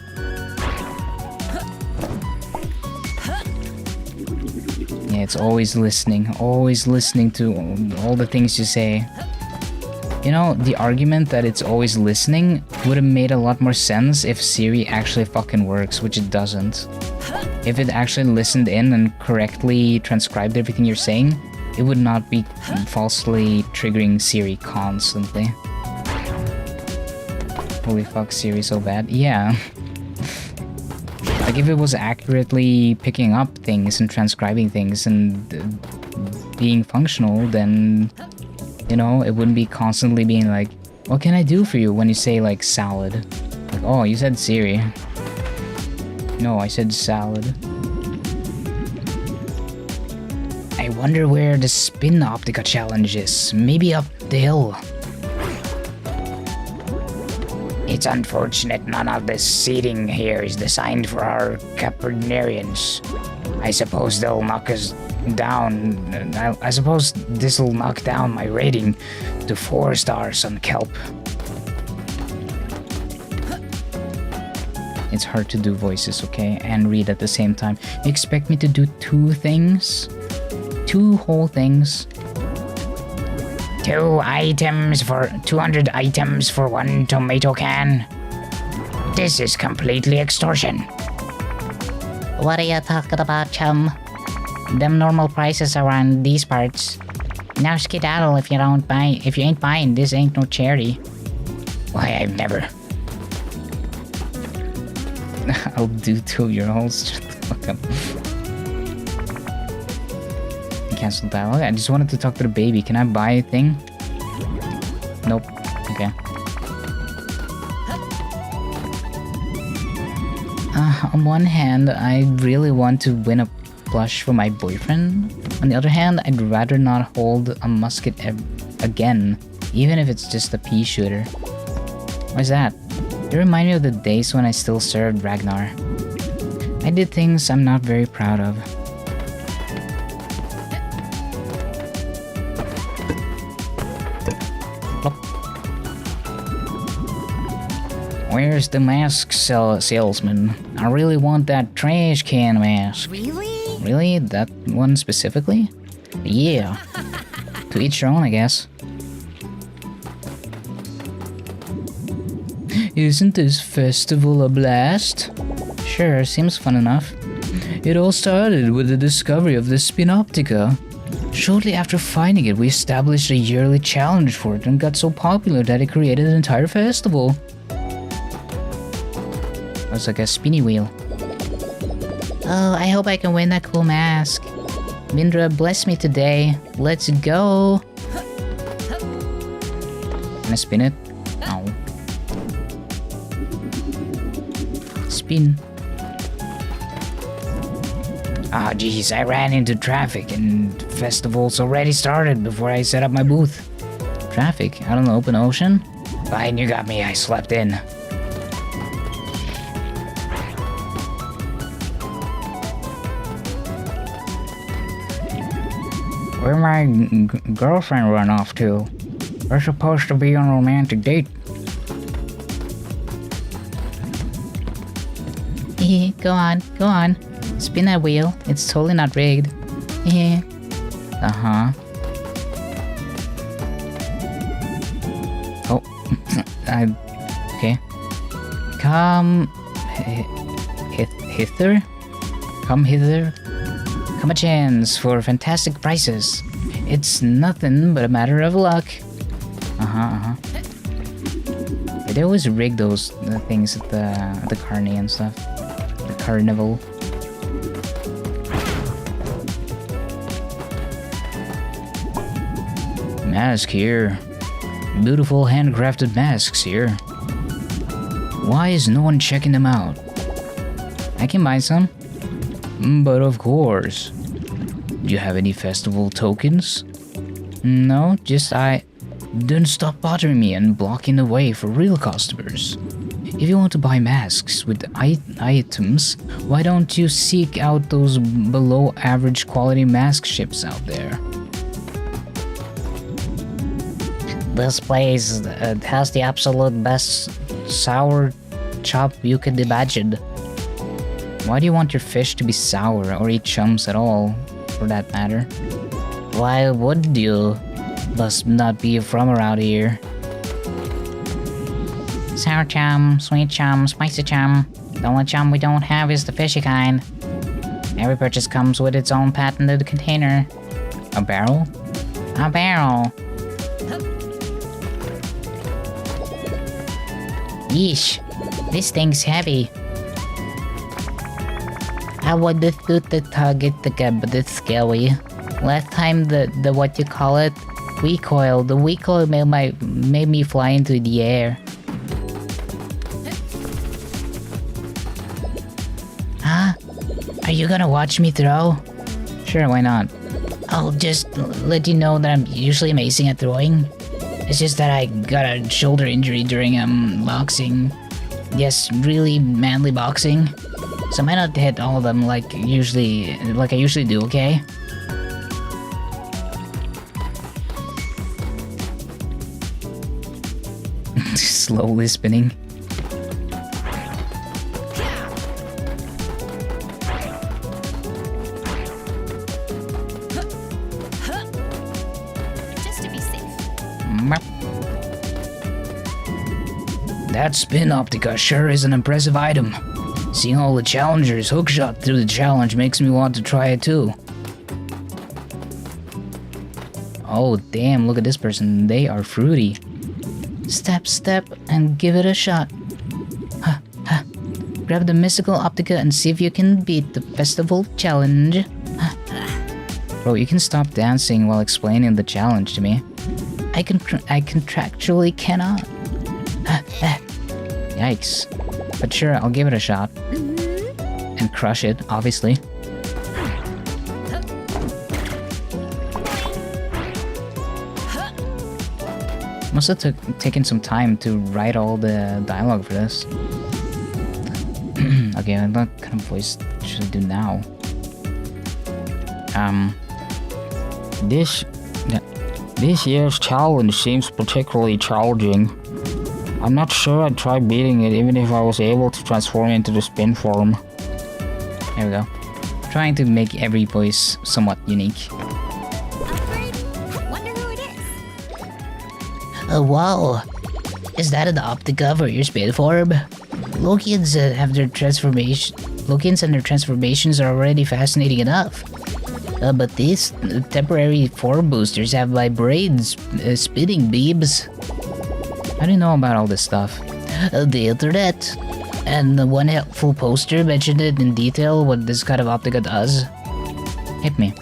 Yeah, it's always listening to all the things you say. You know, the argument that it's always listening would have made a lot more sense if Siri actually fucking works, which it doesn't. If it actually listened in and correctly transcribed everything you're saying, it would not be falsely triggering Siri constantly. Holy fuck, Siri so bad. Yeah. Like, if it was accurately picking up things and transcribing things and being functional, then, you know, it wouldn't be constantly being like, what can I do for you when you say, like, salad? Like, oh, you said Siri. No, I said salad. I wonder where the Spin Optica challenge is. Maybe up the hill. It's unfortunate none of the seating here is designed for our Capricornians. I suppose they'll knock us down. I suppose this'll knock down my rating to 4 stars on Kelp. It's hard to do voices, okay? And read at the same time. You expect me to do 2 things? 2 whole things? 200 items for 1 tomato can? This is completely extortion. What are you talking about, chum? Them normal prices around these parts. Now skedaddle if you ain't buying, this ain't no charity. Why, I've never... I'll do 2-year-olds. Shut the fuck up. Cancel dialogue. I just wanted to talk to the baby. Can I buy a thing? Nope. Okay. On one hand, I really want to win a plush for my boyfriend. On the other hand, I'd rather not hold a musket again, even if it's just a pea shooter. Why's that? It reminds me of the days when I still served Ragnar. I did things I'm not very proud of. Where's the mask salesman? I really want that trash can mask. Really? Really? That one specifically? Yeah. To each their own, I guess. Isn't this festival a blast? Sure, seems fun enough. It all started with the discovery of the Spinoptica. Shortly after finding it, we established a yearly challenge for it and got so popular that it created an entire festival. It's like a spinny wheel. Oh, I hope I can win that cool mask. Mindra, bless me today. Let's go. Can I spin it? No. Spin. Ah, geez, I ran into traffic and festival's already started before I set up my booth. Traffic? Out on the open ocean? Fine, you got me. I slept in. Where my girlfriend run off to? We're supposed to be on a romantic date. Go on, go on. Spin that wheel. It's totally not rigged. Uh-huh. Oh. Okay. Come... hither? Come hither. Come a chance for fantastic prices. It's nothing but a matter of luck. They always rig those things at the carny and stuff. The carnival. Mask here. Beautiful handcrafted masks here. Why is no one checking them out? I can buy some. But of course. Do you have any festival tokens? No, just Then stop bothering me and blocking the way for real customers. If you want to buy masks with items, why don't you seek out those below average quality mask ships out there? This place has the absolute best sour chop you could imagine. Why do you want your fish to be sour or eat chums at all, for that matter? Why would you? Must not be from around here. Sour chum, sweet chum, spicy chum. The only chum we don't have is the fishy kind. Every purchase comes with its own patented container. A barrel? A barrel. Yeesh, this thing's heavy. I would have thought the target but it's scary. Last time the what you call it? The recoil made me fly into the air. you gonna watch me throw? Sure, why not? I'll just let you know that I'm usually amazing at throwing. It's just that I got a shoulder injury during boxing. Yes, really manly boxing. So I might not hit all of them like I usually do, okay? Slowly spinning. Just to be safe. That spin Optica sure is an impressive item. Seeing all the challengers hookshot through the challenge makes me want to try it too. Oh damn, look at this person. They are fruity. Step, step, and give it a shot. Ha, ha. Grab the mystical Optica and see if you can beat the festival challenge. Bro, you can stop dancing while explaining the challenge to me. I contractually cannot. Yikes. But sure, I'll give it a shot. And crush it, obviously. Must have taken some time to write all the dialogue for this. Okay, what kind of voice should I do now? This year's challenge seems particularly challenging. I'm not sure I'd try beating it even if I was able to transform into the spin form. There we go. Trying to make every voice somewhat unique. Upgrade? I wonder who it is. Oh, wow. Is that an Optica for your spin form? Lokians and their transformations are already fascinating enough. But these temporary form boosters have my brains spinning beams. How do you know about all this stuff? The internet. And the one helpful poster mentioned it in detail what this kind of Optica does. Hit me.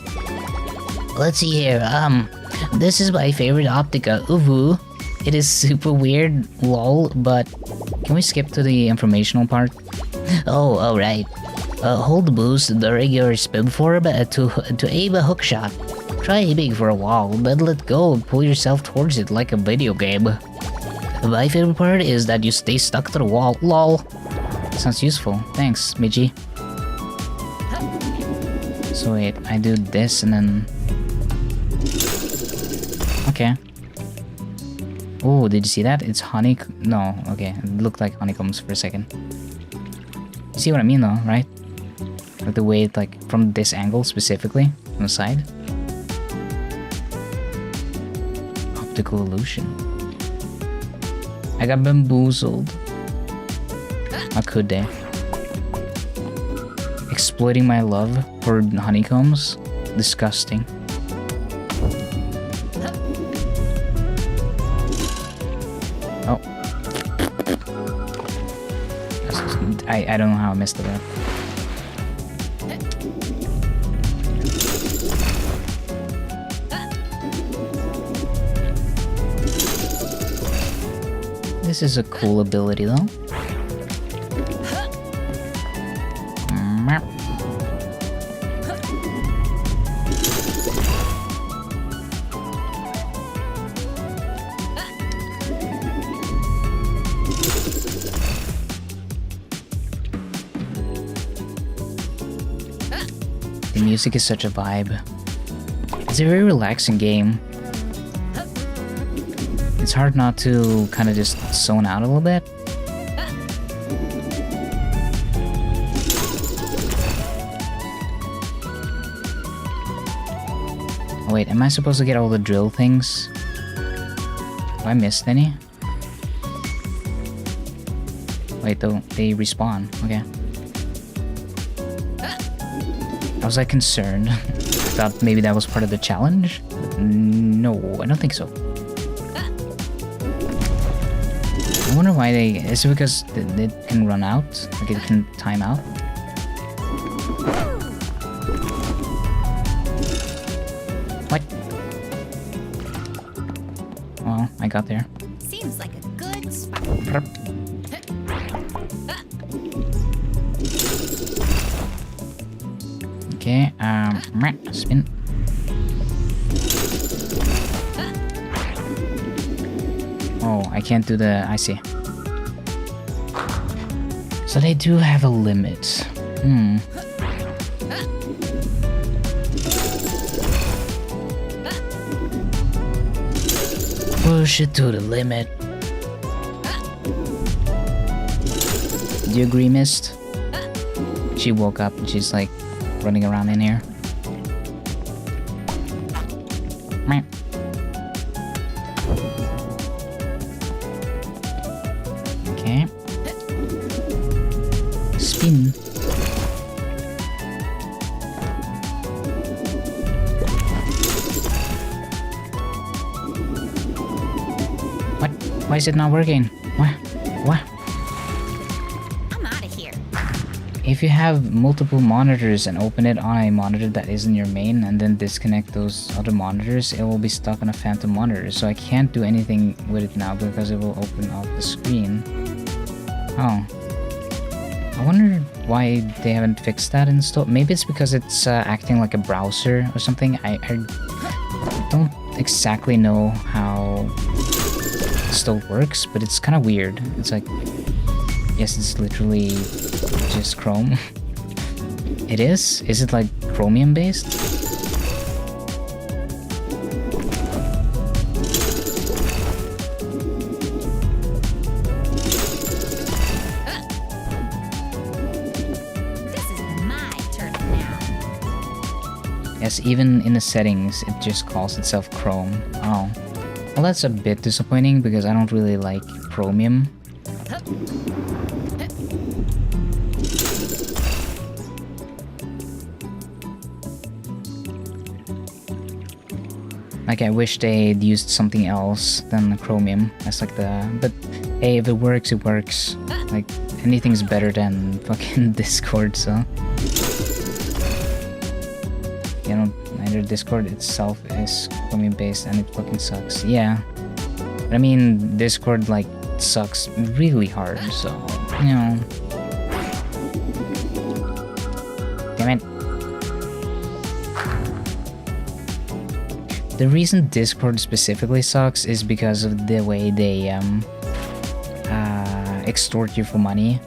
Let's see here, this is my favorite Optica, uhu. It is super weird, lol, but can we skip to the informational part? Oh, alright. Hold boost during your spin form to aim a hook shot. Try aiming for a wall, then let go and pull yourself towards it like a video game. My favorite part is that you stay stuck to the wall, lol. Sounds useful. Thanks, Miji. So wait, I do this and then... Okay. Oh, did you see that? It's honey... No, okay. It looked like honeycombs for a second. You see what I mean though, right? Like the way, like, from this angle specifically, from the side. Optical illusion. I got bamboozled. How could they? Exploiting my love for honeycombs? Disgusting. Oh. I don't know how I messed it up. This is a cool ability though. The music is such a vibe. It's a very relaxing game. It's hard not to kind of just zone out a little bit. Oh, wait, am I supposed to get all the drill things? Have I missed any? Wait, though, they respawn. Okay. I was like concerned. I thought maybe that was part of the challenge. But no, I don't think so. I wonder why they... Is it because it can run out? Like it can time out? What? Well, I got there. Seems like a good spot. Okay, spin. Oh, I can't do the... I see. So they do have a limit. Push it to the limit. Do you agree, Mist? She woke up and she's like running around in here. Meh. Okay. Spin. What? Why is it not working? What? I'm out of here. If you have multiple monitors and open it on a monitor that isn't your main and then disconnect those other monitors, it will be stuck on a phantom monitor. So I can't do anything with it now because it will open up the screen. Oh. I wonder why they haven't fixed that in store. Maybe it's because it's acting like a browser or something. I don't exactly know how it still works, but it's kind of weird. It's like, yes, it's literally just Chrome. It is? Is it like Chromium based? This is my turn now. Yes, even in the settings, it just calls itself Chrome. Oh. Well, that's a bit disappointing because I don't really like Chromium. Like, I wish they'd used something else than Chromium as like the... But hey, if it works, it works. Like, anything's better than fucking Discord, so... You know, neither Discord itself is Chromium based and it fucking sucks. Yeah. But I mean, Discord, like, sucks really hard, so... You know... Damn it. The reason Discord specifically sucks is because of the way they extort you for money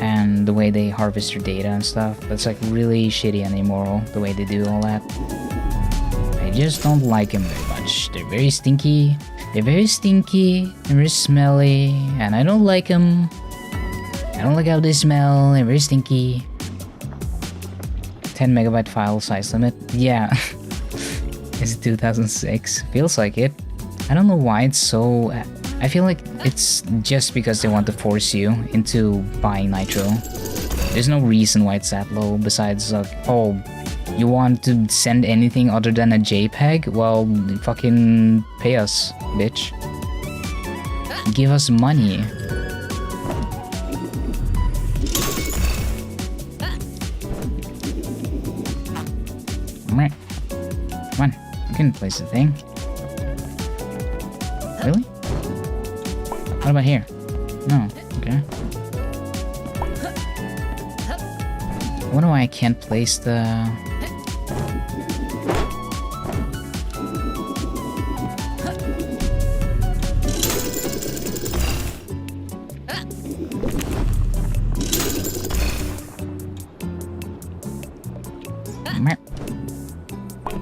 and the way they harvest your data and stuff. That's like really shitty and immoral, the way they do all that. I just don't like them very much. They're very stinky. They're very very smelly, and I don't like them. I don't like how they smell. They're very stinky. 10 megabyte file size limit. Yeah. Is it 2006? Feels like it. I don't know why it's so... I feel like it's just because they want to force you into buying Nitro. There's no reason why it's that low besides like, oh, you want to send anything other than a JPEG? Well, fucking pay us, bitch. Give us money. Come on. Can place the thing. Really? What about here? No, okay. I wonder why I can't place the...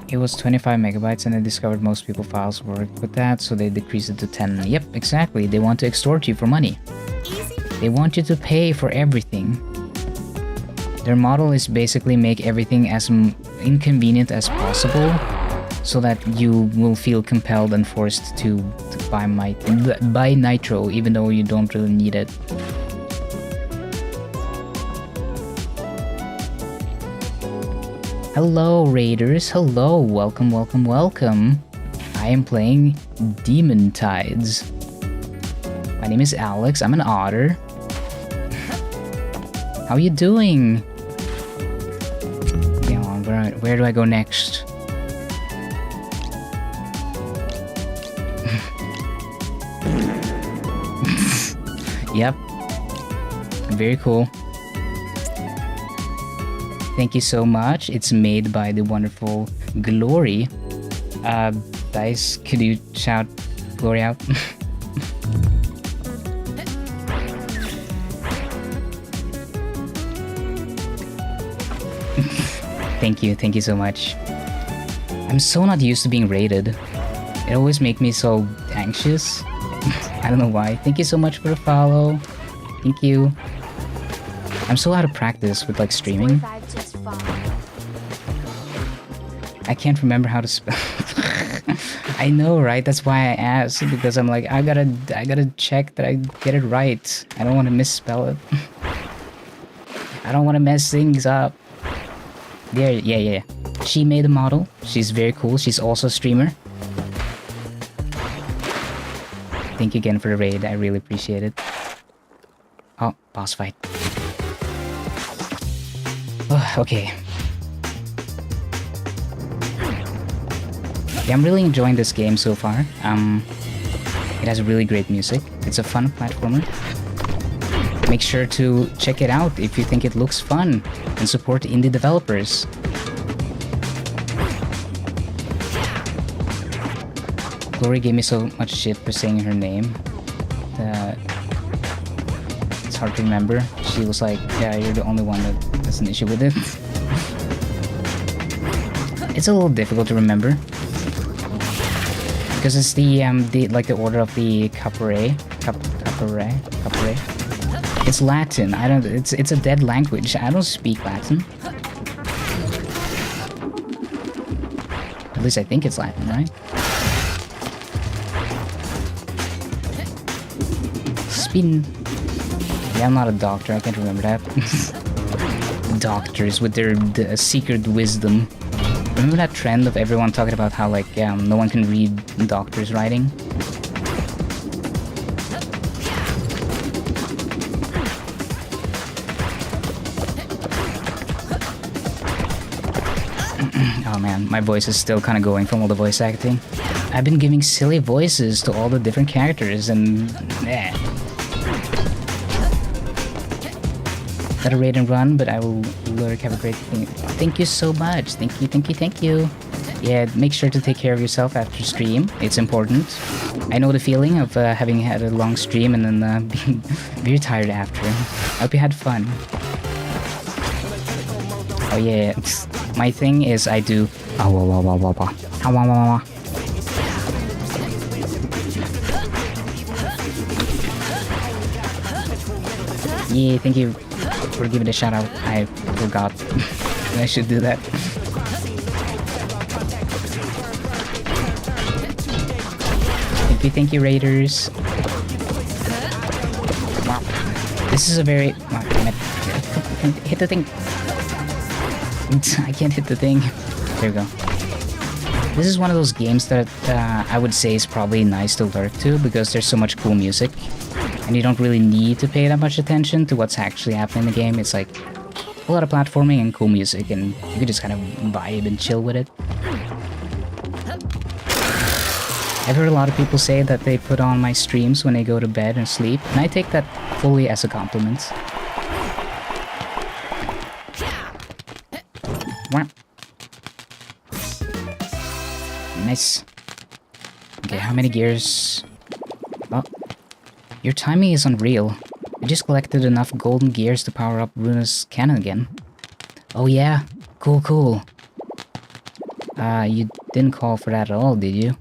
It was 25 megabytes and I discovered most people's files work with that, so they decreased it to 10. Yep, exactly. They want to extort you for money. They want you to pay for everything. Their model is basically make everything as inconvenient as possible so that you will feel compelled and forced to buy Nitro even though you don't really need it. Hello Raiders, hello, welcome. I am playing Demon Tides. My name is Alex, I'm an otter. How you doing? Yeah, where do I go next? Yep. Very cool. Thank you so much. It's made by the wonderful Glory. Dice, could you shout Glory out? Thank you so much. I'm so not used to being rated. It always makes me so anxious. I don't know why. Thank you so much for the follow. Thank you. I'm so out of practice with like streaming. I can't remember how to spell. I know, right? That's why I asked, because I'm like, I gotta check that I get it right. I don't want to misspell it. I don't want to mess things up. There, yeah. She made a model. She's very cool. She's also a streamer. Thank you again for the raid. I really appreciate it. Oh, boss fight. Oh, okay. Yeah, I'm really enjoying this game so far. It has really great music. It's a fun platformer. Make sure to check it out if you think it looks fun and support indie developers. Glory gave me so much shit for saying her name. It's hard to remember. She was like, yeah, you're the only one that has an issue with it. It's a little difficult to remember. Because it's the order of the caporet. It's Latin. It's a dead language. I don't speak Latin. At least I think it's Latin, right? Spin. Yeah, I'm not a doctor. I can't remember that. Doctors with their secret wisdom. Remember that trend of everyone talking about how like no one can read doctors' writing? Oh man, my voice is still kind of going from all the voice acting. I've been giving silly voices to all the different characters and Gotta raid and run, but I will lurk. Have a great thing. Thank you so much. Thank you. Yeah, make sure to take care of yourself after stream. It's important. I know the feeling of having had a long stream and then being very tired after. I hope you had fun. Oh yeah, my thing is I do. Yeah, thank you for giving a shout out. I forgot. I should do that. Thank you, Raiders. Wow. This is a very... Oh, damn it. Hit the thing. I can't hit the thing. There we go. This is one of those games that I would say is probably nice to lurk to because there's so much cool music. And you don't really need to pay that much attention to what's actually happening in the game. It's like a lot of platforming and cool music, and you can just kind of vibe and chill with it. I've heard a lot of people say that they put on my streams when they go to bed and sleep, and I take that fully as a compliment. Nice. Okay, how many gears? Oh. Your timing is unreal. I just collected enough golden gears to power up Runa's cannon again. Oh yeah? Cool. You didn't call for that at all, did you?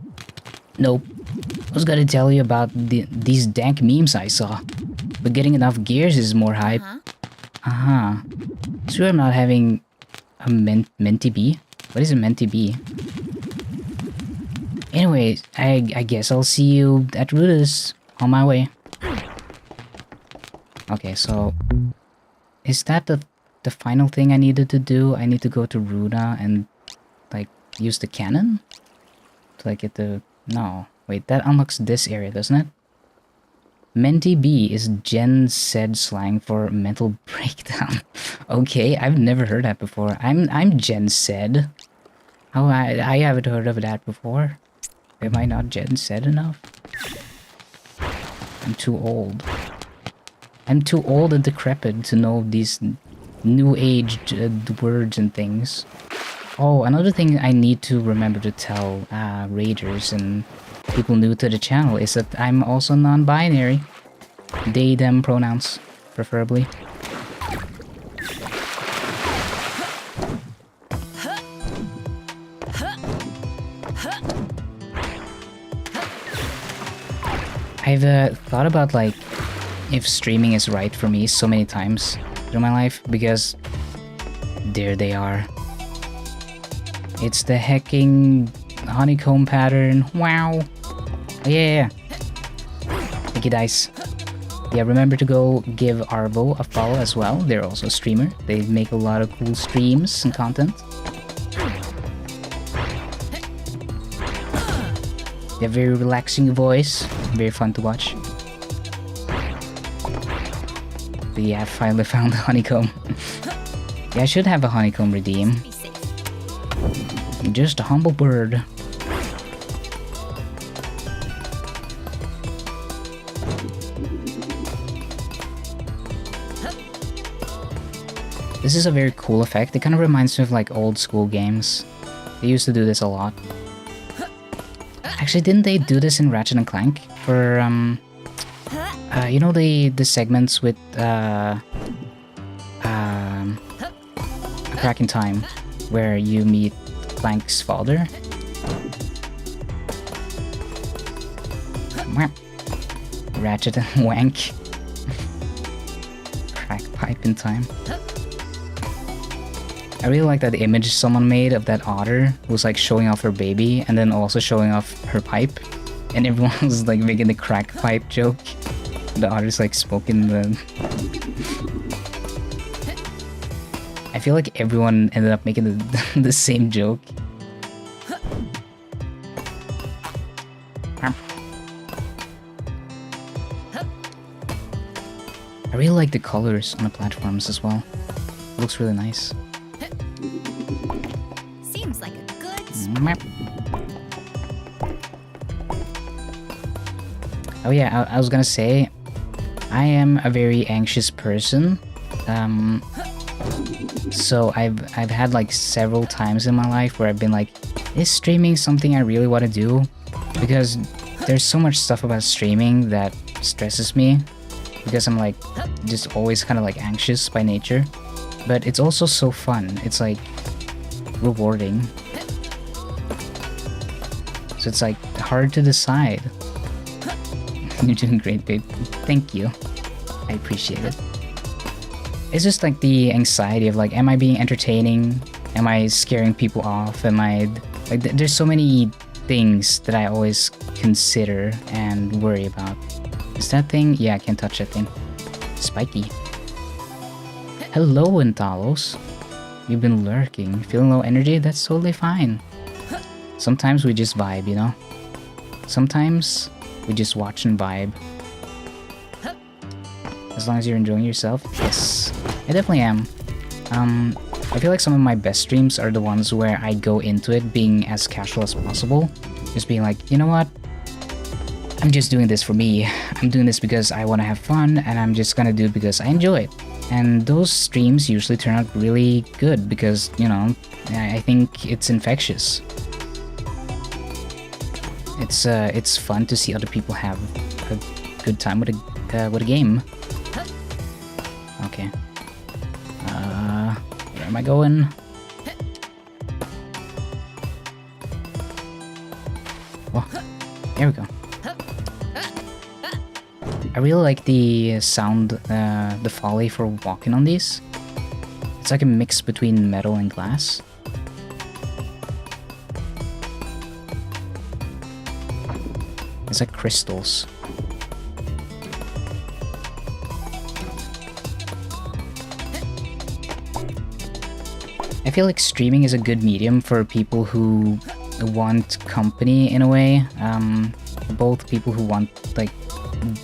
Nope. I was gonna tell you about these dank memes I saw. But getting enough gears is more hype. So I'm not having a Menti bee? What is a Menti bee? Anyway, I guess I'll see you at Ruda's on my way. Okay, so is that the final thing I needed to do? I need to go to Runa and like use the cannon to like get the... No, wait, that unlocks this area, doesn't it? Menti B is Gen Z slang for mental breakdown. Okay, I've never heard that before. I'm Gen Z. Oh, I haven't heard of that before. Am I not Gen Z enough? I'm too old. I'm too old and decrepit to know these new age words and things. Oh, another thing I need to remember to tell raiders and people new to the channel is that I'm also non-binary. They, them pronouns, preferably. I've thought about like if streaming is right for me so many times through my life because there they are. It's the hecking honeycomb pattern. Wow. Oh, yeah. Thank you, Dice. Yeah, remember to go give Arvo a follow as well. They're also a streamer. They make a lot of cool streams and content. They have very relaxing voice. Very fun to watch. But yeah, I finally found the honeycomb. Yeah, I should have a honeycomb redeem. Be safe. Just a humble bird. This is a very cool effect. It kind of reminds me of like old school games. They used to do this a lot. Actually, didn't they do this in Ratchet and Clank? For you know the segments with A Crack in Time, where you meet Clank's father. Ratchet and Wank. Crack pipe in time. I really like that image someone made of that otter who was like showing off her baby and then also showing off her pipe. And everyone was like making the crack pipe joke. The otter's like smoking the... I feel like everyone ended up making the same joke. I really like the colors on the platforms as well. It looks really nice. Seems like a good Map. Oh yeah, I was gonna say, I am a very anxious person. So I've had like several times in my life where I've been like, is streaming something I really want to do? Because there's so much stuff about streaming that stresses me. Because I'm like, just always kind of like anxious by nature. But it's also so fun. It's like rewarding. So it's like hard to decide. You're doing great, babe. Thank you. I appreciate it. It's just like the anxiety of like, am I being entertaining? Am I scaring people off? Am I like, there's so many things that I always consider and worry about. Is that thing? Yeah, I can't touch that thing. Spiky. Hello, Intalos. You've been lurking. Feeling low energy? That's totally fine. Sometimes we just vibe, you know? Sometimes we just watch and vibe. As long as you're enjoying yourself. Yes, I definitely am. I feel like some of my best streams are the ones where I go into it being as casual as possible. Just being like, you know what? I'm just doing this for me. I'm doing this because I want to have fun, and I'm just gonna do it because I enjoy it. And those streams usually turn out really good because, you know, I think it's infectious. It's fun to see other people have a good time with a game. Okay. Where am I going? Oh, there we go. I really like the sound, the foley for walking on these. It's like a mix between metal and glass. It's like crystals. I feel like streaming is a good medium for people who want company in a way. Both people who want like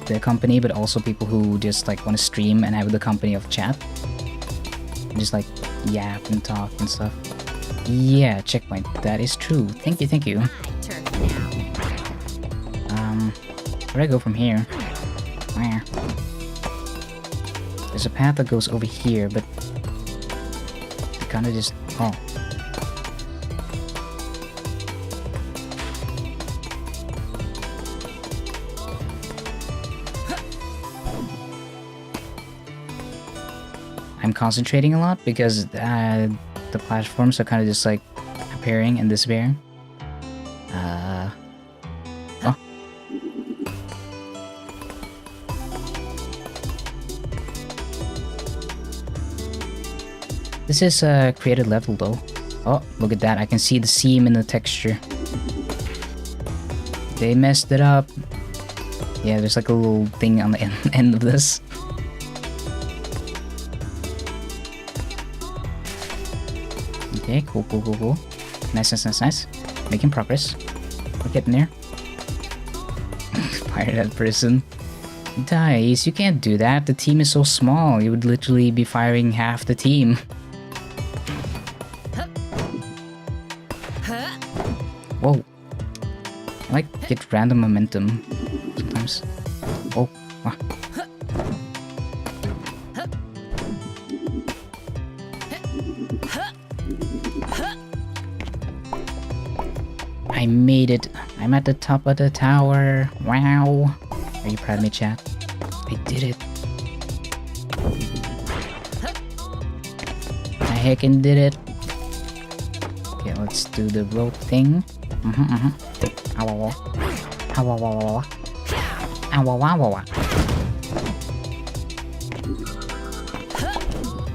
the company, but also people who just like want to stream and have the company of chat. Just like yap and talk and stuff. Yeah, checkpoint. That is true. Thank you, thank you. my turn now. Where do I go from here? Where? There's a path that goes over here, but kind of just... Oh. I'm concentrating a lot because the platforms are kind of just like appearing and disappearing. Oh. This is a created level though. Oh, look at that. I can see the seam in the texture. They messed it up. Yeah, there's like a little thing on the end of this. Okay, cool. Nice. Making progress. We're getting there. Pirate at prison. Dice, you can't do that. The team is so small. You would literally be firing half the team. Whoa. I like get random momentum sometimes. Oh. Ah. I made it. I'm at the top of the tower. Wow. Are you proud of me, chat? I did it. I heckin' did it. Okay, let's do the rope thing.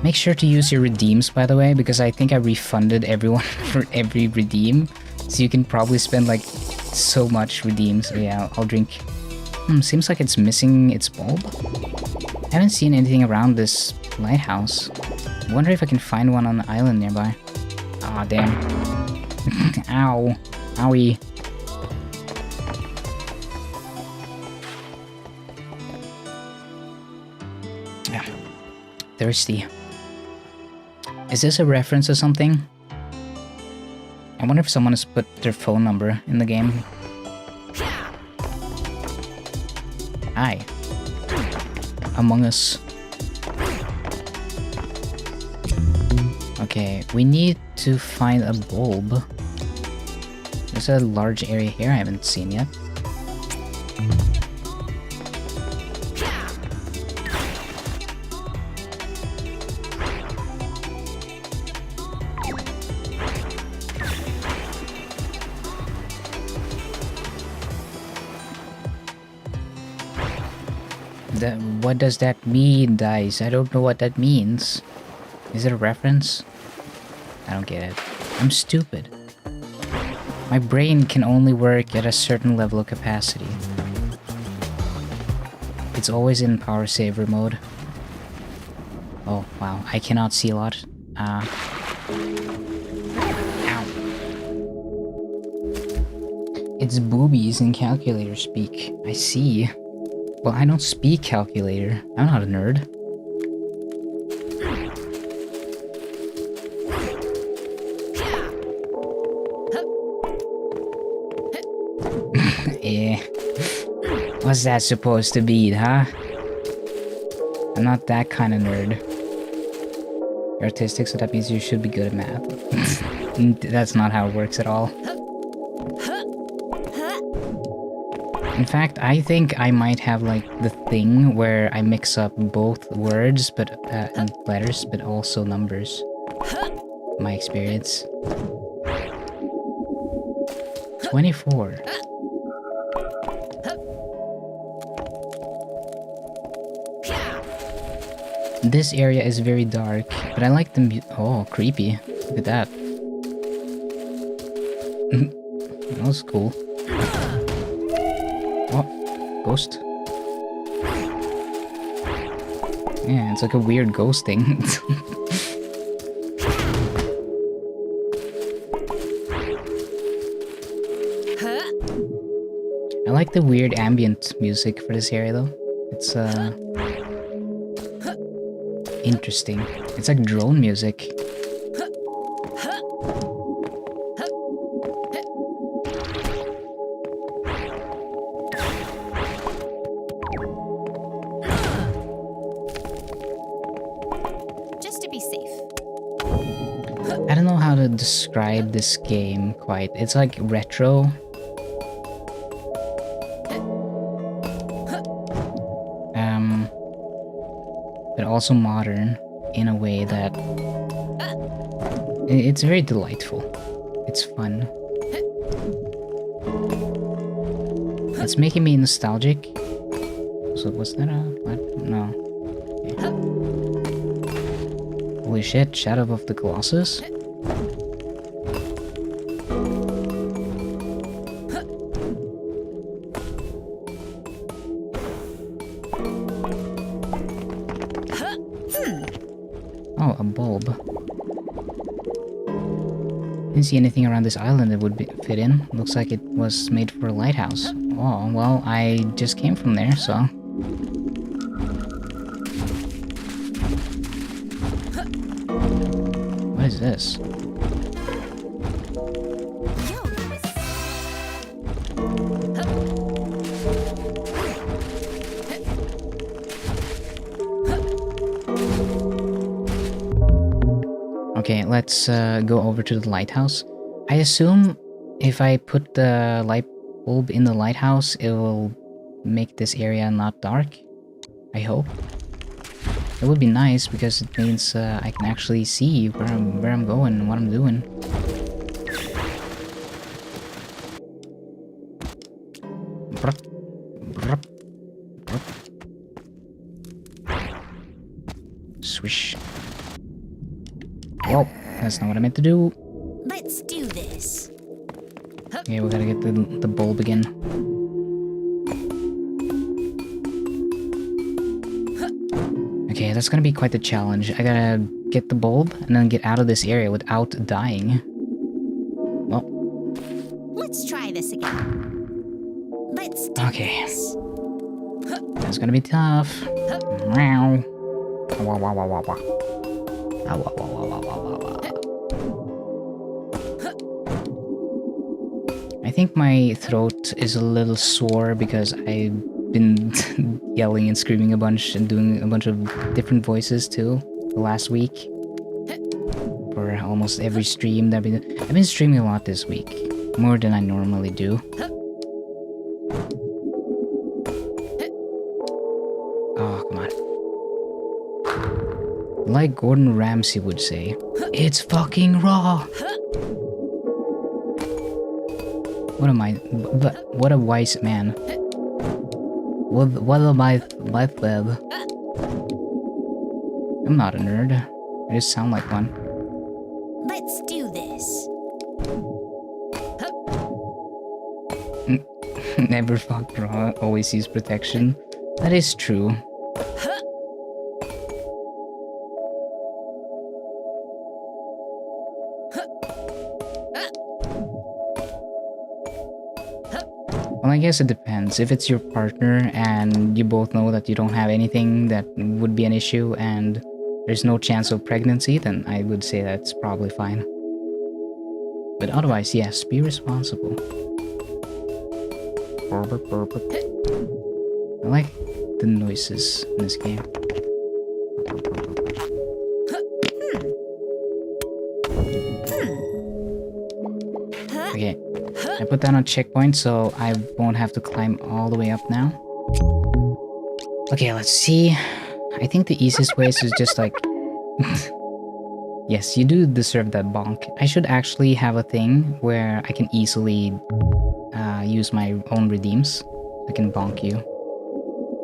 Make sure to use your redeems, by the way, because I think I refunded everyone for every redeem. So you can probably spend like so much redeems. So yeah, I'll drink. Seems like it's missing its bulb. I haven't seen anything around this lighthouse. Wonder if I can find one on the island nearby. Aw, damn. Ow. Owie. Yeah. Thirsty. Is this a reference to something? I wonder if someone has put their phone number in the game. Hi. Among Us. Okay, we need to find a bulb. There's a large area here I haven't seen yet. What does that mean, Dice? I don't know what that means. Is it a reference? I don't get it. I'm stupid. My brain can only work at a certain level of capacity. It's always in power saver mode. Oh, wow. I cannot see a lot. Ow. It's boobies in calculator speak. I see. Well, I don't speak calculator. I'm not a nerd. Eh. What's that supposed to be, huh? I'm not that kind of nerd. You're autistic, so that means you should be good at math. That's not how it works at all. In fact, I think I might have like the thing where I mix up both words and letters, but also numbers. My experience. 24. This area is very dark, but I like the oh, creepy. Look at that. That was cool. Oh, ghost. Yeah, it's like a weird ghost thing. I like the weird ambient music for this area though. It's interesting. It's like drone music. Just to be safe. describe this game quite. It's like retro. But also modern in a way that it's very delightful. It's fun. It's making me nostalgic. So was that a what? No. Okay. Holy shit! Shadow of the Colossus. Oh, a bulb. Didn't see anything around this island that would fit in. Looks like it was made for a lighthouse. Oh, well, I just came from there, so... What is this? Okay, let's go over to the lighthouse. I assume if I put the light bulb in the lighthouse, it will make this area not dark. I hope. It would be nice because it means I can actually see where I'm going and what I'm doing. Swish. Oh, that's not what I meant to do. Let's do this. Okay, we gotta get the bulb again. Okay, that's gonna be quite the challenge. I gotta get the bulb and then get out of this area without dying. Well. Let's try this again. Let's do Okay. this. That's gonna be tough. Meow. Wah, wah, wah, wah, wah. Ah, wah, wah, wah, wah, wah, wah, wah. I think my throat is a little sore because I've been yelling and screaming a bunch and doing a bunch of different voices too the last week. For almost every stream that I've been streaming a lot this week. More than I normally do. Oh, come on. Like Gordon Ramsay would say, it's fucking raw! What am I? What a wise man. What am I like that? I'm not a nerd. I just sound like one. Let's do this. Never fuck raw, always use protection. That is true. Well, I guess it depends. If it's your partner and you both know that you don't have anything that would be an issue and there's no chance of pregnancy, then I would say that's probably fine. But otherwise, yes, be responsible. I like the noises in this game. Okay, I put that on checkpoint so I won't have to climb all the way up now. Okay, let's see. I think the easiest way is just like... Yes, you do deserve that bonk. I should actually have a thing where I can easily use my own redeems. I can bonk you.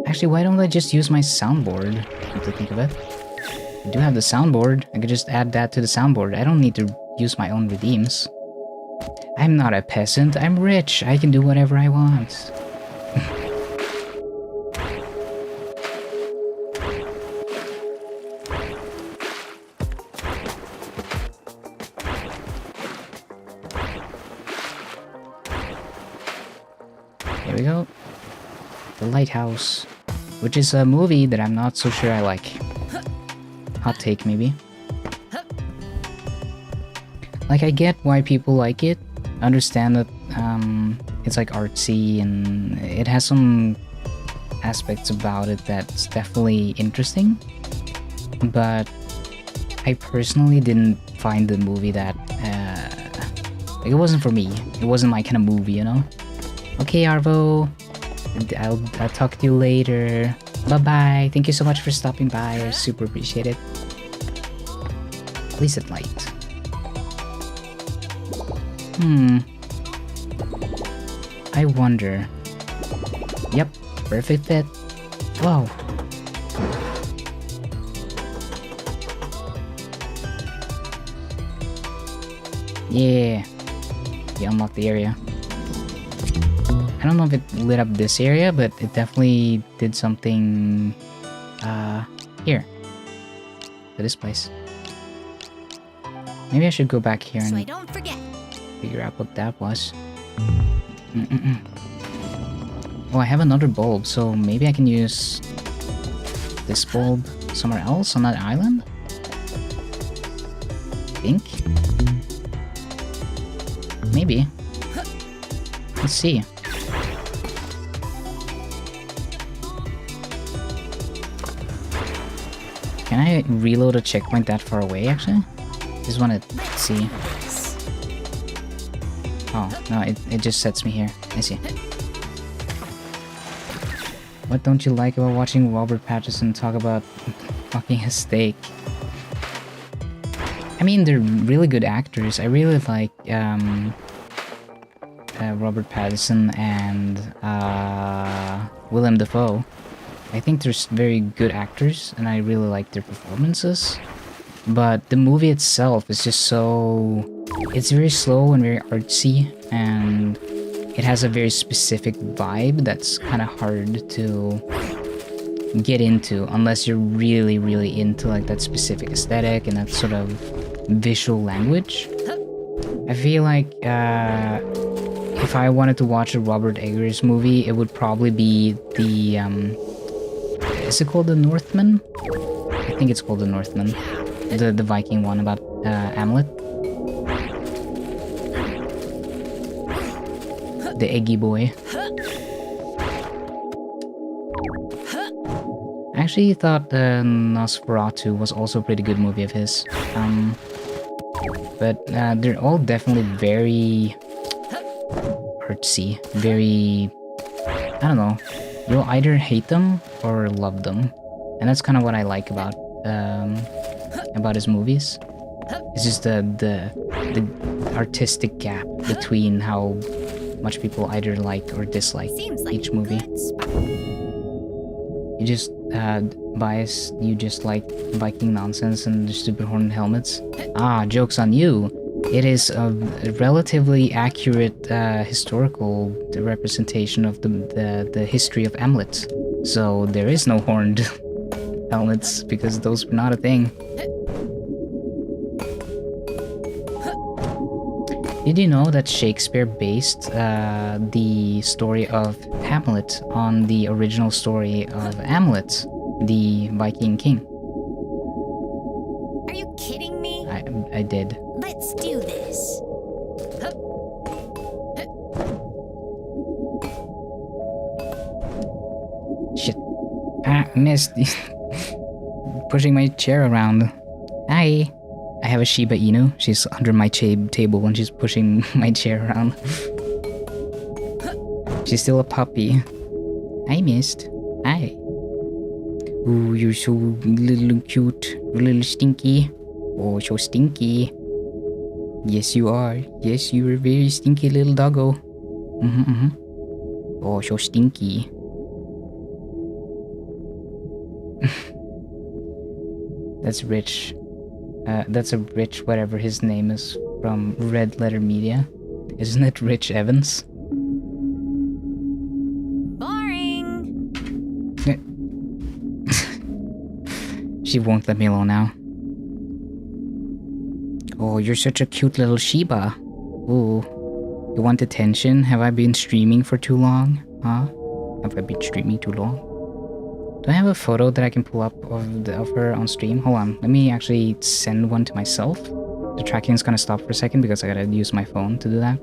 Actually, why don't I just use my soundboard? Come to think of it. I do have the soundboard. I could just add that to the soundboard. I don't need to use my own redeems. I'm not a peasant, I'm rich. I can do whatever I want. Here we go. The Lighthouse. Which is a movie that I'm not so sure I like. Hot take, maybe. Like, I get why people like it. Understand that it's like artsy and it has some aspects about it that's definitely interesting. But I personally didn't find the movie that Like, it wasn't for me. It wasn't my kind of movie, you know? Okay, Arvo. I'll talk to you later. Bye-bye. Thank you so much for stopping by. I super appreciate it. At least at night. I wonder. Yep, perfect fit. Whoa. Yeah. You unlocked the area. I don't know if it lit up this area, but it definitely did something here. To this place. Maybe I should go back here So I and don't forget. figure out what that was. Oh, I have another bulb, so maybe I can use this bulb somewhere else on that island? Think? Maybe. Let's see. Can I reload a checkpoint that far away, actually? Just want to see. Oh, no, it just sets me here. I see. What don't you like about watching Robert Pattinson talk about fucking a steak? I mean, they're really good actors. I really like Robert Pattinson and Willem Dafoe. I think they're very good actors, and I really like their performances. But the movie itself is just so... It's very slow and very artsy, and it has a very specific vibe that's kind of hard to get into unless you're really, really into like that specific aesthetic and that sort of visual language. I feel like if I wanted to watch a Robert Eggers movie, it would probably be the... is it called The Northman? I think it's called The Northman. The Viking one about Hamlet. The Eggy Boy. I actually thought Nosferatu was also a pretty good movie of his. But they're all definitely very artsy. Very... I don't know. You'll either hate them or love them. And that's kind of what I like about his movies. It's just the artistic gap between how much people either like or dislike each movie. You just you just like Viking nonsense and the stupid horned helmets. Ah, joke's on you. It is a relatively accurate historical representation of the history of Hamlet. So there is no horned helmets because those were not a thing. Did you know that Shakespeare based the story of Hamlet on the original story of Hamlet, the Viking king? Are you kidding me? I did. Let's do this. Shit. Ah, missed. Pushing my chair around. Hi. I have a Shiba Inu. She's under my table and she's pushing my chair around. She's still a puppy. I missed. Hi. Ooh, you're so little cute. Little stinky. Oh, so stinky. Yes, you are. Yes, you're a very stinky little doggo. Oh, so stinky. That's Rich. That's a Rich whatever his name is from Red Letter Media. Isn't it Rich Evans? Boring. She won't let me alone now. Oh, you're such a cute little Shiba. Ooh. You want attention? Have I been streaming for too long? Huh? Have I been streaming too long? Do I have a photo that I can pull up of her on stream? Hold on, let me actually send one to myself. The tracking is gonna stop for a second because I gotta use my phone to do that.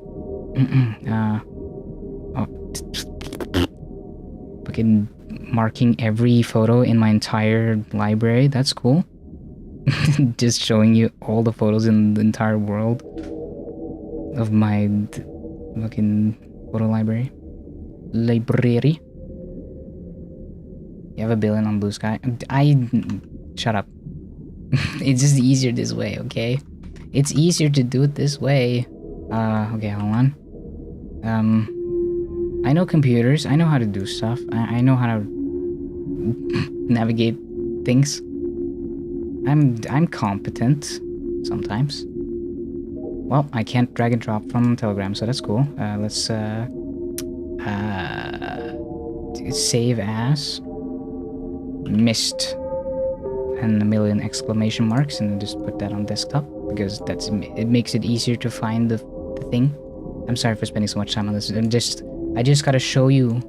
Fucking marking every photo in my entire library, that's cool. Just showing you all the photos in the entire world. of my fucking photo library. Library. You have 1 billion on Blue Sky. Shut up. It's just easier this way, okay? It's easier to do it this way. Okay, hold on. I know computers. I know how to do stuff. I know how to navigate things. I'm competent sometimes. Well, I can't drag and drop from Telegram, so that's cool. Let's save as missed and 1 million exclamation marks, and then just put that on desktop because it makes it easier to find the thing. I'm sorry for spending so much time on this. I just gotta show you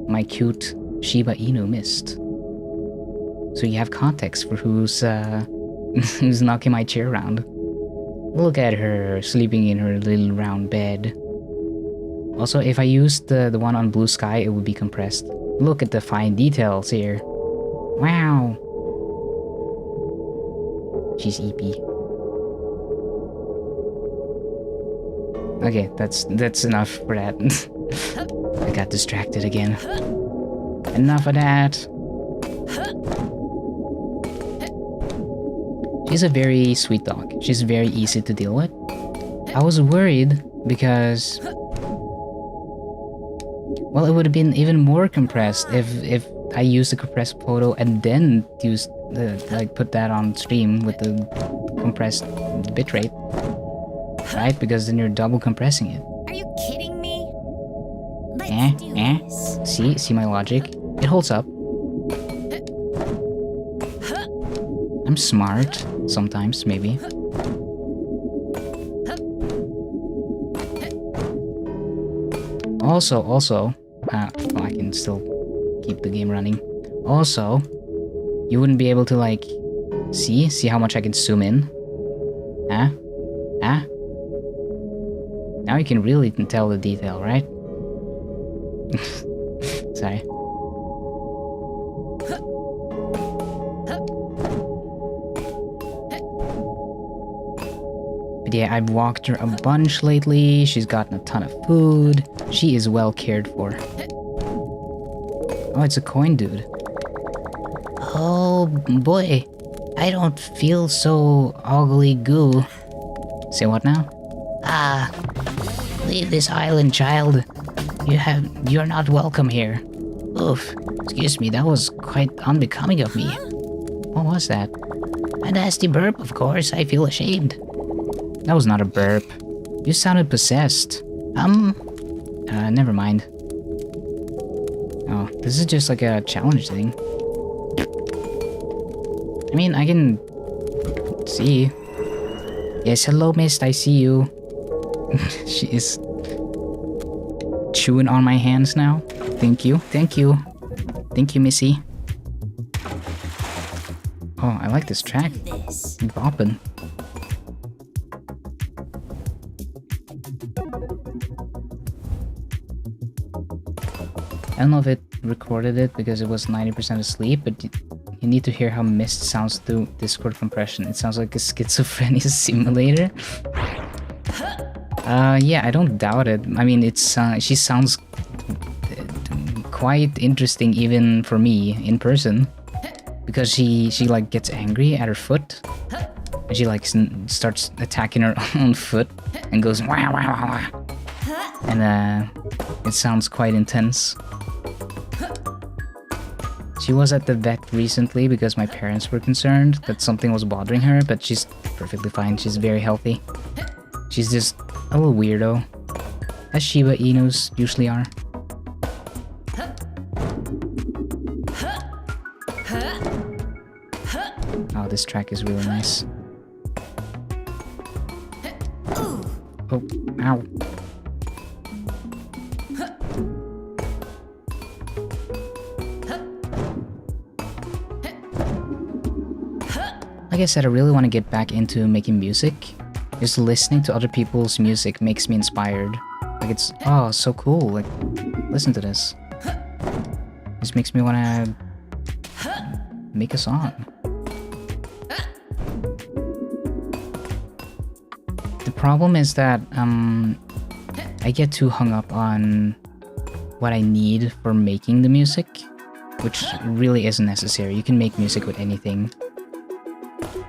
my cute Shiba Inu mist, so you have context for who's who's knocking my chair around. Look at her sleeping in her little round bed. Also, if I used the one on Blue Sky, it would be compressed. Look at the fine details here. Wow. She's EP. Okay, that's enough for that. I got distracted again. Enough of that. She's a very sweet dog. She's very easy to deal with. I was worried because, well, it would have been even more compressed if I used the compressed photo and then used put that on stream with the compressed bitrate, right? Because then you're double compressing it. Are you kidding me? Let's do this. See my logic? It holds up. I'm smart sometimes, maybe. Also, well, I can still keep the game running. Also, you wouldn't be able to like see how much I can zoom in. Huh? Now you can really tell the detail, right? Sorry. But yeah, I've walked her a bunch lately. She's gotten a ton of food. She is well cared for. Oh, it's a coin dude. Oh boy, I don't feel so ugly goo. Say what now? Leave this island, child. You're not welcome here. Oof, excuse me, that was quite unbecoming of me. What was that? A nasty burp, of course, I feel ashamed. That was not a burp. You sounded possessed. Never mind. Oh, this is just like a challenge thing. I mean, I can see. Yes, hello, Mist, I see you. She is chewing on my hands now. Thank you. Thank you, Missy. Oh, I like this track. This. Boppin'. I don't know if it recorded it because it was 90% asleep, but you need to hear how Mist sounds through Discord compression. It sounds like a schizophrenia simulator. Yeah, I don't doubt it. I mean, she sounds quite interesting even for me in person, because she like gets angry at her foot, and she like starts attacking her own foot and goes wah wah wah wah, and it sounds quite intense. She was at the vet recently because my parents were concerned that something was bothering her, but she's perfectly fine. She's very healthy. She's just a little weirdo, as Shiba Inus usually are. Oh, this track is really nice. Oh, ow. Like I said, I really want to get back into making music. Just listening to other people's music makes me inspired. Like it's, oh, so cool. Like, listen to this. This makes me want to make a song. The problem is that I get too hung up on what I need for making the music, which really isn't necessary. You can make music with anything.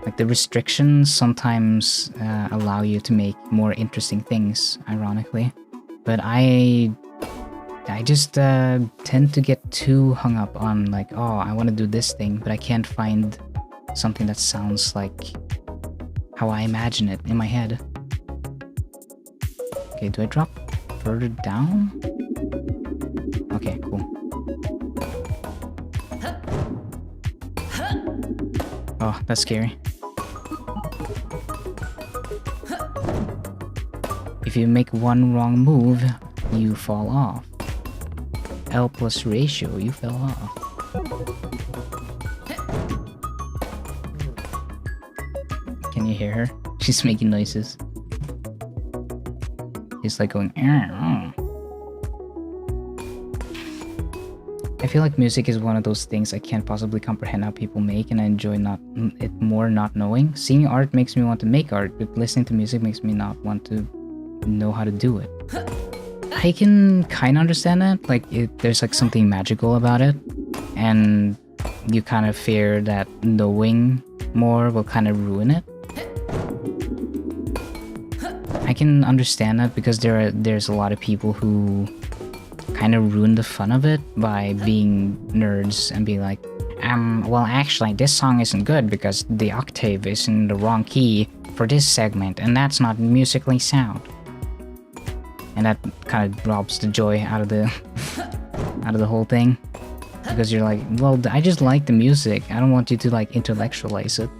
Like the restrictions sometimes allow you to make more interesting things, ironically. But I just tend to get too hung up on like, oh, I want to do this thing, but I can't find something that sounds like how I imagine it in my head. Okay, do I drop further down? Okay, cool. Oh, that's scary. If you make one wrong move, you fall off. L plus ratio, you fell off. Can you hear her? She's making noises. She's like going. I feel like music is one of those things I can't possibly comprehend how people make, and I enjoy it more not knowing. Seeing art makes me want to make art, but listening to music makes me not want to know how to do it. I can kind of understand that. Like, there's like something magical about it, and you kind of fear that knowing more will kind of ruin it. I can understand that because there's a lot of people who kind of ruin the fun of it by being nerds and being like, well, actually, this song isn't good because the octave is in the wrong key for this segment, and that's not musically sound. And that kind of robs the joy out of the whole thing, because you're like, well, I just like the music. I don't want you to like intellectualize it.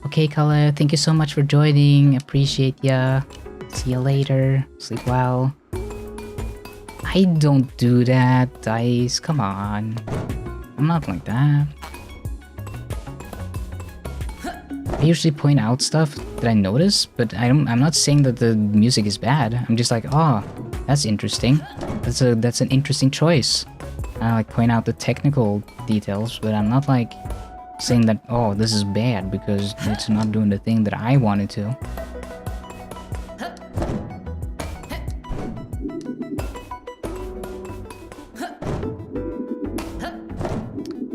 Okay, Color, thank you so much for joining. Appreciate ya. See you later. Sleep well. I don't do that, Dice. Come on. I'm not like that. I usually point out stuff that I notice, but I'm not saying that the music is bad. I'm just like, oh, that's interesting. That's an interesting choice. And I like point out the technical details, but I'm not like saying that, oh, this is bad because it's not doing the thing that I wanted to.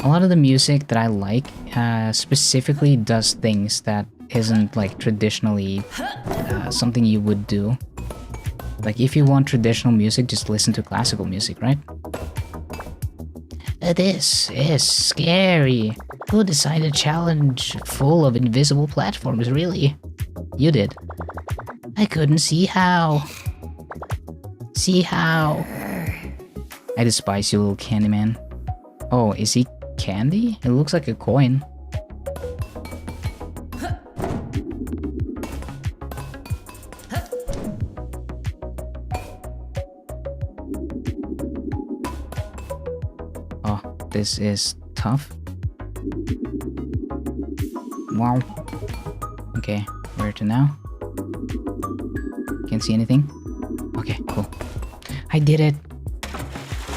A lot of the music that I like specifically does things that isn't like traditionally something you would do. Like if you want traditional music, just listen to classical music, right? This is scary. Who decided a challenge full of invisible platforms, really? You did. I couldn't see how. See how. I despise you, little Candyman. Oh, is he candy? It looks like a coin. Oh, this is tough. Wow. Okay, where to now? Can't see anything? Okay, cool. I did it!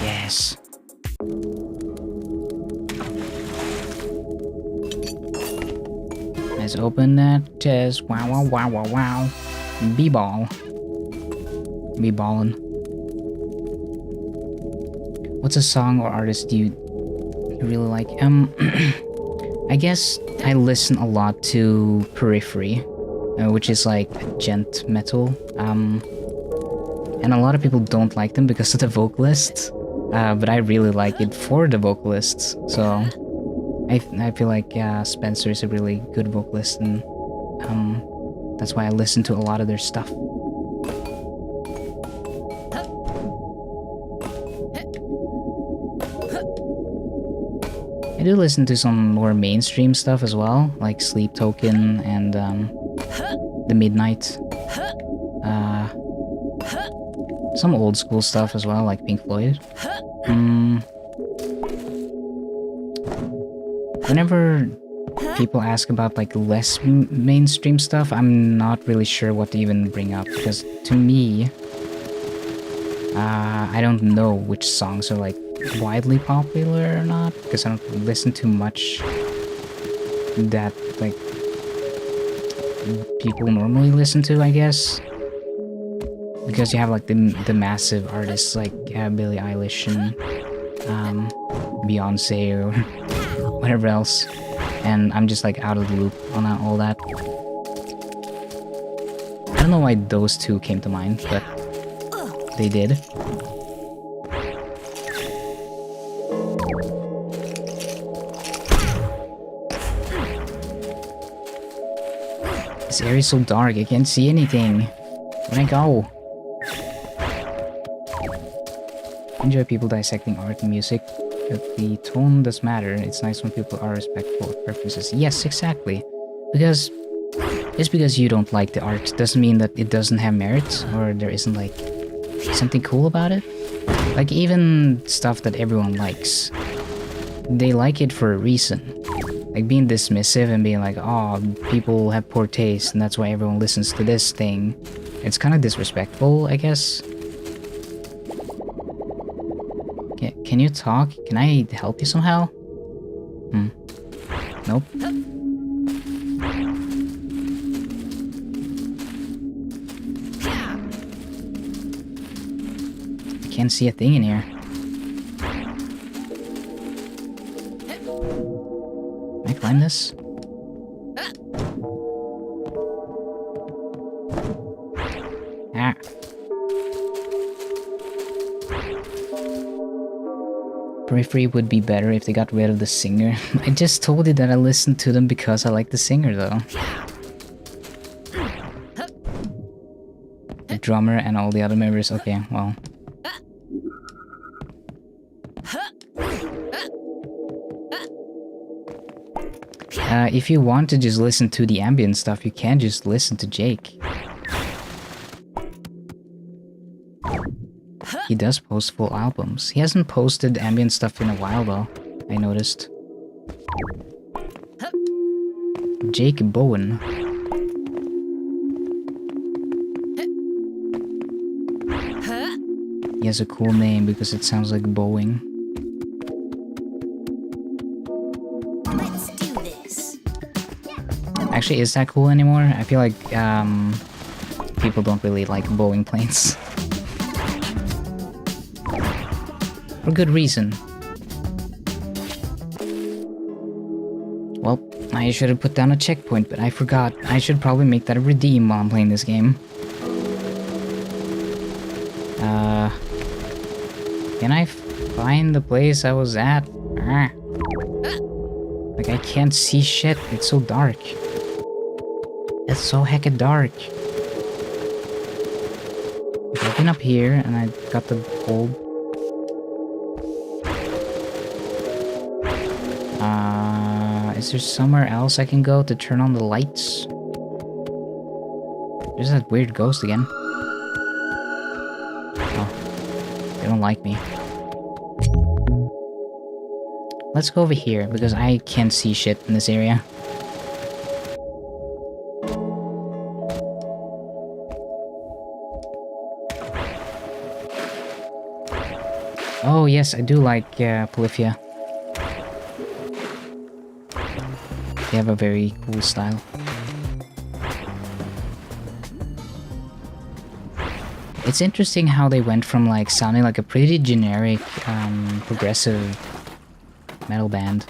Yes. Let's open that chest. Wow, wow, wow, wow, wow. B-ball. B-ballin'. What's a song or artist you really like? I guess I listen a lot to Periphery, which is like gent metal. And a lot of people don't like them because of the vocalists, but I really like it for the vocalists. So I feel like Spencer is a really good vocalist, and that's why I listen to a lot of their stuff. I do listen to some more mainstream stuff as well, like Sleep Token and The Midnight. Some old school stuff as well, like Pink Floyd. Whenever people ask about like less mainstream stuff, I'm not really sure what to even bring up, because to me, I don't know which songs are like widely popular or not, because I don't listen to much that like people normally listen to, I guess. Because you have like the massive artists like Billie Eilish and Beyonce or whatever else, and I'm just like out of the loop on all that. I don't know why those two came to mind, but they did. This area is so dark, I can't see anything. Where'd I go? Enjoy people dissecting art and music, but the tone does matter. It's nice when people are respectful of preferences. Yes, exactly. Because just because you don't like the art doesn't mean that it doesn't have merit or there isn't like something cool about it. Like even stuff that everyone likes, they like it for a reason. Like being dismissive and being like, oh, people have poor taste and that's why everyone listens to this thing. It's kind of disrespectful, I guess. Can you talk? Can I help you somehow? Nope. I can't see a thing in here. Can I climb this? Ah. Periphery would be better if they got rid of the singer. I just told you that I listened to them because I like the singer though. The drummer and all the other members, okay, well. If you want to just listen to the ambient stuff, you can just listen to Jake. He does post full albums. He hasn't posted ambient stuff in a while though, I noticed. Jake Bowen. He has a cool name because it sounds like Boeing. Let's do this. Actually, is that cool anymore? I feel like people don't really like Boeing planes. For good reason. Well, I should have put down a checkpoint, but I forgot. I should probably make that a redeem while I'm playing this game. Can I find the place I was at? Like, I can't see shit. It's so dark. It's so hecka dark. I've been up here, and I got the bulb. Is there somewhere else I can go to turn on the lights? There's that weird ghost again. Oh, they don't like me. Let's go over here, because I can't see shit in this area. Oh yes, I do like Polyphia. They have a very cool style. It's interesting how they went from like sounding like a pretty generic progressive metal band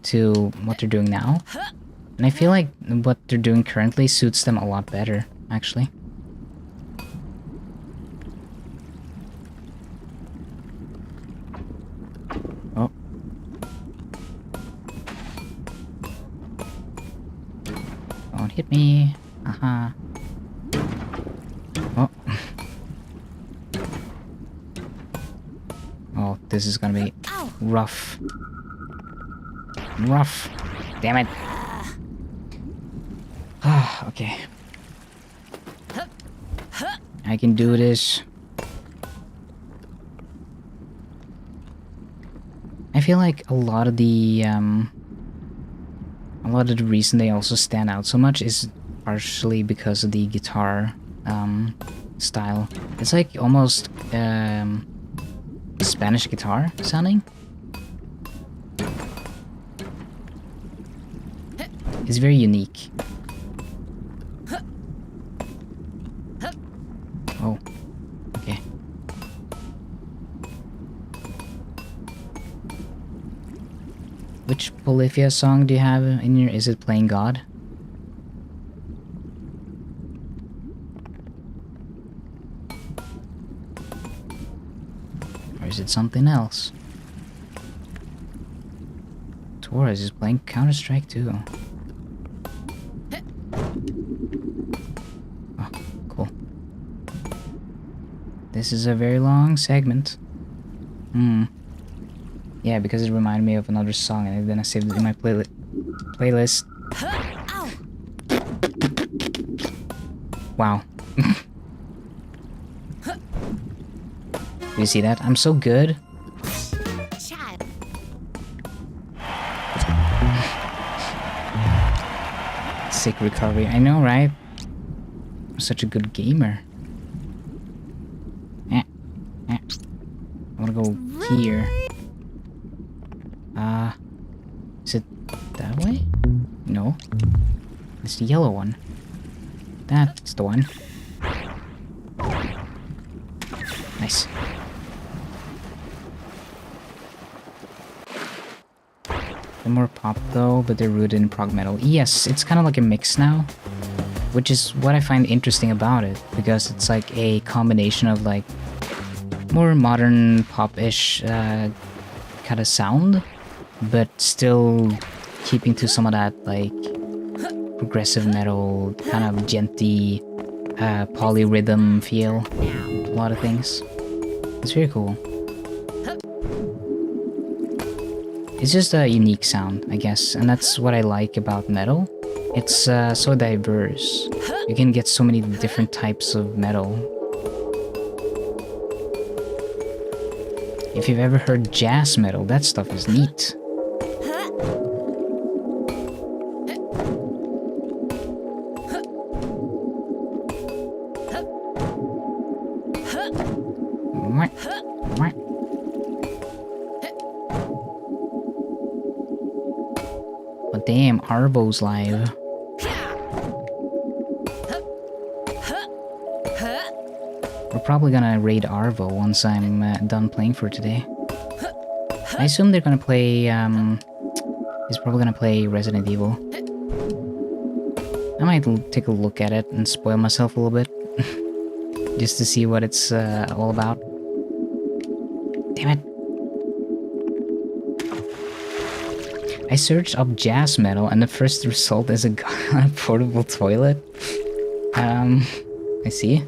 to what they're doing now. And I feel like what they're doing currently suits them a lot better, actually. Oh. Don't hit me. Haha. Oh. Oh, this is gonna be rough. Rough. Damn it. Ah, okay. I can do this. I feel like a lot of the reason they also stand out so much is partially because of the guitar style. It's like almost Spanish guitar sounding. It's very unique. Which Polyphia song do you have in your... Is it Playing God? Or is it something else? Torres is playing Counter-Strike too. Oh, cool. This is a very long segment. Yeah, because it reminded me of another song and then I saved it in my playlist. Ow! Wow. You see that? I'm so good. Child. Sick recovery. I know, right? I'm such a good gamer. I wanna go here. Is it that way? No. It's the yellow one. That's the one. Nice. They're more pop though, but they're rooted in prog metal. Yes, it's kind of like a mix now, which is what I find interesting about it, because it's like a combination of like more modern pop-ish kind of sound, but still keeping to some of that like progressive metal, kind of genty, polyrhythm feel. A lot of things. It's very cool. It's just a unique sound, I guess, and that's what I like about metal. It's so diverse. You can get so many different types of metal. If you've ever heard jazz metal, that stuff is neat. Oh damn, Arbo's live. We're probably gonna raid Arvo once I'm done playing for today. I assume they're gonna play, he's probably gonna play Resident Evil. I might take a look at it and spoil myself a little bit. Just to see what it's all about. Damn it. I searched up jazz metal and the first result is a guy on a portable toilet. I see.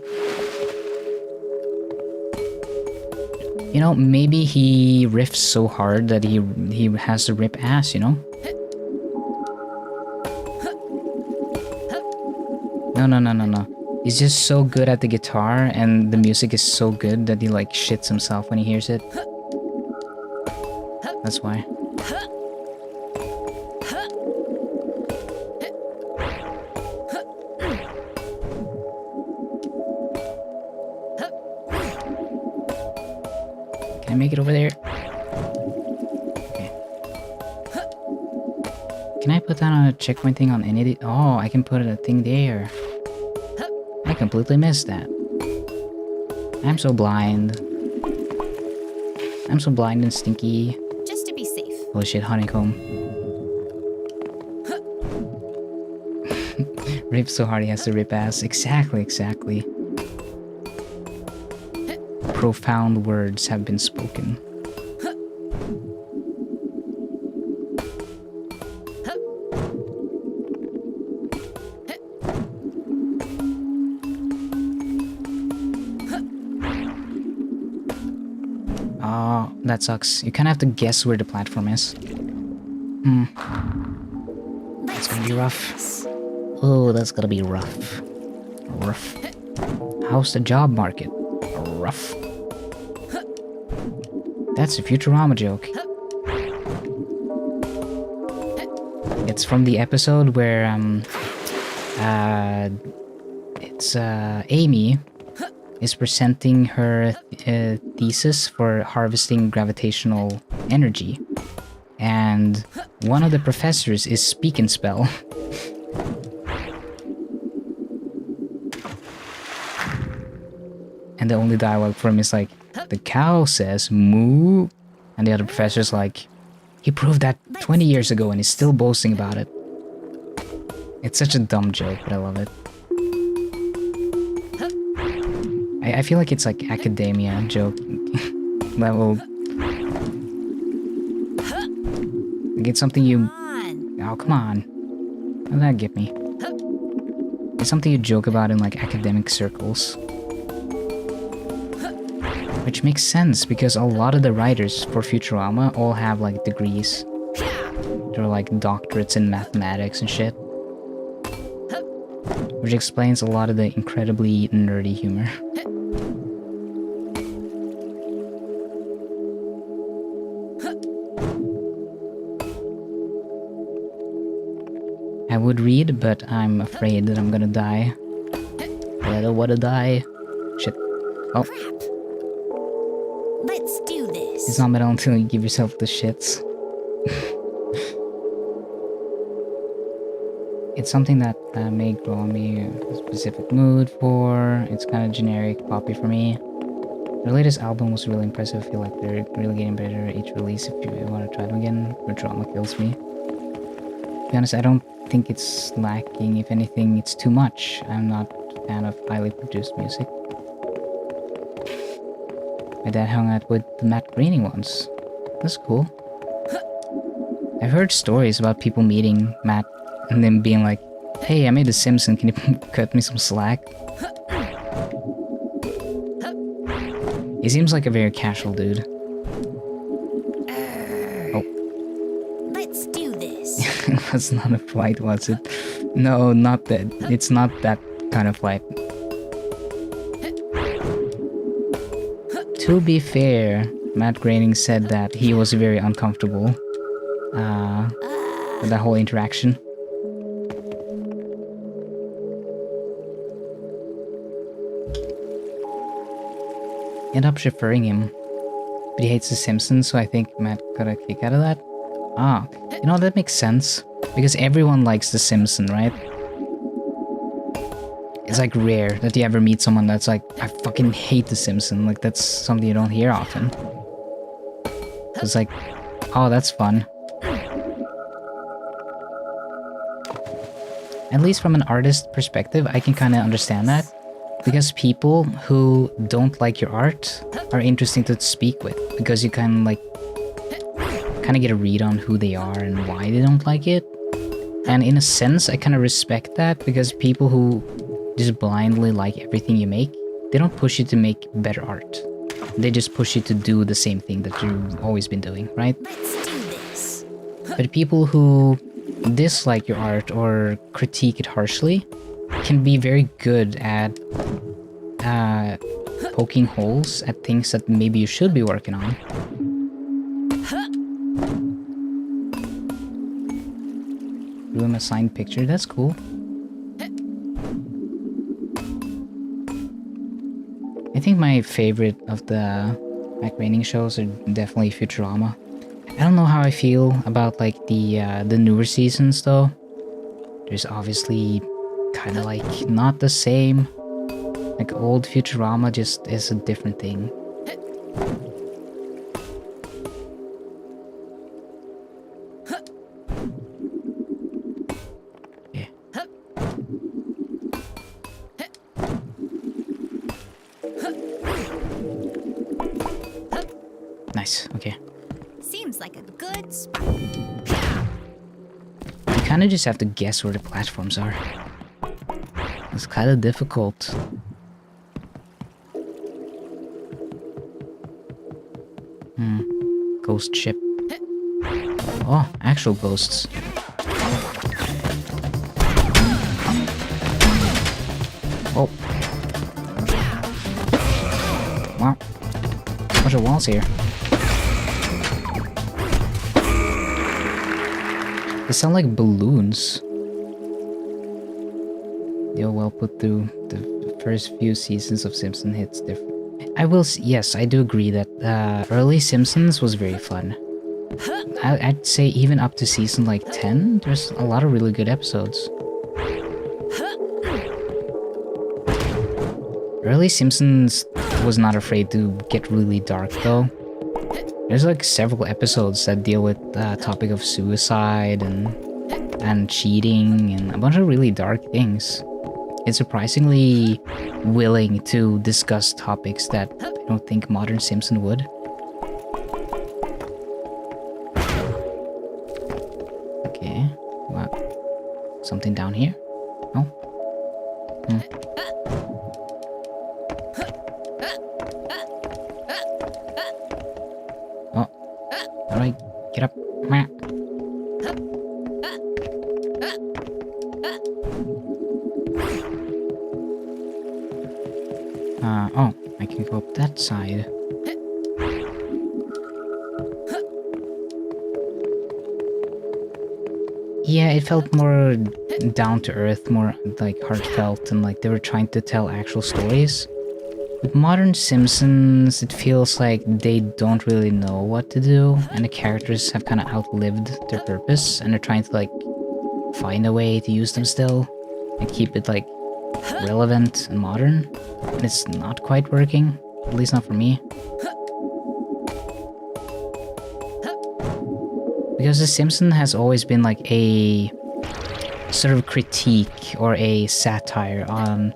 You know, maybe he riffs so hard that he has to rip ass, you know? No. He's just so good at the guitar and the music is so good that he like shits himself when he hears it. That's why. Can I make it over there? Okay. Can I put down a checkpoint thing on any of the... Oh, I can put a thing there. I completely missed that. I'm so blind. I'm so blind and stinky. Just to be safe. Holy shit, honeycomb. Rip so hard he has to rip ass. Exactly. Profound words have been spoken. Oh, that sucks. You kind of have to guess where the platform is. That's gonna be rough. Oh, that's gonna be rough. Rough. How's the job market? Rough. That's a Futurama joke. It's from the episode where Amy is presenting her thesis for harvesting gravitational energy, and one of the professors is Speak and Spell. And the only dialogue for him is like, the cow says moo, and the other professor's like, He proved that 20 years ago and he's still boasting about it. It's such a dumb joke, but I love it. I feel like it's like academia joke level. Like it's something you... On. Oh, come on. How did that get me? It's something you joke about in like academic circles. Which makes sense because a lot of the writers for Futurama all have like degrees. They're like doctorates in mathematics and shit. Which explains a lot of the incredibly nerdy humor. I would read, but I'm afraid that I'm gonna die. I don't wanna die. Shit. Oh, Let's do it's this. not metal until you give yourself the shits. It's something that may grow on me a specific mood for. It's kind of generic poppy for me. Their latest album was really impressive. I feel like they're really getting better each release. If you want to try them again, Futurama kills me. To be honest, I don't think it's lacking. If anything, it's too much. I'm not a fan of highly produced music. My dad hung out with the Matt Groening once. That's cool. I've heard stories about people meeting Matt and then being like, "Hey, I made The Simpsons, can you cut me some slack?" He seems like a very casual dude. Oh. Let's do this. That's not a flight, was it? No, not that. It's not that kind of flight. To be fair, Matt Groening said that he was very uncomfortable with that whole interaction. End up preferring him, but he hates The Simpsons, so I think Matt got a kick out of that. Ah, you know, that makes sense, because everyone likes The Simpsons, right? It's like rare that you ever meet someone that's like, "I fucking hate The Simpsons." Like, that's something you don't hear often. It's like, oh, that's fun. At least from an artist perspective, I can kind of understand that. Because people who don't like your art are interesting to speak with. Because you can like, kind of get a read on who they are and why they don't like it. And in a sense, I kind of respect that. Because people who just blindly like everything you make, they don't push you to make better art. They just push you to do the same thing that you've always been doing, right? Let's do this. But people who dislike your art or critique it harshly can be very good at poking holes at things that maybe you should be working on. Do him a signed picture, that's cool. I think my favorite of the Matt Groening shows are definitely Futurama. I don't know how I feel about like the newer seasons though. There's obviously kind of like not the same. Like old Futurama just is a different thing. Yeah. Nice, okay. Seems like a good spot. You kind of just have to guess where the platforms are. It's kind of difficult. Ghost ship. Oh, actual ghosts. Oh. Wow. Bunch of walls here. They sound like balloons. Yo, well put through. The first few seasons of Simpson hits different. Yes, I do agree that early Simpsons was very fun. I'd say even up to season like 10, there's a lot of really good episodes. Early Simpsons was not afraid to get really dark though. There's like several episodes that deal with the topic of suicide and cheating and a bunch of really dark things. It's surprisingly willing to discuss topics that I don't think modern Simpson would. Okay, what? Something down here? No? Oh, alright, get up. Meh. Oh, I can go up that side. Yeah, it felt more down to earth, more like heartfelt, and like they were trying to tell actual stories. With modern Simpsons, it feels like they don't really know what to do, and the characters have kind of outlived their purpose, and they're trying to like find a way to use them still and keep it like relevant and modern. And it's not quite working, at least not for me. Because The Simpsons has always been like a sort of critique or a satire on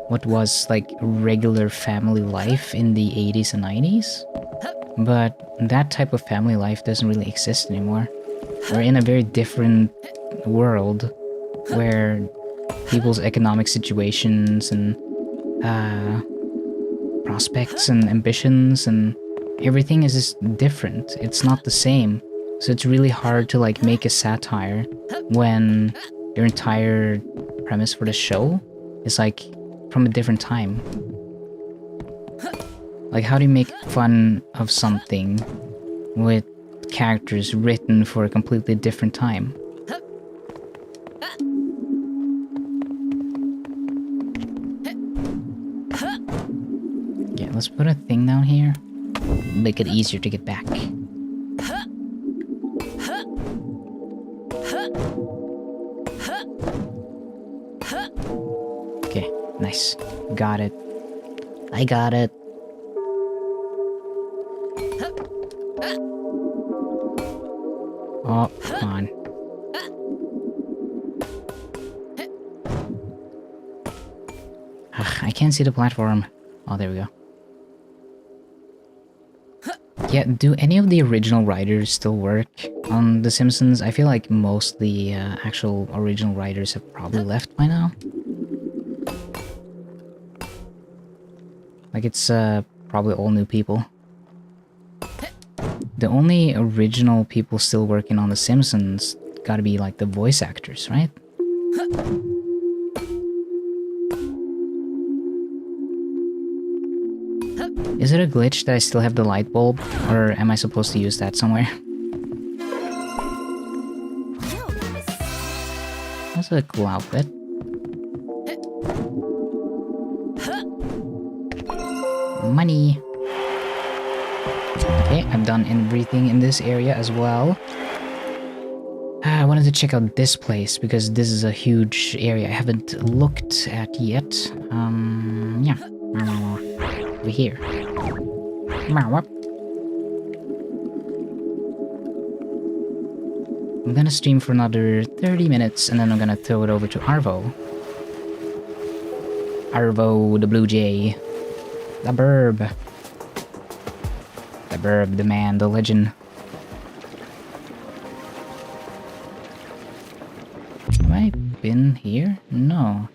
what was like regular family life in the 80s and 90s. But that type of family life doesn't really exist anymore. We're in a very different world where people's economic situations and prospects and ambitions and everything is just different. It's not the same. So it's really hard to like make a satire when your entire premise for the show is like from a different time. Like, how do you make fun of something with characters written for a completely different time? Yeah, let's put a thing down here. Make it easier to get back. Okay, nice. Got it. I got it. Oh, come on. Ugh, I can't see the platform. Oh, there we go. Yeah, do any of the original writers still work on The Simpsons? I feel like most of the actual original writers have probably left by now. Like, it's probably all new people. The only original people still working on The Simpsons gotta be like the voice actors, right? Is it a glitch that I still have the light bulb, or am I supposed to use that somewhere? That's a cool outfit. Money. Okay, I've done everything in this area as well. I wanted to check out this place because this is a huge area I haven't looked at yet. Yeah. Over here. I'm gonna stream for another 30 minutes and then I'm gonna throw it over to Arvo. Arvo the Blue Jay. The Burb. The Burb, the man, the legend. Have I been here? No.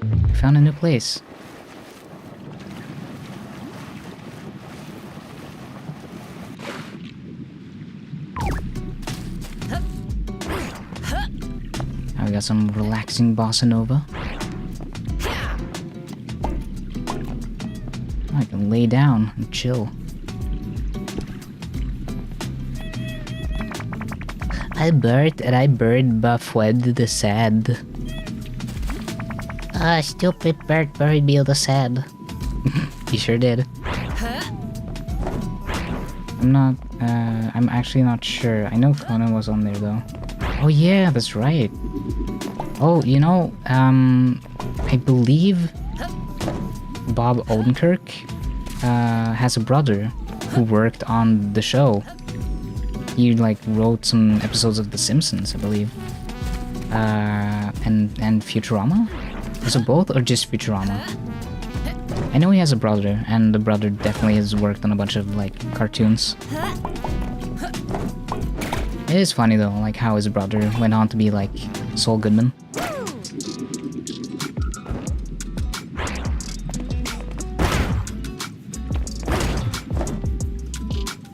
I found a new place. Now we got some relaxing bossa nova. I can lay down and chill. I bird buffed the sad. Ah, stupid bird buried me on the sand. He sure did. I'm actually not sure. I know Conan was on there though. Oh yeah, that's right. Oh, you know, I believe Bob Odenkirk has a brother who worked on the show. He like wrote some episodes of The Simpsons, I believe. And Futurama? Was it both or just Futurama? I know he has a brother, and the brother definitely has worked on a bunch of like cartoons. It is funny though, like how his brother went on to be like Saul Goodman.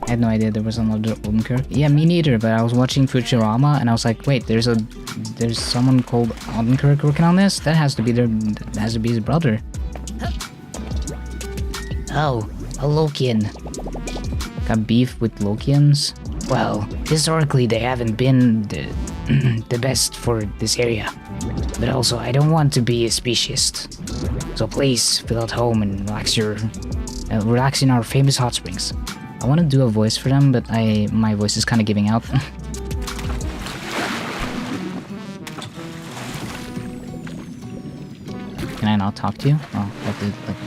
I had no idea there was another Odenkirk. Yeah, me neither, but I was watching Futurama and I was like, wait, there's someone called Odenkirk working on this? That has to be his brother. Oh, a Lokian. Got beef with Lokians? Well, historically they haven't been the best for this area. But also, I don't want to be a speciesist. So please, feel at home and relax in our famous hot springs. I want to do a voice for them, but my voice is kind of giving out. Can I not talk to you? Oh, I have to, like...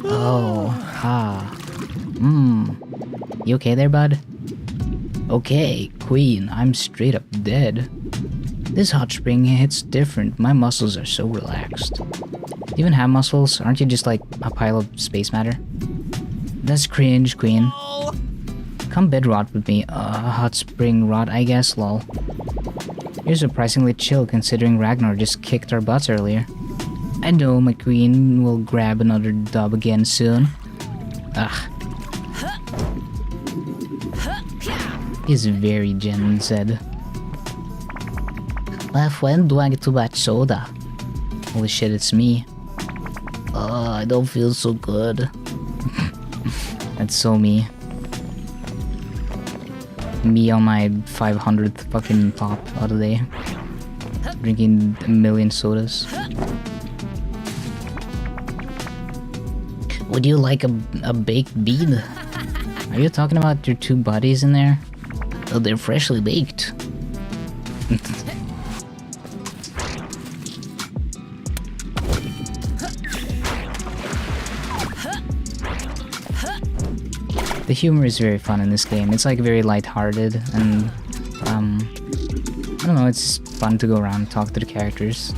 Oh, ha. You okay there, bud? Okay, Queen, I'm straight up dead. This hot spring hits different. My muscles are so relaxed. Do you even have muscles? Aren't you just like a pile of space matter? That's cringe, Queen. Come bed rot with me. Hot spring rot, I guess, lol. You're surprisingly chill considering Ragnar just kicked our butts earlier. I know my queen will grab another dub again soon. Ugh. He's very Gen Z. My friend drank too much soda. Holy shit, it's me. I don't feel so good. That's so me. Me on my 500th fucking pop out of the day. Drinking a million sodas. Would you like a baked bean? Are you talking about your two buddies in there? Oh, they're freshly baked. The humor is very fun in this game. It's like very lighthearted and I don't know, it's fun to go around and talk to the characters.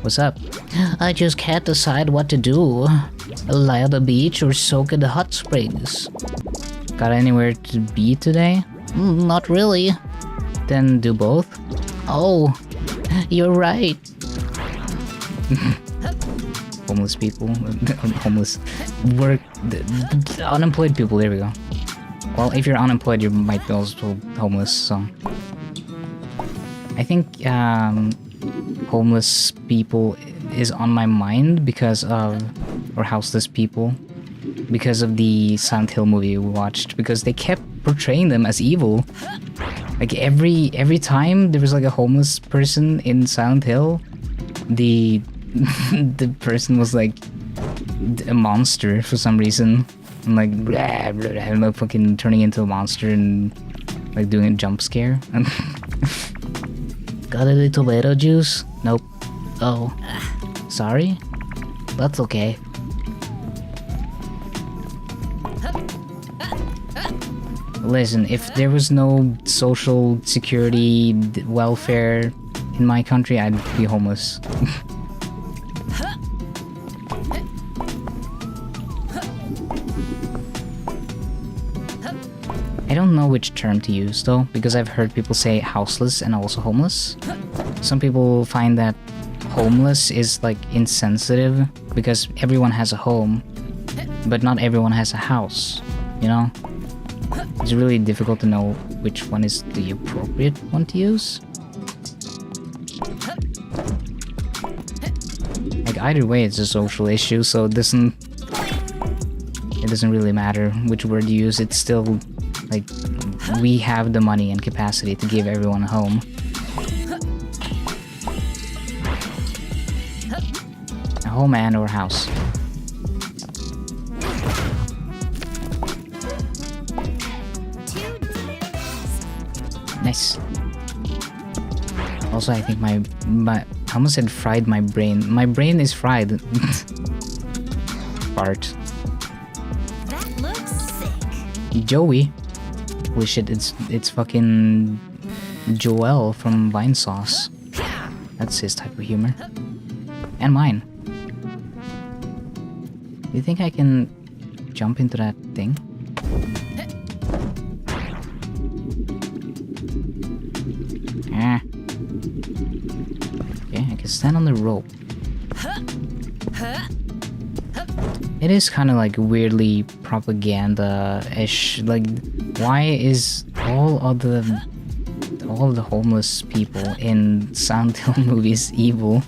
What's up? I just can't decide what to do. Lie on the beach or soak in the hot springs. Got anywhere to be today? Not really. Then do both? Oh, you're right. Homeless people. Homeless. Unemployed people, there we go. Well, if you're unemployed, you might be also homeless, so... I think, homeless people is on my mind because of... or houseless people. Because of the Silent Hill movie we watched. Because they kept portraying them as evil. Like, every time there was like a homeless person in Silent Hill, the person was like a monster for some reason. And like, blah, blah, blah, like fucking turning into a monster and like doing a jump scare. Got any tomato juice? Nope. Oh. Sorry? That's okay. Listen, if there was no social security welfare in my country, I'd be homeless. I don't know which term to use though, because I've heard people say houseless and also homeless. Some people find that homeless is like insensitive because everyone has a home, but not everyone has a house, you know? It's really difficult to know which one is the appropriate one to use. Like either way, it's a social issue, so it doesn't really matter which word you use. It's still like we have the money and capacity to give everyone a home. A home and or house. Nice. Also, I think my I almost said fried my brain. My brain is fried. Fart. Joey. Holy shit, it's fucking Joel from Vine Sauce. That's his type of humor. And mine. Do you think I can jump into that thing? Ah. Okay, I can stand on the rope. It is kind of like weirdly propaganda-ish. Like, why is all the homeless people in Silent Hill movies evil?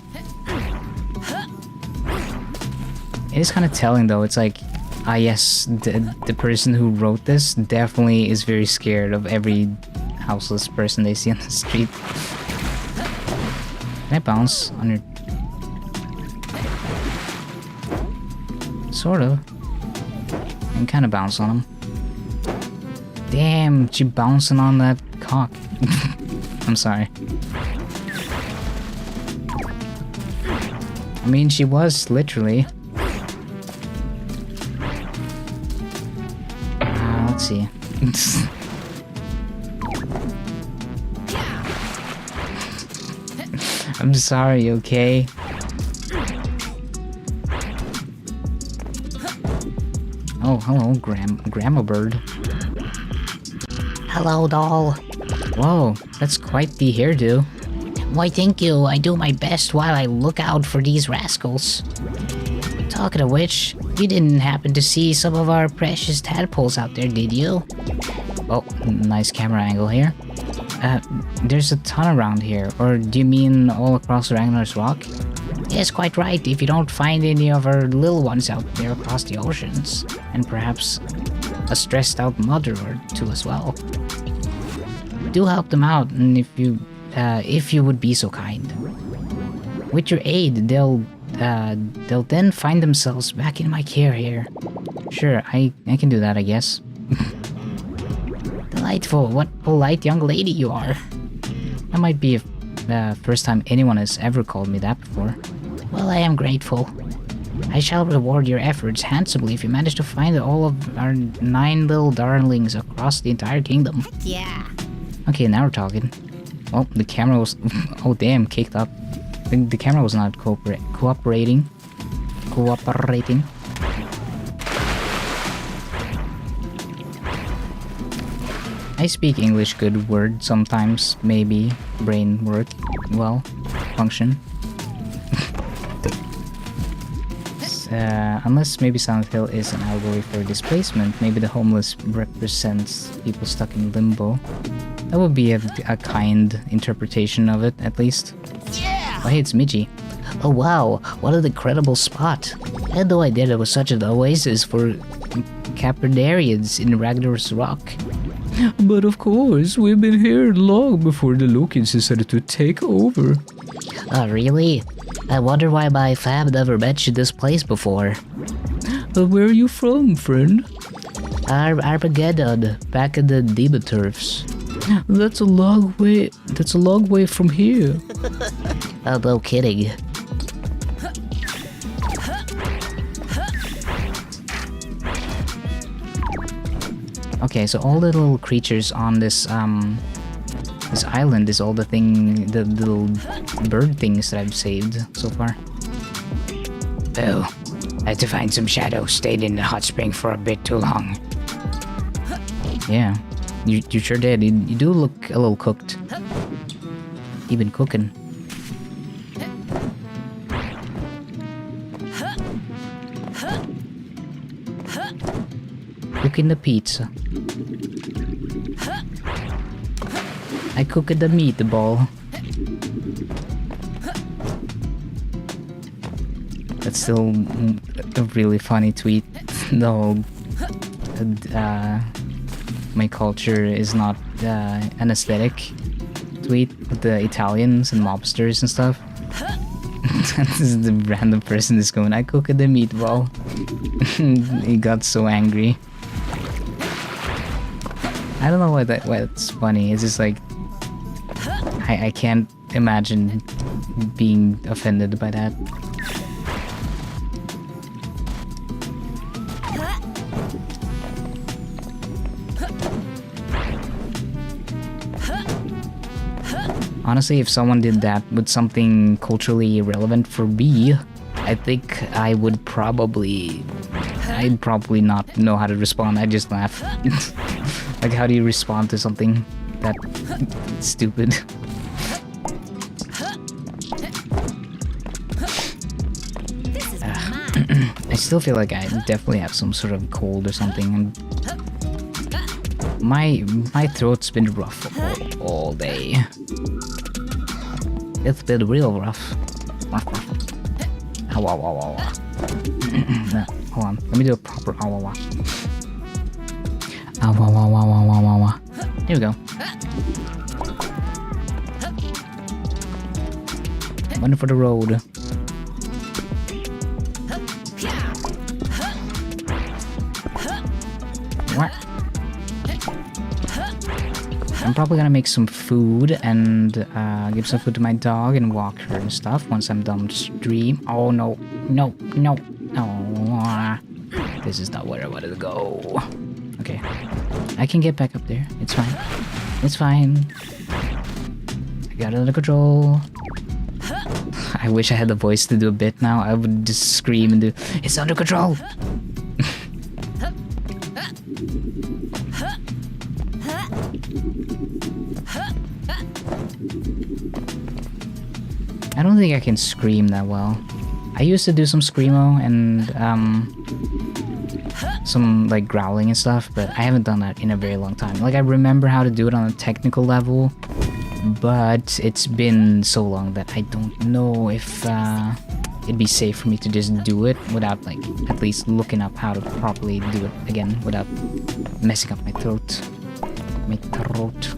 It is kind of telling though. It's like, yes, the person who wrote this definitely is very scared of every houseless person they see on the street. Can I bounce on your... Sort of. I can kind of bounce on him. Damn, she bouncing on that cock. I'm sorry. I mean, she was literally. Let's see. I'm sorry, okay? Oh, hello, Grandma Bird. Hello, doll. Whoa, that's quite the hairdo. Why, thank you. I do my best while I look out for these rascals. Talking of which, you didn't happen to see some of our precious tadpoles out there, did you? Oh, nice camera angle here. There's a ton around here. Or do you mean all across Ragnar's Rock? Yes, quite right. If you don't find any of our little ones out there across the oceans. And perhaps a stressed out mother or two as well. Do help them out, and if you would be so kind. With your aid, they'll then find themselves back in my care here. Sure, I can do that, I guess. Delightful. What polite young lady you are. That might be the first time anyone has ever called me that before. Well, I am grateful. I shall reward your efforts handsomely if you manage to find all of our 9 little darlings across the entire kingdom. Yeah. Okay, now we're talking. Well, the camera was... oh damn, kicked up. The camera was not cooperating. I speak English good word sometimes, maybe. Brain work. Well, function. Unless maybe Silent Hill is an allegory for displacement, maybe the homeless represents people stuck in limbo. That would be a kind interpretation of it, at least. Yeah. Oh hey, it's Midgie. Oh wow, what an incredible spot. I had no idea there was such an oasis for Capardarians in Ragnar's Rock. But of course, we've been here long before the Lokins decided to take over. Oh really? I wonder why my fam never mentioned this place before. Where are you from, friend? Armageddon, back in the Demon Turfs. That's a long way from here. Oh, no kidding. Okay, so all the little creatures on this this island is all the little bird things that I've saved so far. Oh, I had to find some shadow. Stayed in the hot spring for a bit too long. Yeah, you sure did. You do look a little cooked. Even cooking. Cooking the pizza. I cooked the meatball. That's still a really funny tweet. Though my culture is not an aesthetic tweet with the Italians and mobsters and stuff. This is the random person is going, I cooked the meatball. He got so angry. I don't know why that's funny. It's just like I can't imagine being offended by that. Honestly, if someone did that with something culturally relevant for me, I think I'd probably not know how to respond. I'd just laugh. Like, how do you respond to something that stupid? This is mine. I still feel like I definitely have some sort of cold or something, and my throat's been rough all day. It's been real rough. Ow, ow, ow, ow, ow. Hold on, let me do a proper ow, ow, ow. Ow, ow, ow, ow, ow, ow, ow, ow. Here we go. One for the road. What? I'm probably gonna make some food and give some food to my dog and walk her and stuff once I'm done stream. Oh no, no, no, no. This is not where I wanted to go. Okay, I can get back up there. It's fine. It's fine. I got it under control. I wish I had the voice to do a bit now. I would just scream and do, it's under control. I don't think I can scream that well. I used to do some screamo and some like growling and stuff, but I haven't done that in a very long time. Like, I remember how to do it on a technical level, but it's been so long that I don't know if it'd be safe for me to just do it without, like, at least looking up how to properly do it again without messing up my throat. My throat.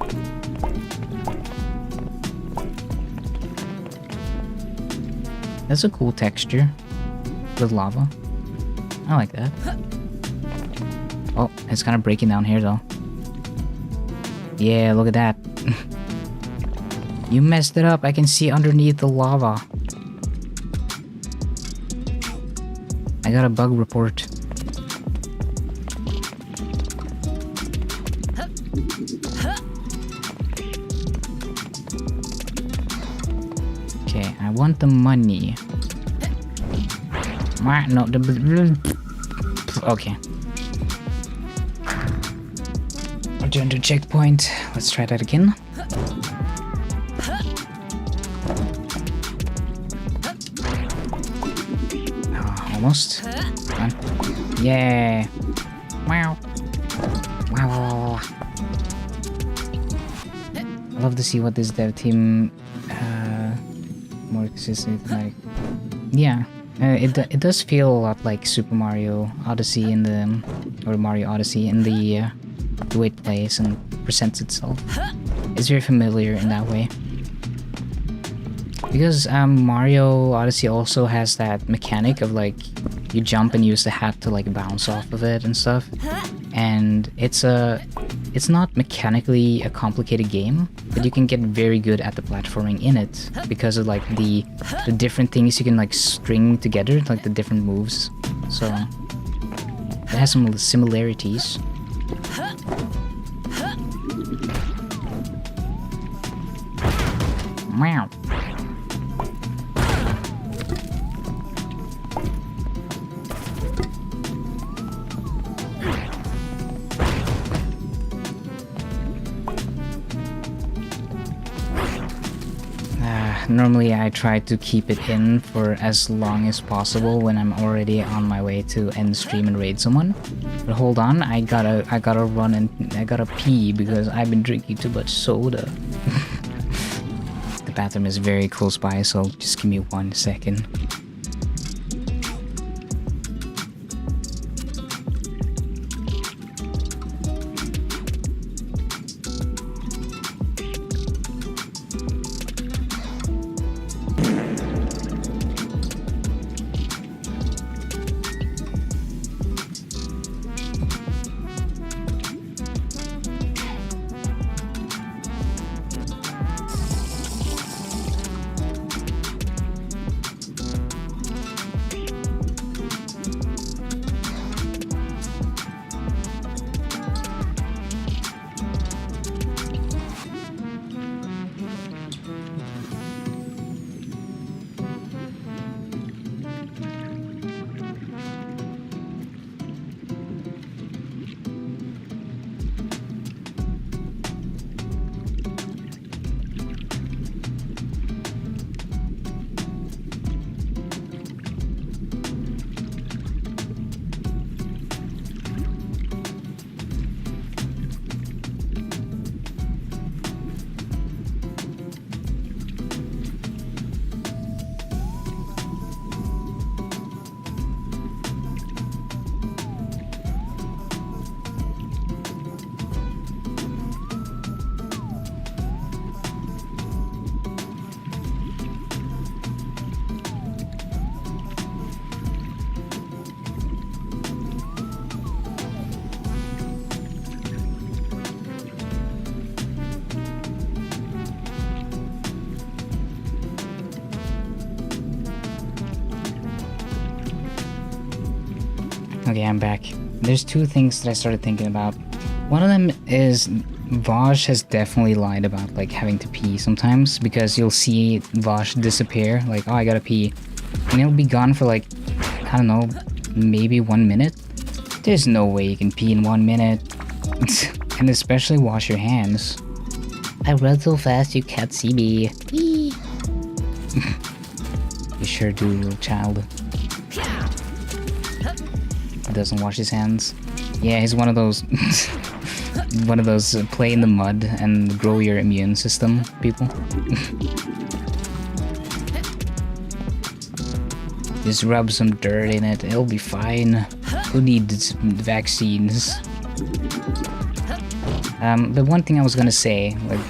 That's a cool texture with lava. I like that. Oh, it's kind of breaking down here though. Yeah, look at that. You messed it up. I can see underneath the lava. I got a bug report. Okay, I want the money. No, okay. Return to checkpoint. Let's try that again. Oh, almost. Come on. Yeah. Wow. Wow, wow, wow, wow. I love to see what this dev team more consistent, like, yeah. It does feel a lot like Super Mario Odyssey in the, or Mario Odyssey in the way it plays and presents itself. It's very familiar in that way. Because Mario Odyssey also has that mechanic of, like, you jump and use the hat to, like, bounce off of it and stuff. And it's not mechanically a complicated game, but you can get very good at the platforming in it because of, like, the different things you can, like, string together, like the different moves. So it has some similarities. Wow. Normally I try to keep it in for as long as possible when I'm already on my way to end stream and raid someone. But hold on, I gotta run and I gotta pee because I've been drinking too much soda. The bathroom is very close by, so just give me 1 second. Okay, I'm back. There's two things that I started thinking about. One of them is Vosh has definitely lied about like having to pee sometimes, because you'll see Vosh disappear, like, oh, I gotta pee, and it'll be gone for like, I don't know, maybe 1 minute. There's no way you can pee in 1 minute. And especially wash your hands. I run so fast you can't see me. Whee! You sure do, little child. He doesn't wash his hands. Yeah, he's one of those play in the mud and grow your immune system people. Just rub some dirt in it, it'll be fine. Who needs vaccines? The one thing I was gonna say, like,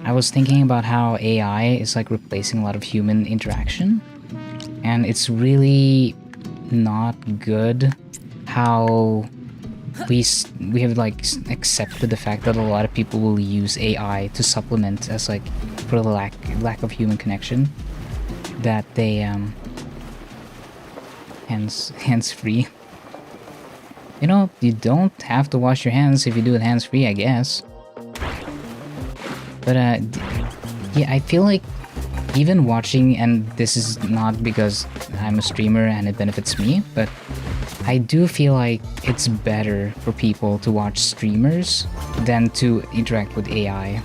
I was thinking about how AI is like replacing a lot of human interaction, and it's really not good how we have like accepted the fact that a lot of people will use AI to supplement as like for the lack of human connection, that they hands free. You know, you don't have to wash your hands if you do it hands free, I guess. But yeah, I feel like even watching, and this is not because I'm a streamer and it benefits me, but I do feel like it's better for people to watch streamers than to interact with AI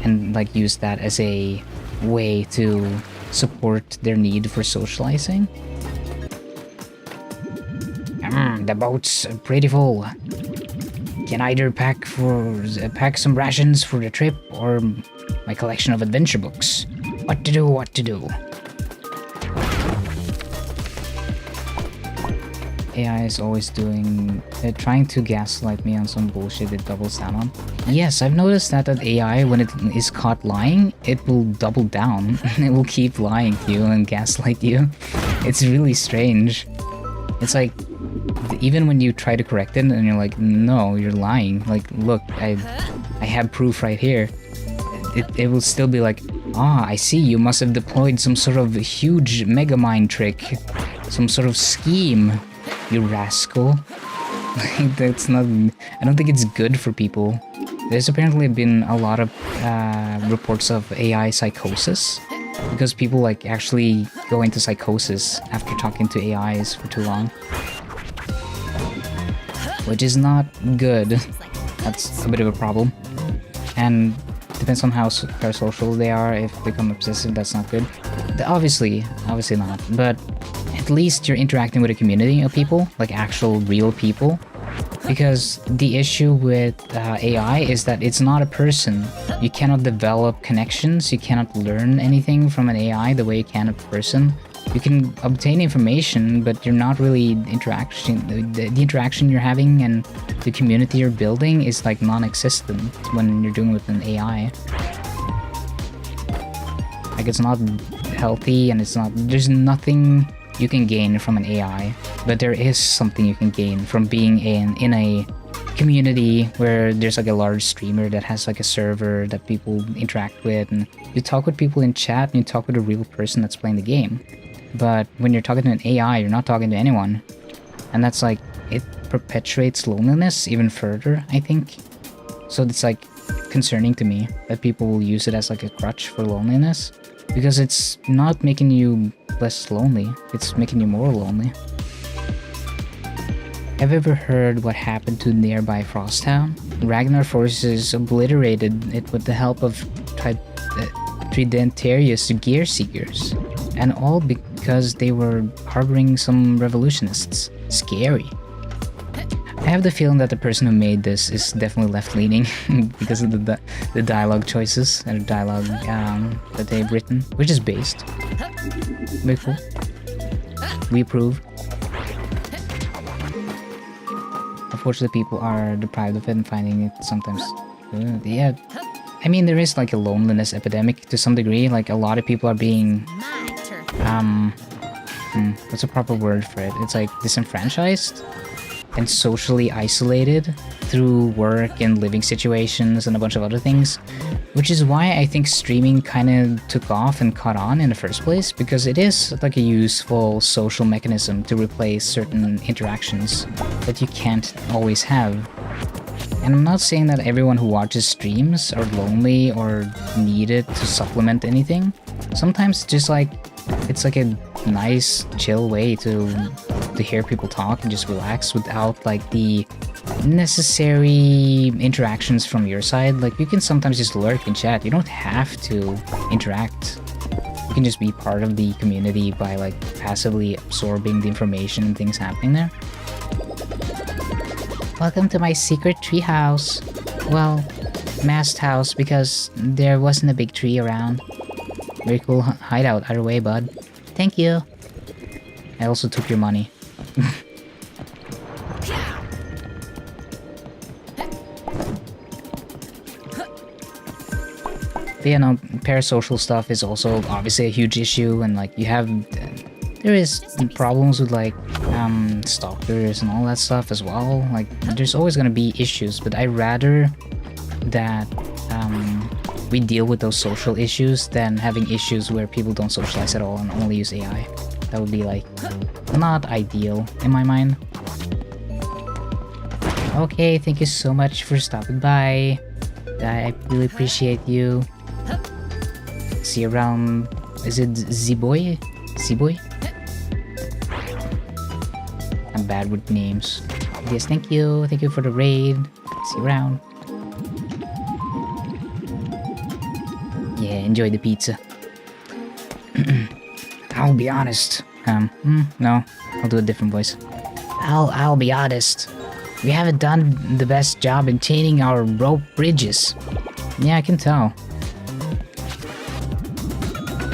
and like use that as a way to support their need for socializing. The boat's pretty full. Can either pack some rations for the trip or my collection of adventure books. What to do? AI is always trying to gaslight me on some bullshit it doubles down on. Yes, I've noticed that AI, when it is caught lying, it will double down. It will keep lying to you and gaslight you. It's really strange. It's like, even when you try to correct it and you're like, no, you're lying. Like, look, I have proof right here. It will still be like, ah, I see, you must have deployed some sort of huge mega mind trick. Some sort of scheme, you rascal. Like, that's not, I don't think it's good for people. There's apparently been a lot of reports of AI psychosis, because people like actually go into psychosis after talking to AIs for too long. Which is not good. That's a bit of a problem. And depends on how parasocial they are. If they become obsessive, that's not good. Obviously not. But at least you're interacting with a community of people, like actual real people. Because the issue with AI is that it's not a person. You cannot develop connections, you cannot learn anything from an AI the way you can a person. You can obtain information, but you're not really interacting. The interaction you're having and the community you're building is like non-existent when you're doing it with an AI. Like, it's not healthy, and there's nothing you can gain from an AI, but there is something you can gain from being in a community where there's like a large streamer that has like a server that people interact with, and you talk with people in chat and you talk with a real person that's playing the game. But when you're talking to an AI, you're not talking to anyone. And that's like, it perpetuates loneliness even further, I think. So it's like concerning to me that people will use it as like a crutch for loneliness, because it's not making you less lonely, it's making you more lonely. Have you ever heard what happened to nearby Frosttown? Ragnar forces obliterated it with the help of Tridentarius gear seekers. And all because they were harboring some revolutionists. Scary. I have the feeling that the person who made this is definitely left-leaning because of the dialogue choices and the dialogue that they've written, which is based. Very cool. We approve. Unfortunately, people are deprived of it and finding it sometimes good. Yeah. I mean, there is like a loneliness epidemic to some degree. Like, a lot of people are being what's a proper word for it? It's like disenfranchised. and socially isolated through work and living situations and a bunch of other things, which is why I think streaming kind of took off and caught on in the first place, because it is like a useful social mechanism to replace certain interactions that you can't always have. And I'm not saying that everyone who watches streams are lonely or need it to supplement anything. Sometimes just like it's like a nice chill way to hear people talk and just relax without like the necessary interactions from your side. Like you can sometimes just lurk and chat. You don't have to interact. You can just be part of the community by like passively absorbing the information and things happening there. Welcome to my secret tree house. Well, masked house because there wasn't a big tree around. Very cool hideout either way, bud. Thank you. I also took your money. But yeah, no, parasocial stuff is also obviously a huge issue, and like you have, there is problems with like stalkers and all that stuff as well. Like there's always gonna be issues, but I rather that we deal with those social issues than having issues where people don't socialize at all and only use AI. That would be like not ideal in my mind. Okay, thank you so much for stopping by. I really appreciate you. See you around. Is it Z-Boy? Z-Boy? I'm bad with names. Yes, thank you. Thank you for the raid. See you around. Yeah, enjoy the pizza. I'll be honest. No. I'll do a different voice. I'll be honest. We haven't done the best job maintaining our rope bridges. Yeah, I can tell.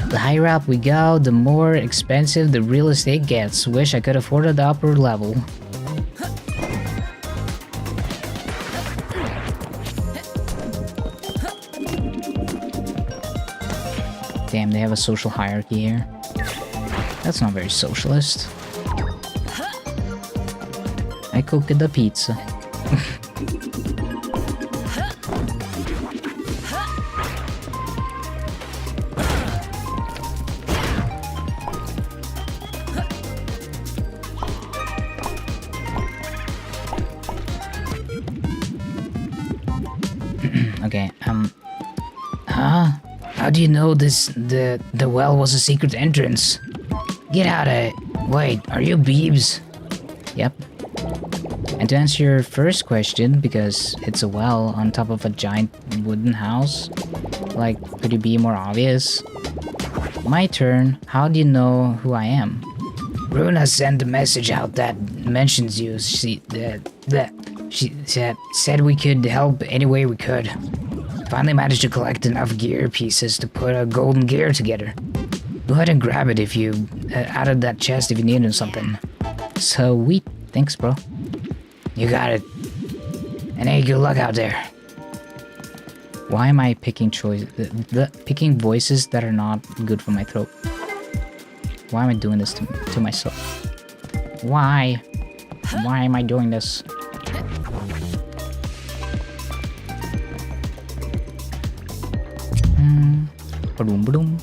The higher up we go, the more expensive the real estate gets. Wish I could afford the upper level. Damn, they have a social hierarchy here. That's not very socialist. I cooked the pizza. Okay, how do you know the well was a secret entrance? Get out of it. Wait, are you Beebs? Yep. And to answer your first question, because it's a well on top of a giant wooden house, like, could it be more obvious? My turn. How do you know who I am? Runa sent a message out that mentions you. She said we could help any way we could. Finally managed to collect enough gear pieces to put a golden gear together. Go ahead and grab it if you out of that chest if you needed something. Sweet. Thanks, bro. You got it. And hey, good luck out there. Why am I picking picking voices that are not good for my throat? Why am I doing this to myself? Why? Why am I doing this? Ba-doom, ba-doom.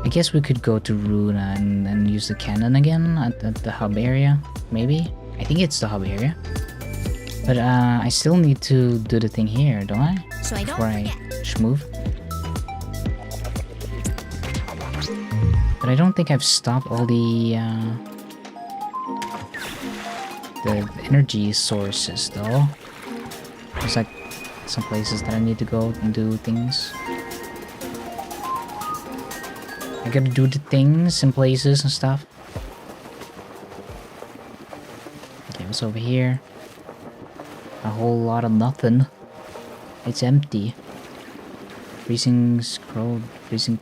I guess we could go to Runa and use the cannon again at the hub area, maybe? I think it's the hub area. But I still need to do the thing here, don't I? So I don't Before I forget. schmove. But I don't think I've stopped all the energy sources though. There's like some places that I need to go and do things. I gotta do the things in places and stuff. Okay, what's over here? A whole lot of nothing. It's empty. Freezing scroll. Freezing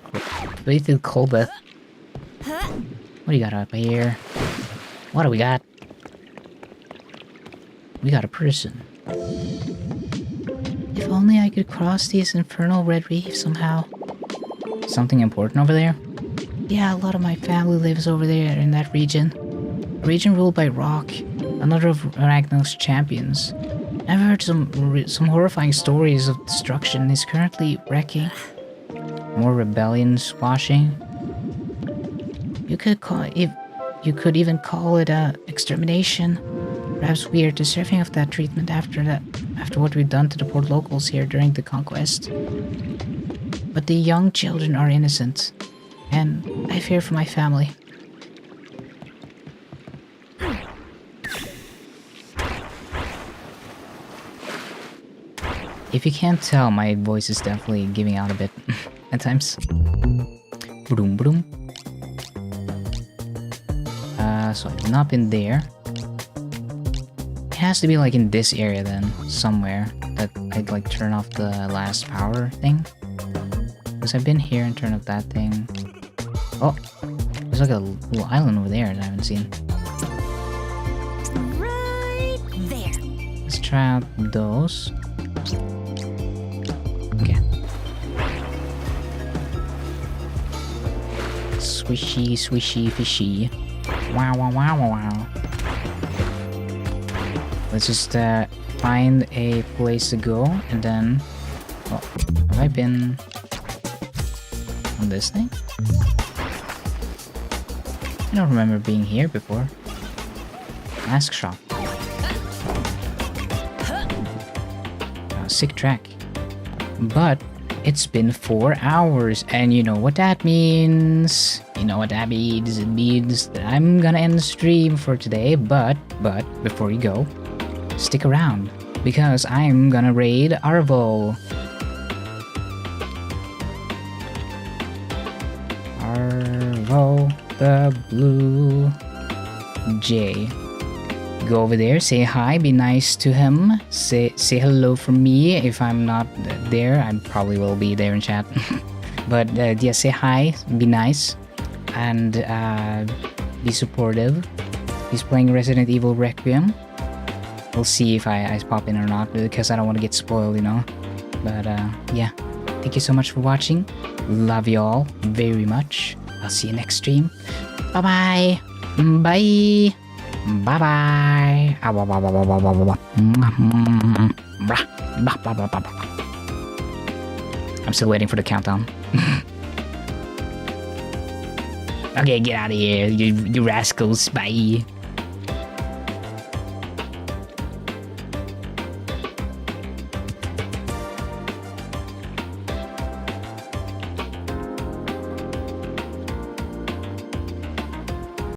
cold death. What do you got up here? What do we got? We got a person. If If only I could cross these infernal red reefs somehow. Something important over there? Yeah, a lot of my family lives over there in that region. A region ruled by Rock, another of Ragnar's champions. I've heard some horrifying stories of destruction he's currently wrecking. More rebellion squashing? You could even call it extermination. Perhaps we are deserving of that treatment after what we've done to the poor locals here during the conquest. But the young children are innocent, and I fear for my family. If you can't tell, my voice is definitely giving out a bit at times. Boom, boom. So I've not been there. It has to be like in this area then, somewhere, that I'd like turn off the last power thing. Because I've been here and turned off that thing. Oh, there's like a little island over there that I haven't seen. Right there. Let's try out those. Okay. Swishy, swishy, fishy. Wow, wow, wow, wow, wow. Let's just find a place to go and then... Oh, have I been on this thing? I don't remember being here before. Mask shop. Sick track. But it's been 4 hours, and you know what that means. You know what that means. It means that I'm gonna end the stream for today, but before you go, stick around, because I'm gonna raid Arvo. Arvo the Blue Jay. Go over there, say hi, be nice to him, say hello from me. If I'm not there, I probably will be there in chat. But yeah, say hi, be nice, and be supportive. He's playing Resident Evil Requiem. We'll see if I pop in or not, because I don't want to get spoiled, you know. But yeah, thank you so much for watching. Love you all very much. I'll see you next stream. Bye-bye. Bye. Bye-bye. I'm still waiting for the countdown. Okay, get out of here, you rascals. Bye.